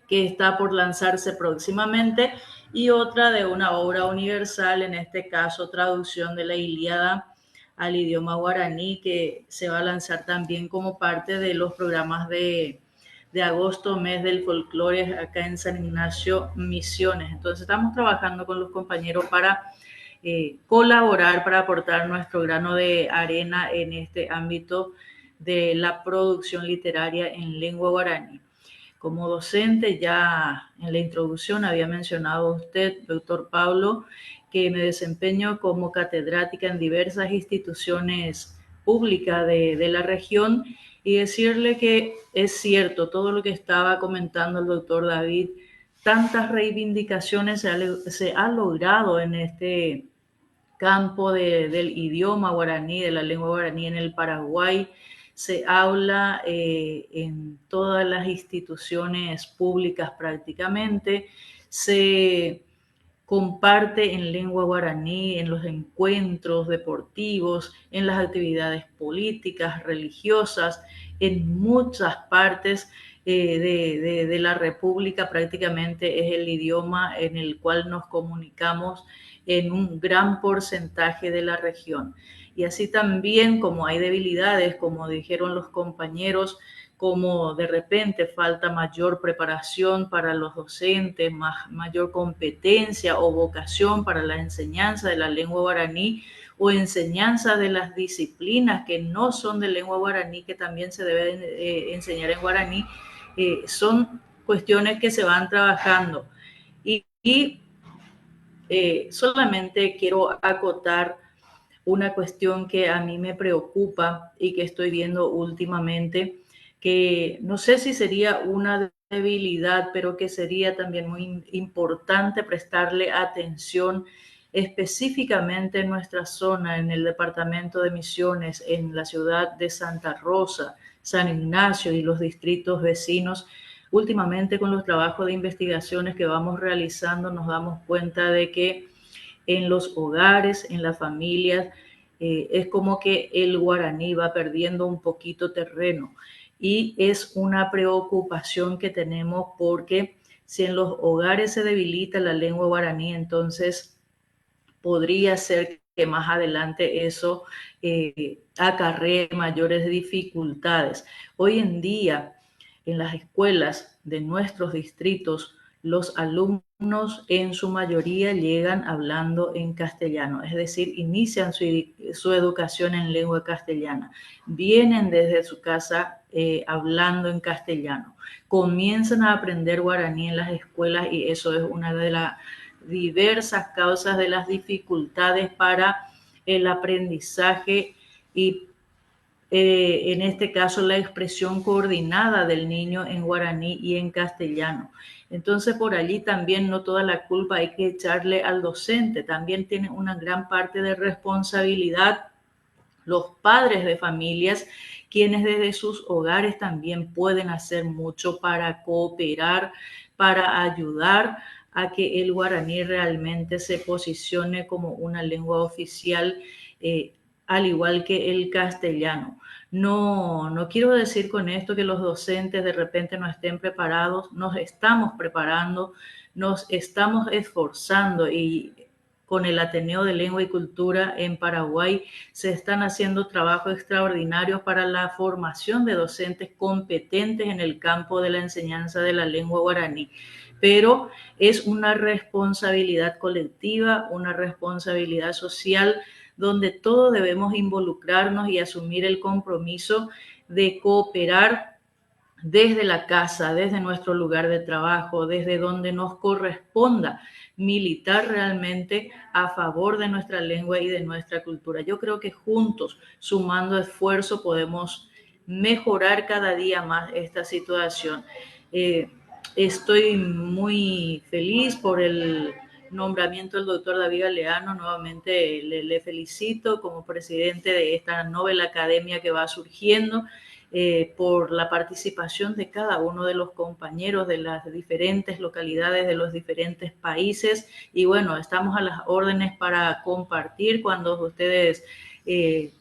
que está por lanzarse próximamente, y otra de una obra universal, en este caso traducción de la Ilíada al idioma guaraní, que se va a lanzar también como parte de los programas de agosto, mes del folclore acá en San Ignacio, Misiones. Entonces estamos trabajando con los compañeros para colaborar, para aportar nuestro grano de arena en este ámbito de la producción literaria en lengua guaraní. Como docente, ya en la introducción había mencionado usted, doctor Pablo, que me desempeño como catedrática en diversas instituciones públicas de la región, y decirle que es cierto todo lo que estaba comentando el doctor David. Tantas reivindicaciones se ha logrado en este campo del idioma guaraní, de la lengua guaraní en el Paraguay. Se habla en todas las instituciones públicas prácticamente, se comparte en lengua guaraní, en los encuentros deportivos, en las actividades políticas, religiosas, en muchas partes de la República prácticamente es el idioma en el cual nos comunicamos en un gran porcentaje de la región. Y así también, como hay debilidades, como dijeron los compañeros, como de repente falta mayor preparación para los docentes, mayor competencia o vocación para la enseñanza de la lengua guaraní, o enseñanza de las disciplinas que no son de lengua guaraní, que también se deben enseñar en guaraní, son cuestiones que se van trabajando. Solamente quiero acotar una cuestión que a mí me preocupa y que estoy viendo últimamente, que no sé si sería una debilidad, pero que sería también muy importante prestarle atención específicamente en nuestra zona, en el departamento de Misiones, en la ciudad de Santa Rosa, San Ignacio y los distritos vecinos. Últimamente, con los trabajos de investigaciones que vamos realizando, nos damos cuenta de que en los hogares, en las familias, es como que el guaraní va perdiendo un poquito terreno, y es una preocupación que tenemos, porque si en los hogares se debilita la lengua guaraní, entonces podría ser que más adelante eso acarree mayores dificultades. Hoy en día, en las escuelas de nuestros distritos, los alumnos en su mayoría llegan hablando en castellano, es decir, inician su educación en lengua castellana, vienen desde su casa hablando en castellano, comienzan a aprender guaraní en las escuelas, y eso es una de las diversas causas de las dificultades para el aprendizaje y en este caso la expresión coordinada del niño en guaraní y en castellano. Entonces, por allí también no toda la culpa hay que echarle al docente, también tiene una gran parte de responsabilidad los padres de familias, quienes desde sus hogares también pueden hacer mucho para cooperar, para ayudar a que el guaraní realmente se posicione como una lengua oficial, al igual que el castellano. No quiero decir con esto que los docentes de repente no estén preparados, nos estamos preparando, nos estamos esforzando, y con el Ateneo de Lengua y Cultura en Paraguay se están haciendo trabajos extraordinarios para la formación de docentes competentes en el campo de la enseñanza de la lengua guaraní. Pero es una responsabilidad colectiva, una responsabilidad social, donde todos debemos involucrarnos y asumir el compromiso de cooperar desde la casa, desde nuestro lugar de trabajo, desde donde nos corresponda militar realmente a favor de nuestra lengua y de nuestra cultura. Yo creo que juntos, sumando esfuerzo, podemos mejorar cada día más esta situación. Estoy muy feliz por el nombramiento del doctor David Galeano. Nuevamente le felicito como presidente de esta Nobel Academia que va surgiendo, por la participación de cada uno de los compañeros de las diferentes localidades, de los diferentes países. Y bueno, estamos a las órdenes para compartir cuando ustedes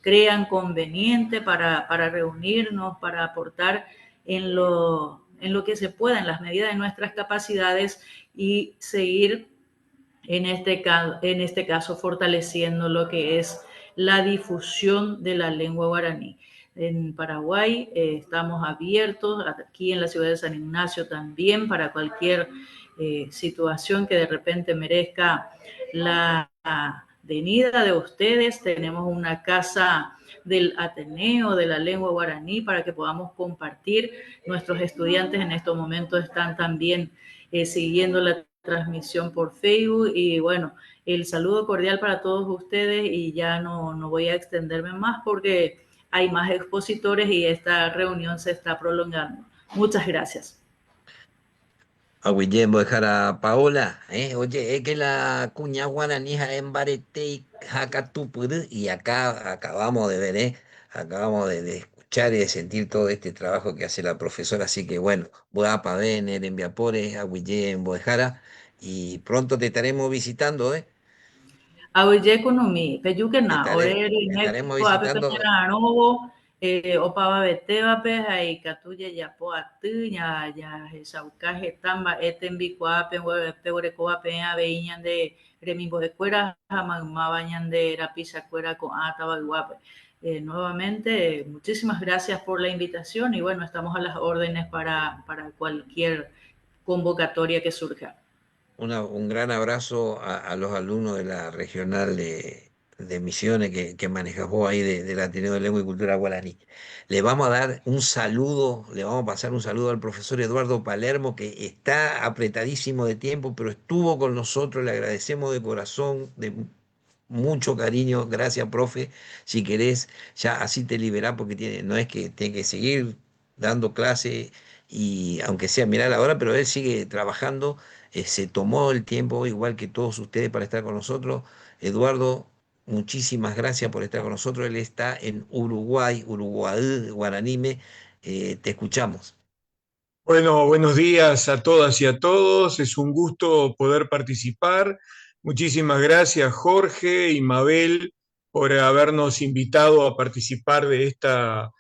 crean conveniente, para reunirnos, para aportar en lo que se pueda, en las medidas de nuestras capacidades, y seguir en este caso fortaleciendo lo que es la difusión de la lengua guaraní. En Paraguay estamos abiertos, aquí en la ciudad de San Ignacio también, para cualquier situación que de repente merezca la venida de ustedes. Tenemos una casa del Ateneo de la lengua guaraní para que podamos compartir. Nuestros estudiantes en estos momentos están también siguiendo la transmisión por Facebook, y bueno, el saludo cordial para todos ustedes, y ya no voy a extenderme más porque hay más expositores y esta reunión se está prolongando. Muchas gracias. A Guillermo dejar a Paola, oye, es que la cuña guaranija en Barete y Jacatupurú, y acá acabamos de ver, acabamos de escuchar y de sentir todo este trabajo que hace la profesora, así que bueno, voy a Pavener, en Viapores, a Guillermo Dejara, y pronto te estaremos visitando, Aoye economía, peyuquena, Te estaremos visitando. Opaba beteba pe hay catuya ya po atuña ya saucaje tamba etembicuape peorecoape aveiñan de remimbo de cuera jamamabañan de rapisa cuera con ataba guape. Nuevamente, muchísimas gracias por la invitación, y bueno, estamos a las órdenes para cualquier convocatoria que surja. Un gran abrazo a los alumnos de la regional de Misiones que manejas vos ahí del Ateneo de Lengua y Cultura Guaraní. Le vamos a dar un saludo, le vamos a pasar un saludo al profesor Eduardo Palermo, que está apretadísimo de tiempo, pero estuvo con nosotros, le agradecemos de corazón, de mucho cariño. Gracias, profe. Si querés, ya así te liberás, porque no es que tiene que seguir dando clase, y aunque sea mirar la hora, pero él sigue trabajando, se tomó el tiempo, igual que todos ustedes, para estar con nosotros. Eduardo, muchísimas gracias por estar con nosotros. Él está en Uruguay, Guaranime. Te escuchamos. Bueno, buenos días a todas y a todos. Es un gusto poder participar. Muchísimas gracias, Jorge y Mabel, por habernos invitado a participar de esta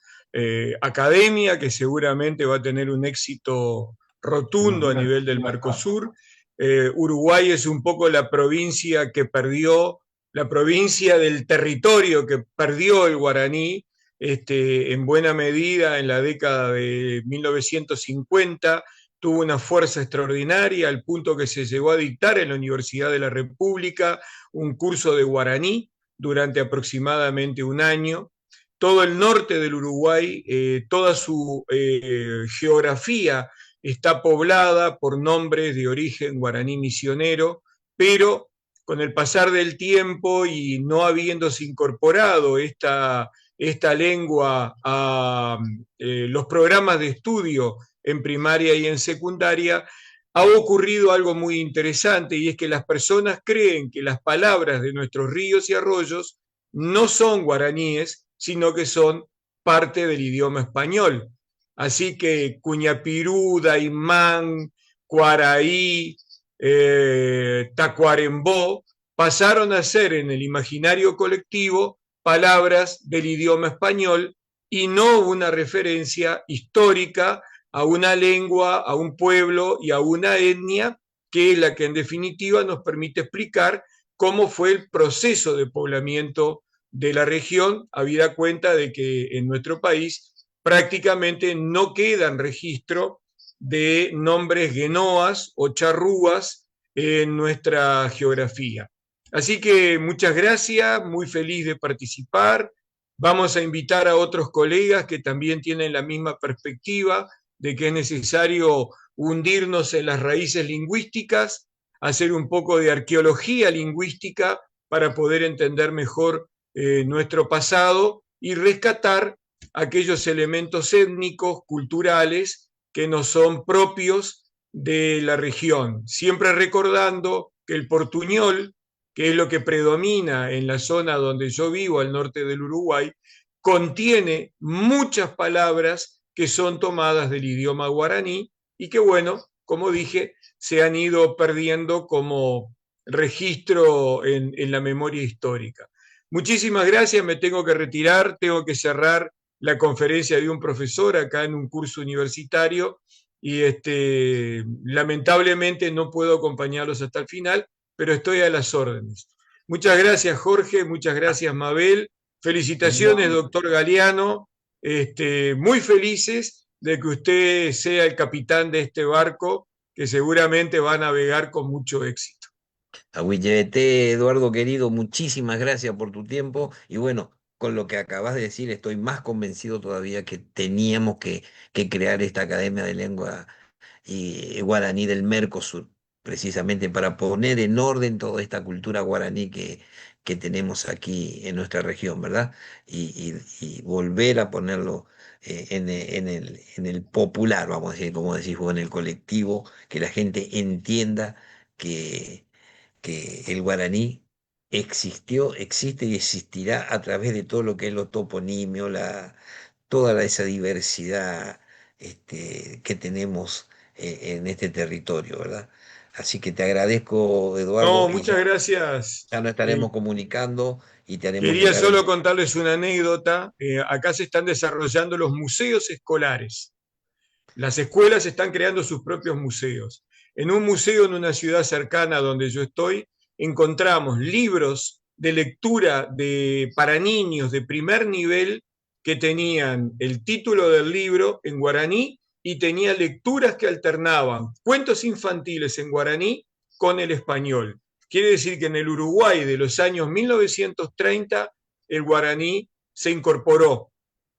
academia, que seguramente va a tener un éxito rotundo a nivel del Mercosur. Uruguay es un poco la provincia que perdió, la provincia del territorio que perdió el guaraní, en buena medida en la década de 1950, tuvo una fuerza extraordinaria, al punto que se llegó a dictar en la Universidad de la República un curso de guaraní durante aproximadamente un año. Todo el norte del Uruguay, toda su geografía está poblada por nombres de origen guaraní misionero, pero con el pasar del tiempo y no habiéndose incorporado esta lengua a los programas de estudio en primaria y en secundaria, ha ocurrido algo muy interesante, y es que las personas creen que las palabras de nuestros ríos y arroyos no son guaraníes, sino que son parte del idioma español. Así que Cuñapirú, Daimán, Cuaraí, Tacuarembó pasaron a ser en el imaginario colectivo palabras del idioma español, y no una referencia histórica a una lengua, a un pueblo y a una etnia, que es la que en definitiva nos permite explicar cómo fue el proceso de poblamiento de la región, habida cuenta de que en nuestro país prácticamente no quedan registro de nombres guenoas o charrúas en nuestra geografía. Así que muchas gracias, muy feliz de participar. Vamos a invitar a otros colegas que también tienen la misma perspectiva de que es necesario hundirnos en las raíces lingüísticas, hacer un poco de arqueología lingüística para poder entender mejor nuestro pasado y rescatar aquellos elementos étnicos, culturales, que nos son propios de la región. Siempre recordando que el portuñol, que es lo que predomina en la zona donde yo vivo, al norte del Uruguay, contiene muchas palabras que son tomadas del idioma guaraní y que, bueno, como dije, se han ido perdiendo como registro en la memoria histórica. Muchísimas gracias, me tengo que retirar, tengo que cerrar la conferencia de un profesor acá en un curso universitario, y lamentablemente no puedo acompañarlos hasta el final, pero estoy a las órdenes. Muchas gracias, Jorge, muchas gracias, Mabel. Felicitaciones, doctor Galeano. Muy felices de que usted sea el capitán de este barco, que seguramente va a navegar con mucho éxito. Aguillete, Eduardo querido, muchísimas gracias por tu tiempo y bueno, con lo que acabas de decir estoy más convencido todavía que teníamos que crear esta Academia de Lengua Guaraní del Mercosur, precisamente para poner en orden toda esta cultura guaraní que tenemos aquí en nuestra región, ¿verdad? Y volver a ponerlo en el popular, vamos a decir, como decís vos, en el colectivo, que la gente entienda que el guaraní existió, existe y existirá a través de todo lo que es lo toponimio, toda esa diversidad que tenemos en este territorio, ¿verdad? Así que te agradezco, Eduardo, No, y muchas gracias. ya nos estaremos comunicando y te haremos Quería llegar solo contarles una anécdota. Acá se están desarrollando los museos escolares. Las escuelas están creando sus propios museos. En un museo en una ciudad cercana donde yo estoy, encontramos libros de lectura para niños de primer nivel que tenían el título del libro en guaraní y tenía lecturas que alternaban cuentos infantiles en guaraní con el español. Quiere decir que en el Uruguay de los años 1930 el guaraní se incorporó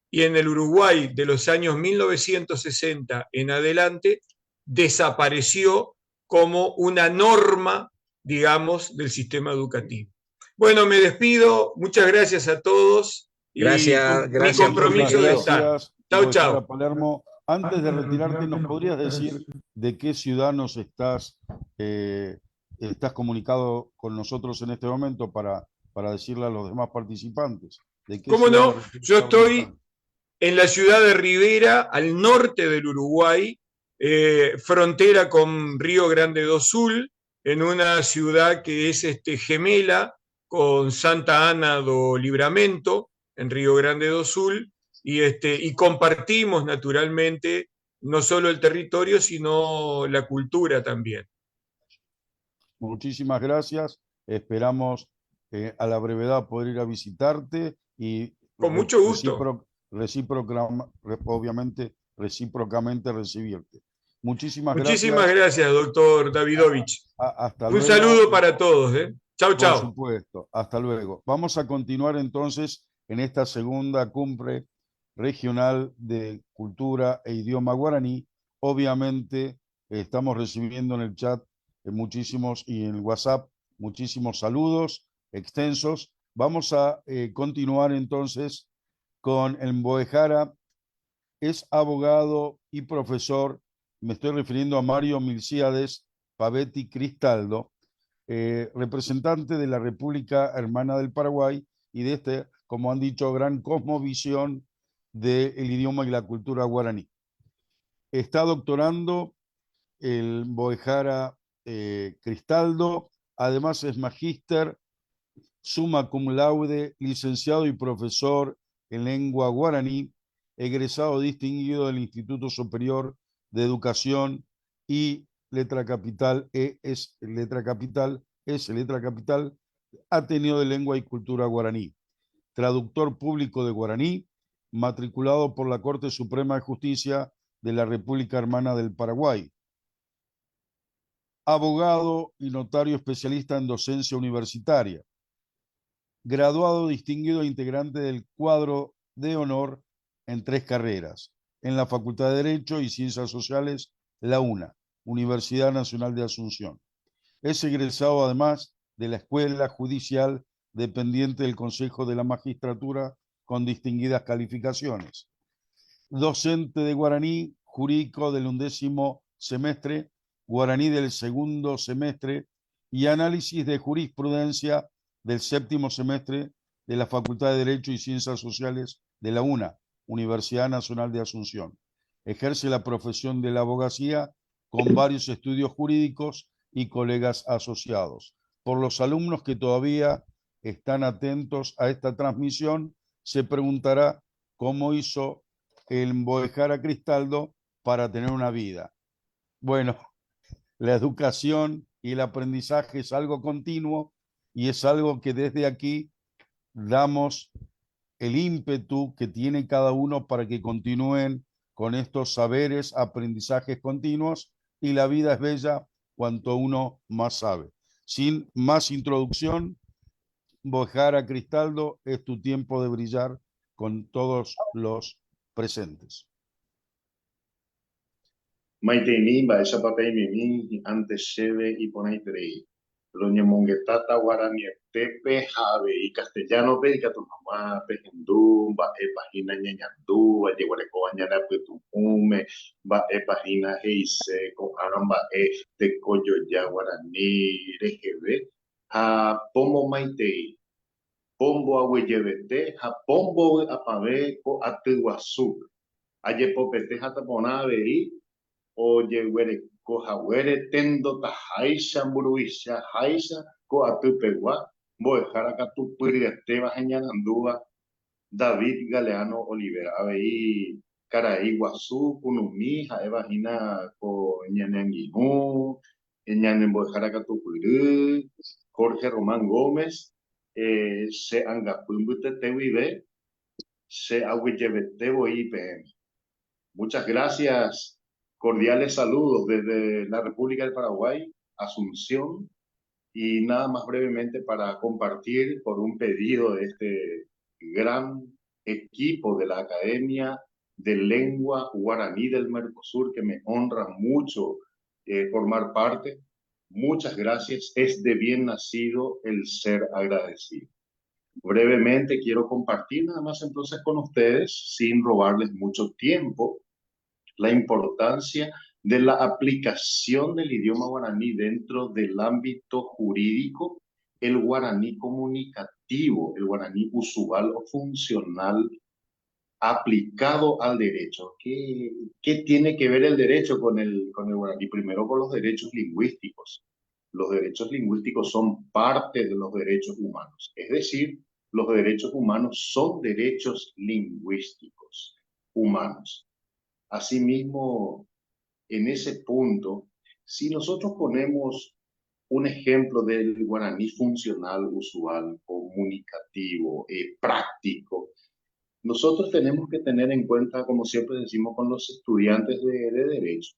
y en el Uruguay de los años 1960 en adelante desapareció como una norma, digamos, del sistema educativo. Bueno, me despido. Muchas gracias a todos. Gracias, Mi compromiso de estar. Chau, chau. Palermo. Antes de retirarte, ¿nos podrías decir de qué ciudad nos estás comunicado con nosotros en este momento para decirle a los demás participantes? ¿Cómo no? Yo estoy en la ciudad de Rivera, al norte del Uruguay, frontera con Río Grande do Sul, en una ciudad que es gemela con Santa Ana do Livramento, en Río Grande do Sul, y compartimos naturalmente no solo el territorio, sino la cultura también. Muchísimas gracias. Esperamos a la brevedad poder ir a visitarte y con mucho gusto. Obviamente recíprocamente recibirte. Muchísimas gracias, doctor Davidovich. Hasta Un luego. saludo para todos. Chau, chau. Por supuesto. Hasta luego. Vamos a continuar entonces en esta segunda cumbre regional de cultura e idioma guaraní. Obviamente estamos recibiendo en el chat muchísimos y en el WhatsApp muchísimos saludos extensos. Vamos a continuar entonces con el Mboejara. Es abogado y profesor. Me estoy refiriendo a Mario Milcíades Pavetti Cristaldo, representante de la República Hermana del Paraguay y de como han dicho, gran cosmovisión del idioma y la cultura guaraní. Está doctorando el Mboejara Cristaldo, además es magíster, summa cum laude, licenciado y profesor en lengua guaraní, egresado distinguido del Instituto Superior de Educación y Letra Capital, Letra Capital, Ateneo de Lengua y Cultura Guaraní, traductor público de guaraní, matriculado por la Corte Suprema de Justicia de la República Hermana del Paraguay, abogado y notario especialista en docencia universitaria, graduado distinguido e integrante del cuadro de honor en 3 carreras, en la Facultad de Derecho y Ciencias Sociales, la UNA, Universidad Nacional de Asunción. Es egresado además de la Escuela Judicial dependiente del Consejo de la Magistratura con distinguidas calificaciones. Docente de guaraní, jurídico del 11º semestre, guaraní del 2º semestre y análisis de jurisprudencia del 7º semestre de la Facultad de Derecho y Ciencias Sociales de la UNA, Universidad Nacional de Asunción. Ejerce la profesión de la abogacía con varios estudios jurídicos y colegas asociados. Por los alumnos que todavía están atentos a esta transmisión, se preguntará cómo hizo el Mboejara Cristaldo para tener una vida. Bueno, la educación y el aprendizaje es algo continuo y es algo que desde aquí damos el ímpetu que tiene cada uno para que continúen con estos saberes, aprendizajes continuos, y la vida es bella cuanto uno más sabe. Sin más introducción, Bojara Cristaldo, es tu tiempo de brillar con todos los presentes. Maiteni, Baesa Papei Mimi, antes Cheve y Ponaitrei. Loña Mongetata, Guarani, Tepe, Jave y Castellano, Pedica tu mamá, Pejendú, va página ñañandú, va lleguareco bañana, Petupume, va página Heise, con Aramba, te Coyo ya Guarani, Regebe, a Pomo Maitei, Pombo Agüeyebete, a Pombo Apave, co Atuazú, Ayepopete, Jatapona, Veí, oye, güere, coja, güere, tendo, tajaisha, muruisha, jaisha, coa tupegua, boejara, tu puriateba, jañanandúa, David Galeano Olivera, ahí, Caraí, Guazú, Punumí, Jaeva, Jina, co ñananguinú, ñanemboejara, tu purú, Jorge Román Gómez, se angapumbute tehuibe, se aguillebete, IPM. Muchas gracias. Cordiales saludos desde la República del Paraguay, Asunción, y nada más brevemente para compartir por un pedido de este gran equipo de la Academia de Lengua Guaraní del Mercosur, que me honra mucho formar parte. Muchas gracias, es de bien nacido el ser agradecido. Brevemente quiero compartir nada más entonces con ustedes, sin robarles mucho tiempo, la importancia de la aplicación del idioma guaraní dentro del ámbito jurídico, el guaraní comunicativo, el guaraní usual o funcional aplicado al derecho. ¿Qué tiene que ver el derecho con el guaraní? Primero, con los derechos lingüísticos. Los derechos lingüísticos son parte de los derechos humanos. Es decir, los derechos humanos son derechos lingüísticos humanos. Asimismo, en ese punto, si nosotros ponemos un ejemplo del guaraní funcional, usual, comunicativo, práctico, nosotros tenemos que tener en cuenta, como siempre decimos con los estudiantes de derecho,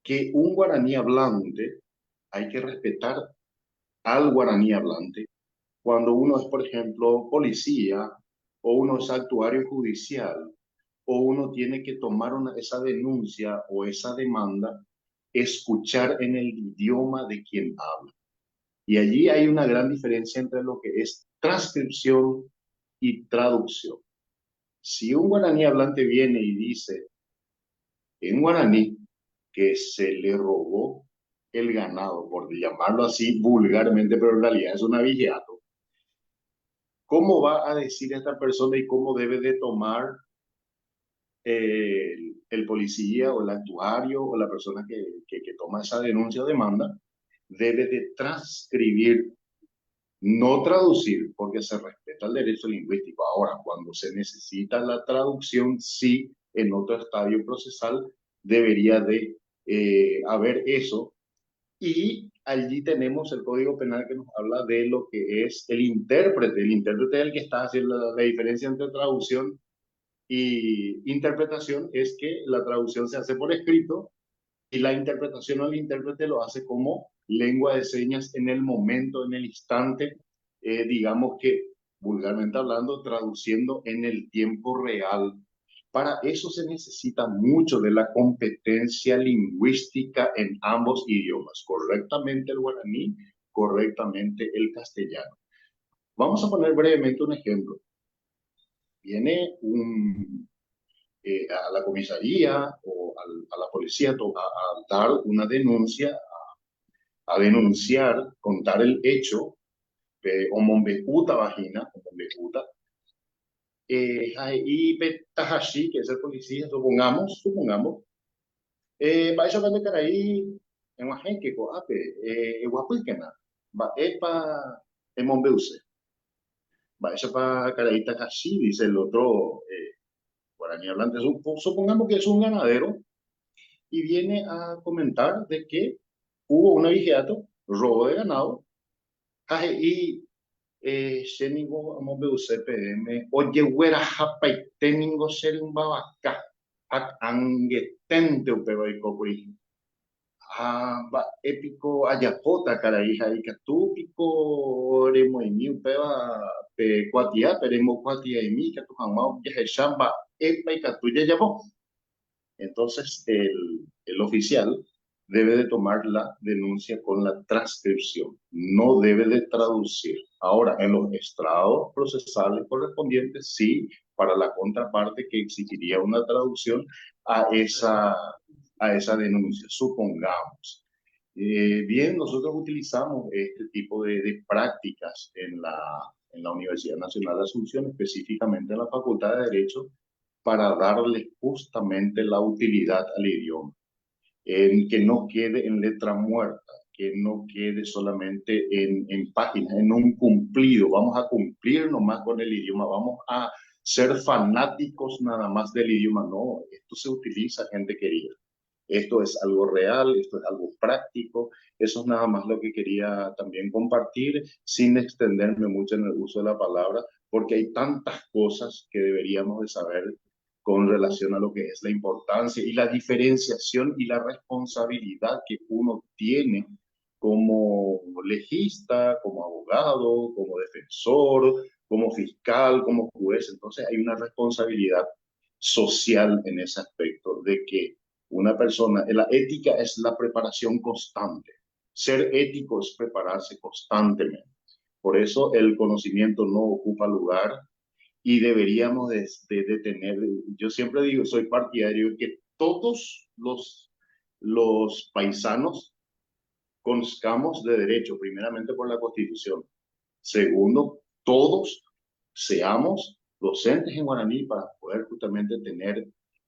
que un guaraní hablante, hay que respetar al guaraní hablante cuando uno es, por ejemplo, policía o uno es actuario judicial, o uno tiene que tomar esa denuncia o esa demanda, escuchar en el idioma de quien habla. Y allí hay una gran diferencia entre lo que es transcripción y traducción. Si un guaraní hablante viene y dice en guaraní que se le robó el ganado, por llamarlo así vulgarmente, pero en realidad es un avigeato, ¿cómo va a decir esta persona y cómo debe de tomar el policía o el actuario o la persona que toma esa denuncia o demanda? Debe de transcribir, no traducir, porque se respeta el derecho lingüístico. Ahora, cuando se necesita la traducción, sí, en otro estadio procesal debería de haber eso. Y allí tenemos el Código Penal que nos habla de lo que es el intérprete. El intérprete es el que está haciendo la diferencia entre traducción y interpretación, es que la traducción se hace por escrito y la interpretación o el intérprete lo hace como lengua de señas en el momento, en el instante, digamos que vulgarmente hablando, traduciendo en el tiempo real. Para eso se necesita mucho de la competencia lingüística en ambos idiomas, correctamente el guaraní, correctamente el castellano. Vamos a poner brevemente un ejemplo. Viene a la comisaría o a la policía a dar una denuncia, a denunciar, contar el hecho, o mombecuta vagina, o mombecuta, y Tahashi, que es el policía, supongamos, va a llevar de Caraí, en una gente que coape, guapíquena, va epa, en mombeuse, va a llevar Caraí Tahashi, dice el otro, guaraní hablante, supongamos que es un ganadero y viene a comentar de que hubo un abigeato, robo de ganado, y Sheningo Amobe CPM, oye, güera japa y teningo ser un babaca, angetente upeba y cocui. Ba épico ayapota cara hija y catúpico remo y mi upeba pe cuatia, peremo cuatia y mi que tu jamás ya chamba epa y catuya ya vos. Entonces, el oficial debe de tomar la denuncia con la transcripción, no debe de traducir. Ahora, en los estrados procesales correspondientes, sí, para la contraparte que exigiría una traducción a esa denuncia, supongamos. Bien, nosotros utilizamos este tipo de prácticas en la Universidad Nacional de Asunción, específicamente en la Facultad de Derecho, para darle justamente la utilidad al idioma, en que no quede en letra muerta, que no quede solamente en páginas, en un cumplido. Vamos a cumplir nomás con el idioma, vamos a ser fanáticos nada más del idioma. No, esto se utiliza, gente querida. Esto es algo real, esto es algo práctico. Eso es nada más lo que quería también compartir, sin extenderme mucho en el uso de la palabra, porque hay tantas cosas que deberíamos de saber con relación a lo que es la importancia y la diferenciación y la responsabilidad que uno tiene como legista, como abogado, como defensor, como fiscal, como juez. Entonces hay una responsabilidad social en ese aspecto de que una persona, la ética es la preparación constante. Ser ético es prepararse constantemente. Por eso el conocimiento no ocupa lugar y deberíamos de tener, yo siempre digo, soy partidario de que todos los paisanos conozcamos de derecho, primeramente por la Constitución. Segundo, todos seamos docentes en guaraní para poder justamente tener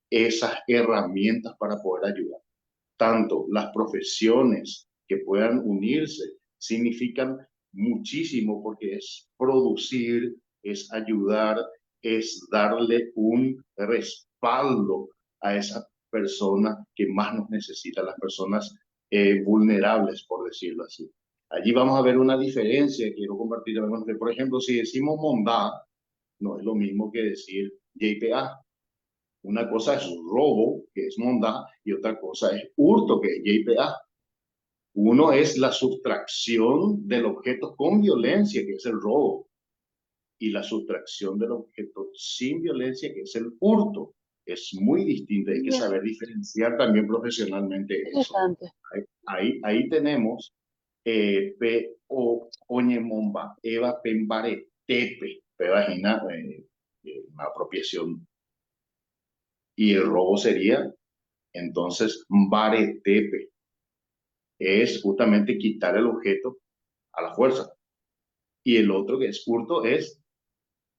esas herramientas para poder ayudar. Tanto las profesiones que puedan unirse significan muchísimo porque es producir, es ayudar, es darle un respaldo a esa persona que más nos necesita, las personas vulnerables, por decirlo así. Allí vamos a ver una diferencia, quiero compartir con ustedes. Por ejemplo, si decimos mondá, no es lo mismo que decir JPA. Una cosa es robo, que es mondá, y otra cosa es hurto, que es JPA. Uno es la sustracción del objeto con violencia, que es el robo, y la sustracción del objeto sin violencia, que es el hurto. Es muy distinto, hay que saber diferenciar también profesionalmente eso. Ahí tenemos pe o oñemomba, eva pembare, tepe, vagina, una apropiación. Y el robo sería, entonces, mbaretepe. Es justamente quitar el objeto a la fuerza. Y el otro que es hurto es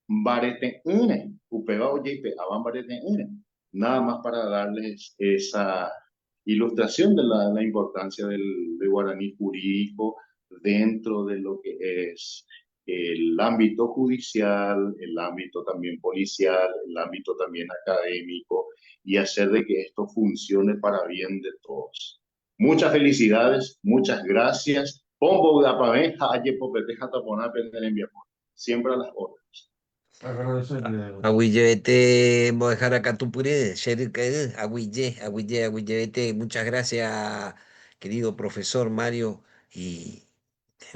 mbarete une, upeba oye, mbarete une. Nada más para darles esa ilustración de la importancia del guaraní jurídico dentro de lo que es el ámbito judicial, el ámbito también policial, el ámbito también académico, y hacer de que esto funcione para bien de todos. Muchas felicidades, muchas gracias. Pombo de apaveja, aye popeteja tapona pendelembiapo. Siempre a las órdenes. Agüillete, voy a dejar acá tu puré, agüillete. Muchas gracias, querido profesor Mario y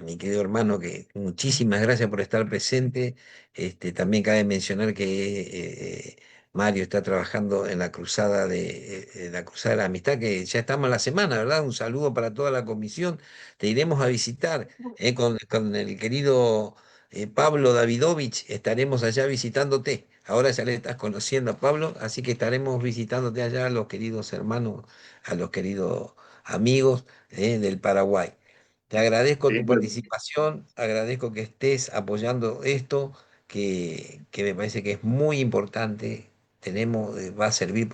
mi querido hermano, que muchísimas gracias por estar presente. También cabe mencionar que Mario está trabajando en la cruzada de la amistad, que ya estamos en la semana, ¿verdad? Un saludo para toda la comisión. Te iremos a visitar con el querido Pablo Davidovich, estaremos allá visitándote. Ahora ya le estás conociendo a Pablo, así que estaremos visitándote allá a los queridos hermanos, a los queridos amigos del Paraguay. Te agradezco tu participación, agradezco que estés apoyando esto, que me parece que es muy importante. Va a servir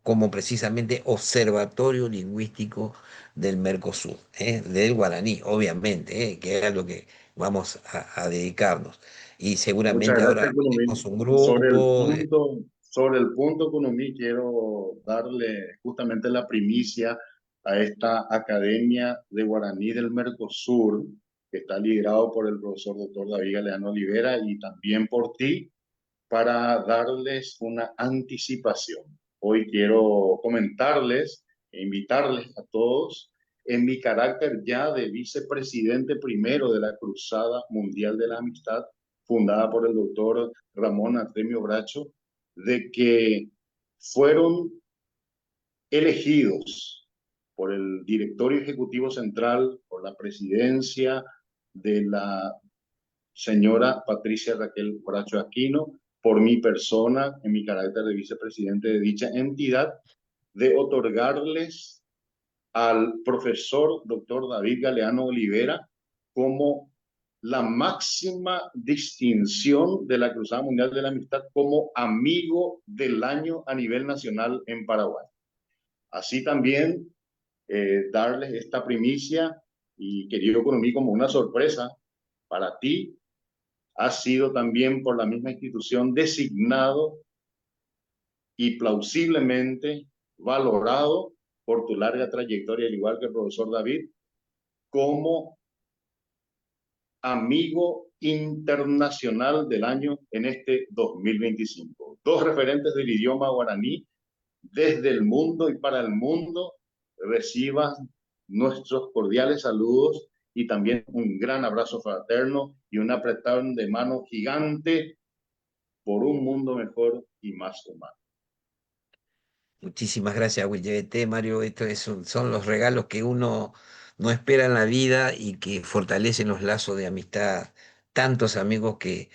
como precisamente observatorio lingüístico del Mercosur, del guaraní, obviamente, que era lo que vamos a dedicarnos. Y Muchas seguramente ahora gracias, tenemos un Economí. grupo. Sobre el punto, Economí, quiero darle justamente la primicia a esta Academia de Guaraní del Mercosur, que está liderado por el profesor doctor David Galeano Olivera y también por ti, para darles una anticipación. Hoy quiero comentarles e invitarles a todos en mi carácter ya de vicepresidente primero de la Cruzada Mundial de la Amistad, fundada por el doctor Ramón Artemio Bracho, de que fueron elegidos por el directorio ejecutivo central, por la presidencia de la señora Patricia Raquel Bracho Aquino, por mi persona, en mi carácter de vicepresidente de dicha entidad, de otorgarles al profesor doctor David Galeano Olivera como la máxima distinción de la Cruzada Mundial de la Amistad como amigo del año a nivel nacional en Paraguay. Así también darles esta primicia y querido por mí como una sorpresa para ti, ha sido también por la misma institución designado y plausiblemente valorado por tu larga trayectoria, al igual que el profesor David, como amigo internacional del año en este 2025. Dos referentes del idioma guaraní desde el mundo y para el mundo reciban nuestros cordiales saludos y también un gran abrazo fraterno y un apretón de mano gigante por un mundo mejor y más humano. Muchísimas gracias, William, Mario. Son los regalos que uno no espera en la vida y que fortalecen los lazos de amistad. Tantos amigos que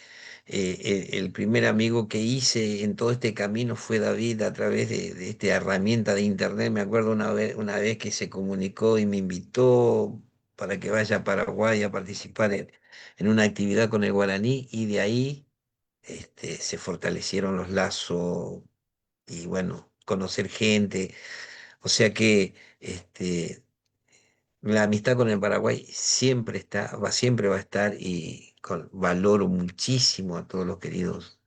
el primer amigo que hice en todo este camino fue David a través de esta herramienta de internet. Me acuerdo una vez que se comunicó y me invitó para que vaya a Paraguay a participar en una actividad con el guaraní y de ahí se fortalecieron los lazos y bueno, conocer gente. O sea que la amistad con el Paraguay siempre está, siempre va a estar y valoro muchísimo a todos los queridos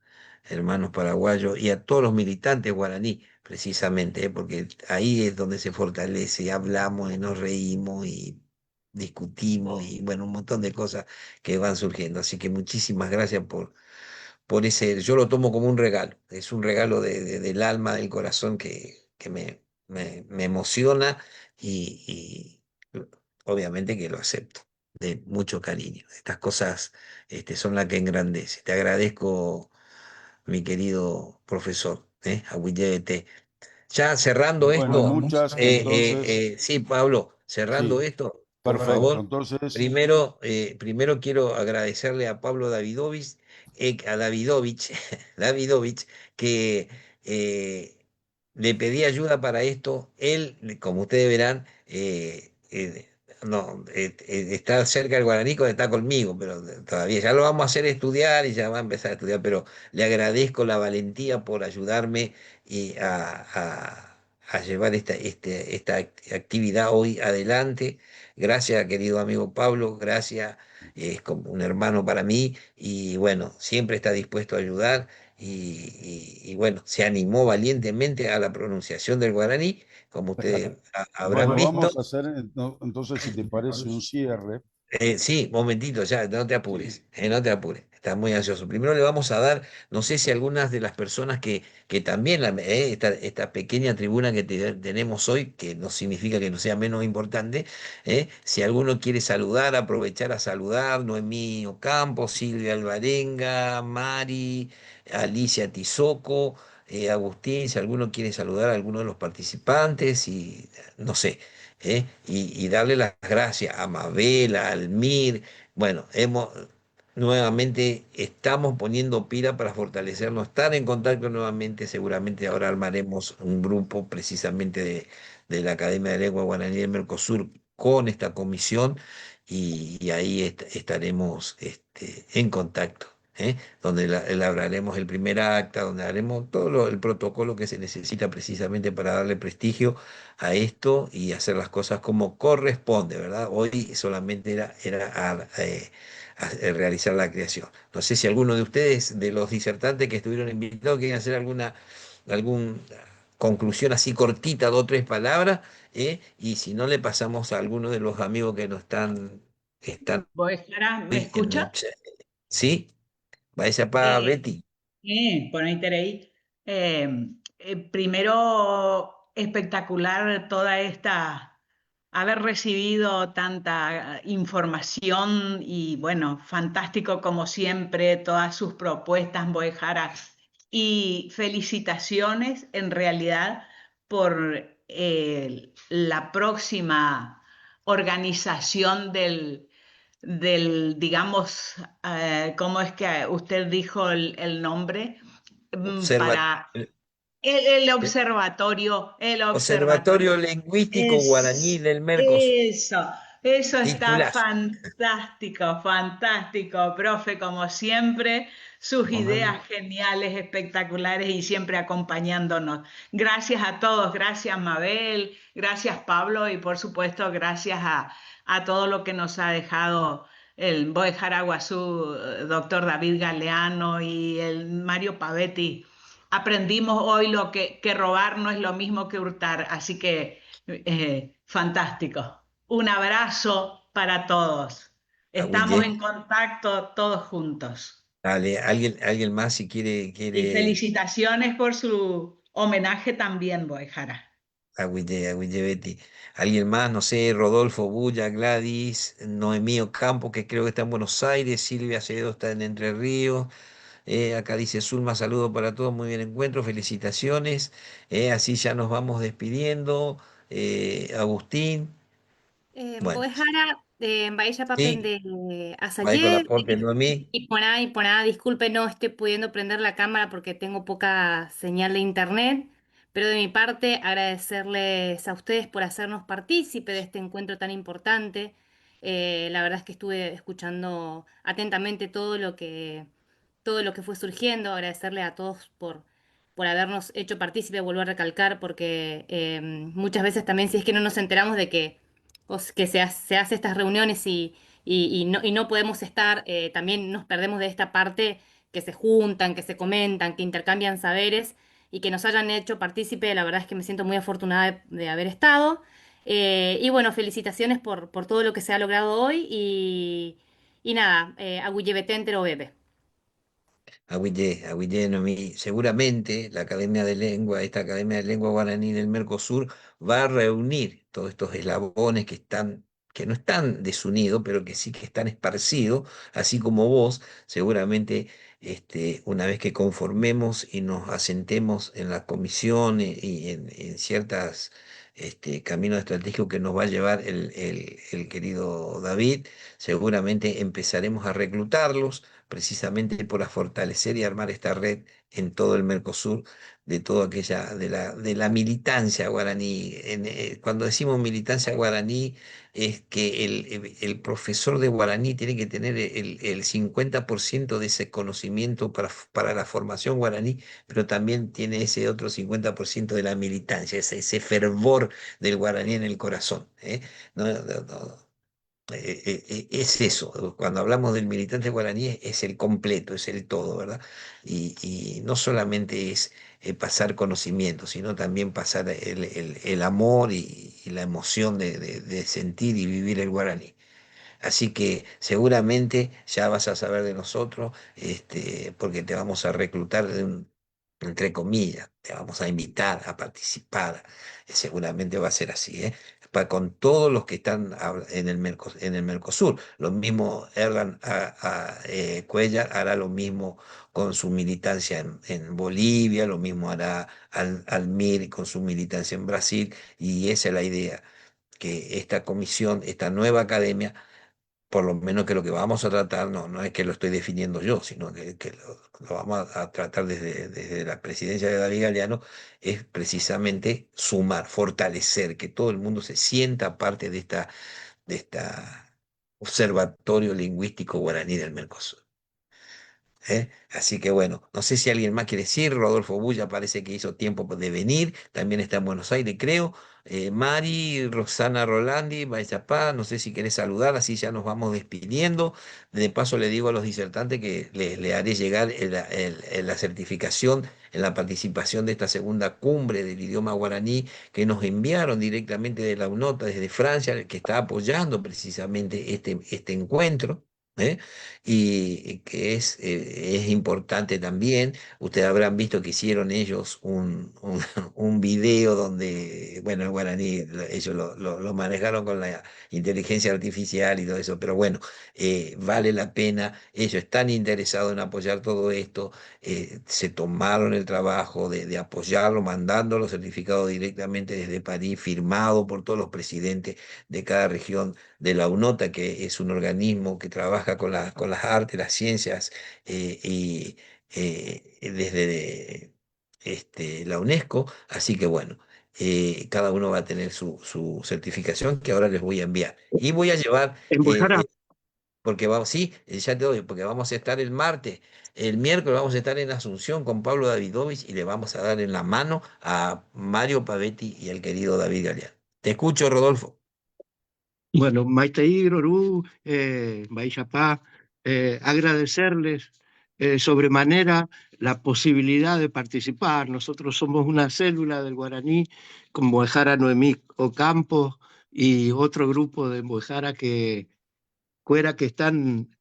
hermanos paraguayos y a todos los militantes guaraní, precisamente, porque ahí es donde se fortalece, y hablamos y nos reímos y discutimos y bueno, un montón de cosas que van surgiendo. Así que muchísimas gracias por ese, yo lo tomo como un regalo, es un regalo del alma, del corazón que me emociona y obviamente que lo acepto de mucho cariño. Estas cosas son las que engrandece. Te agradezco, mi querido profesor, Agüillete. Ya cerrando Bueno, esto, muchas, entonces, sí, Pablo, cerrando sí, esto, por perfecto. favor, Entonces, primero quiero agradecerle a Pablo Davidovich, a Davidovich, Davidovich, que le pedí ayuda para esto. Él, como ustedes verán, no, está cerca del Guaraní, está conmigo, pero todavía ya lo vamos a hacer estudiar y ya va a empezar a estudiar, pero le agradezco la valentía por ayudarme y a llevar esta actividad hoy adelante. Gracias, querido amigo Pablo, gracias, es como un hermano para mí y bueno, siempre está dispuesto a ayudar y bueno, se animó valientemente a la pronunciación del guaraní, como ustedes habrán bueno, visto. vamos a hacer entonces, si te parece, un cierre. Sí, momentito, ya, no te apures, no te apures, estás muy ansioso. Primero le vamos a dar, no sé si algunas de las personas que también, esta pequeña tribuna que tenemos hoy, que no significa que no sea menos importante, si alguno quiere saludar, aprovechar a saludar, Noemí Ocampo, Silvia Alvarenga, Mari, Alicia Tizoco, Agustín, si alguno quiere saludar a alguno de los participantes, y no sé. Y darle las gracias a Mabel, a Almir. Bueno, nuevamente estamos poniendo pila para fortalecernos, estar en contacto nuevamente. Seguramente ahora armaremos un grupo precisamente de la Academia de Lengua Guaraní del Mercosur con esta comisión y ahí estaremos en contacto. Donde elaboraremos el primer acta, donde haremos todo el protocolo que se necesita precisamente para darle prestigio a esto y hacer las cosas como corresponde, ¿verdad? Hoy solamente era realizar la creación. No sé si alguno de ustedes, de los disertantes que estuvieron invitados, quieren hacer alguna conclusión así cortita, 2 o 3 palabras, y si no le pasamos a alguno de los amigos que nos están están Boejara, ¿me hoy en escucha? el ¿Sí? Baishapa Betty. Por ahí, Terei. Primero, espectacular toda esta, haber recibido tanta información y bueno, fantástico como siempre, todas sus propuestas, Boejara. Y felicitaciones en realidad por la próxima organización digamos, ¿cómo es que usted dijo el nombre? Observa, Para eh, el observatorio. Observatorio Lingüístico Guaraní Es, del Mercosur. eso está Titulazo. fantástico, fantástico, profe, como siempre, sus ideas geniales, espectaculares y siempre acompañándonos. Gracias a todos, gracias Mabel, gracias Pablo y por supuesto gracias a todo lo que nos ha dejado el Boe Jaraguazú, doctor David Galeano y el Mario Pavetti. Aprendimos hoy que robar no es lo mismo que hurtar, así que fantástico. Un abrazo para todos. Estamos Agüille. en contacto todos juntos. Dale, alguien más si Y quiere felicitaciones por su homenaje también, Boejara. Agüille Betty. Alguien más, no sé, Rodolfo Bulla, Gladys, Noemí Ocampo, que creo que está en Buenos Aires, Silvia Acevedo está en Entre Ríos. Acá dice Zulma, saludo para todos, muy bien encuentro, felicitaciones. Así ya nos vamos despidiendo. Agustín, bueno, Boejara, Bahía sí, Papende va con la Azaye, aporte Noemí. y por nada, disculpe, no estoy pudiendo prender la cámara porque tengo poca señal de internet, pero de mi parte agradecerles a ustedes por hacernos partícipe de este encuentro tan importante. La verdad es que estuve escuchando atentamente todo lo que fue surgiendo, agradecerle a todos por habernos hecho partícipe, vuelvo a recalcar, porque muchas veces también si es que no nos enteramos de que que se hace estas reuniones y no podemos estar, también nos perdemos de esta parte que se juntan, que se comentan, que intercambian saberes y que nos hayan hecho partícipe. La verdad es que me siento muy afortunada de haber estado. Y bueno, felicitaciones por todo lo que se ha logrado hoy y nada, Agüillebetentero bebe. Agüille Noemí. Seguramente la Academia de Lengua, esta Academia de Lengua Guaraní del Mercosur, va a reunir todos estos eslabones que no están desunidos, pero que sí que están esparcidos, así como vos, seguramente una vez que conformemos y nos asentemos en la comisión y en ciertas caminos estratégicos que nos va a llevar el querido David, seguramente empezaremos a reclutarlos precisamente por fortalecer y armar esta red en todo el Mercosur de toda aquella, de la militancia guaraní. Cuando decimos militancia guaraní, es que el profesor de guaraní tiene que tener el 50% de ese conocimiento para la formación guaraní, pero también tiene ese otro 50% de la militancia, ese fervor del guaraní en el corazón. Es eso, cuando hablamos del militante guaraní es el completo, es el todo, ¿verdad? Y no solamente es pasar conocimiento, sino también pasar el amor y la emoción de sentir y vivir el guaraní. Así que seguramente ya vas a saber de nosotros, porque te vamos a reclutar entre comillas, te vamos a invitar a participar. Seguramente va a ser así, ¿eh? Con todos los que están en en el Mercosur. Lo mismo Erlan Cuellar hará lo mismo con su militancia en Bolivia, lo mismo hará Almir con su militancia en Brasil, y esa es la idea, que esta comisión, esta nueva academia, por lo menos que lo que vamos a tratar no es que lo estoy definiendo yo, sino que lo vamos a tratar desde la presidencia de David Galeano, es precisamente sumar, fortalecer, que todo el mundo se sienta parte de esta observatorio lingüístico guaraní del Mercosur. Así que bueno, no sé si alguien más quiere decir. Rodolfo Bulla parece que hizo tiempo de venir, también está en Buenos Aires, creo. Mari, Rosana Rolandi, Baizapá, no sé si querés saludar, así ya nos vamos despidiendo. De paso le digo a los disertantes que le haré llegar la certificación en la participación de esta segunda cumbre del idioma guaraní que nos enviaron directamente de la UNOTA desde Francia, que está apoyando precisamente este encuentro. Y que es importante también. Ustedes habrán visto que hicieron ellos un video donde, bueno, el guaraní, ellos lo manejaron con la inteligencia artificial y todo eso, pero bueno, vale la pena. Ellos están interesados en apoyar todo esto, se tomaron el trabajo de apoyarlo, mandando los certificados directamente desde París, firmado por todos los presidentes de cada región de la UNOTA, que es un organismo que trabaja con las artes, las ciencias, y desde la UNESCO. Así que bueno, cada uno va a tener su certificación que ahora les voy a enviar. Y voy a llevar, porque vamos, sí, ya te doy, porque vamos a estar el martes. El miércoles vamos a estar en Asunción con Pablo Davidovich y le vamos a dar en la mano a Mario Pavetti y al querido David Galeano. Te escucho, Rodolfo. Bueno, Maitei Groru, Baixapá, agradecerles sobremanera la posibilidad de participar. Nosotros somos una célula del guaraní con Moejara Noemí Ocampo y otro grupo de Moejara que están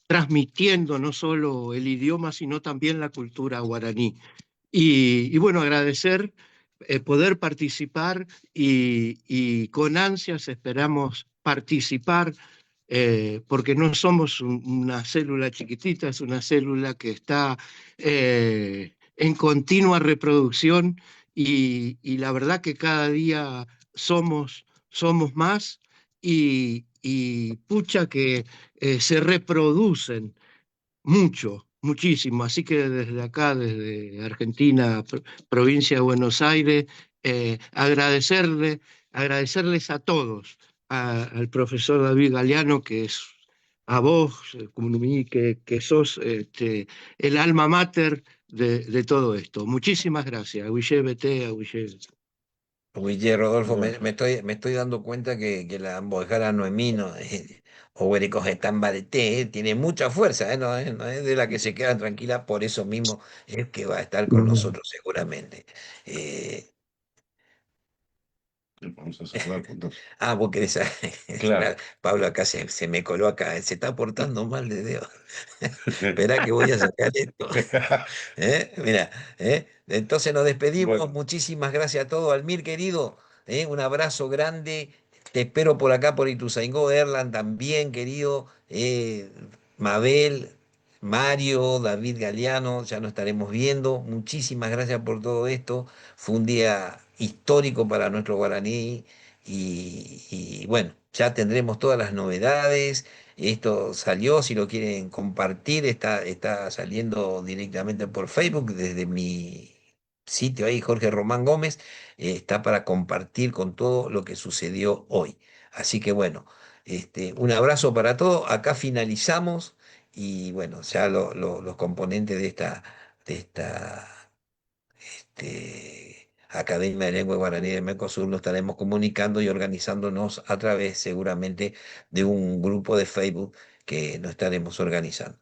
transmitiendo no solo el idioma, sino también la cultura guaraní. Y bueno, agradecer poder participar y con ansias esperamos participar, porque no somos una célula chiquitita, es una célula que está en continua reproducción y la verdad que cada día somos más y pucha que se reproducen muchísimo. Así que desde acá, desde Argentina, provincia de Buenos Aires, agradecerles a todos, al profesor David Galeano, que es a vos, que sos el alma mater de todo esto. Muchísimas gracias. Aguillé Bete, Aguillé. Oye, Rodolfo, me estoy dando cuenta que la Moejara Noemí o Huericos están barete, tiene mucha fuerza, no es de la que se queda tranquila, por eso mismo es que va a estar con nosotros seguramente. Vamos a saludar juntos. Vos querés. Claro. Pablo acá se me coló acá, se está portando mal de Dios. Esperá que voy a sacar esto. Mira, entonces nos despedimos. Bueno. Muchísimas gracias a todos. Almir, querido, un abrazo grande. Te espero por acá, por Ituzaingó. Erlan también, querido. Mabel, Mario, David Galeano, ya nos estaremos viendo. Muchísimas gracias por todo esto. Fue un día histórico para nuestro guaraní y bueno, ya tendremos todas las novedades. Esto salió, si lo quieren compartir, está saliendo directamente por Facebook desde mi sitio ahí, Jorge Román Gómez, está para compartir con todo lo que sucedió hoy. Así que bueno, un abrazo para todos. Acá finalizamos y bueno, ya los componentes de esta Academia de Lengua Guaraní de Mercosur nos estaremos comunicando y organizándonos a través seguramente de un grupo de Facebook que nos estaremos organizando.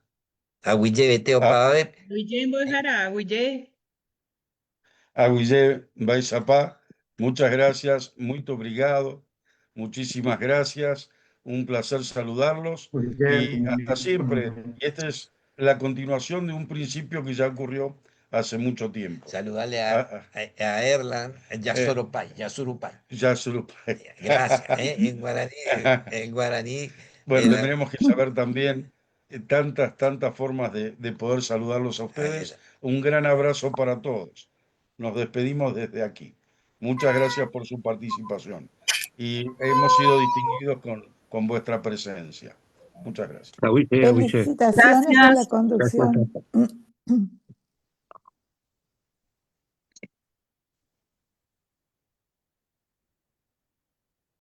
Aguillé Beteo Padaver. Aguillé Moejara, Aguillé. Aguillé Baixapá, muchas gracias, muy obrigado, muchísimas gracias, un placer saludarlos y hasta siempre. Y esta es la continuación de un principio que ya ocurrió hace mucho tiempo. Saludarle a Erlan, Yasurupay. Yasurupay. Gracias, en guaraní. Bueno, tendremos que saber también tantas formas de poder saludarlos a ustedes. Un gran abrazo para todos. Nos despedimos desde aquí. Muchas gracias por su participación. Y hemos sido distinguidos con vuestra presencia. Muchas gracias. Felicitaciones a la conducción.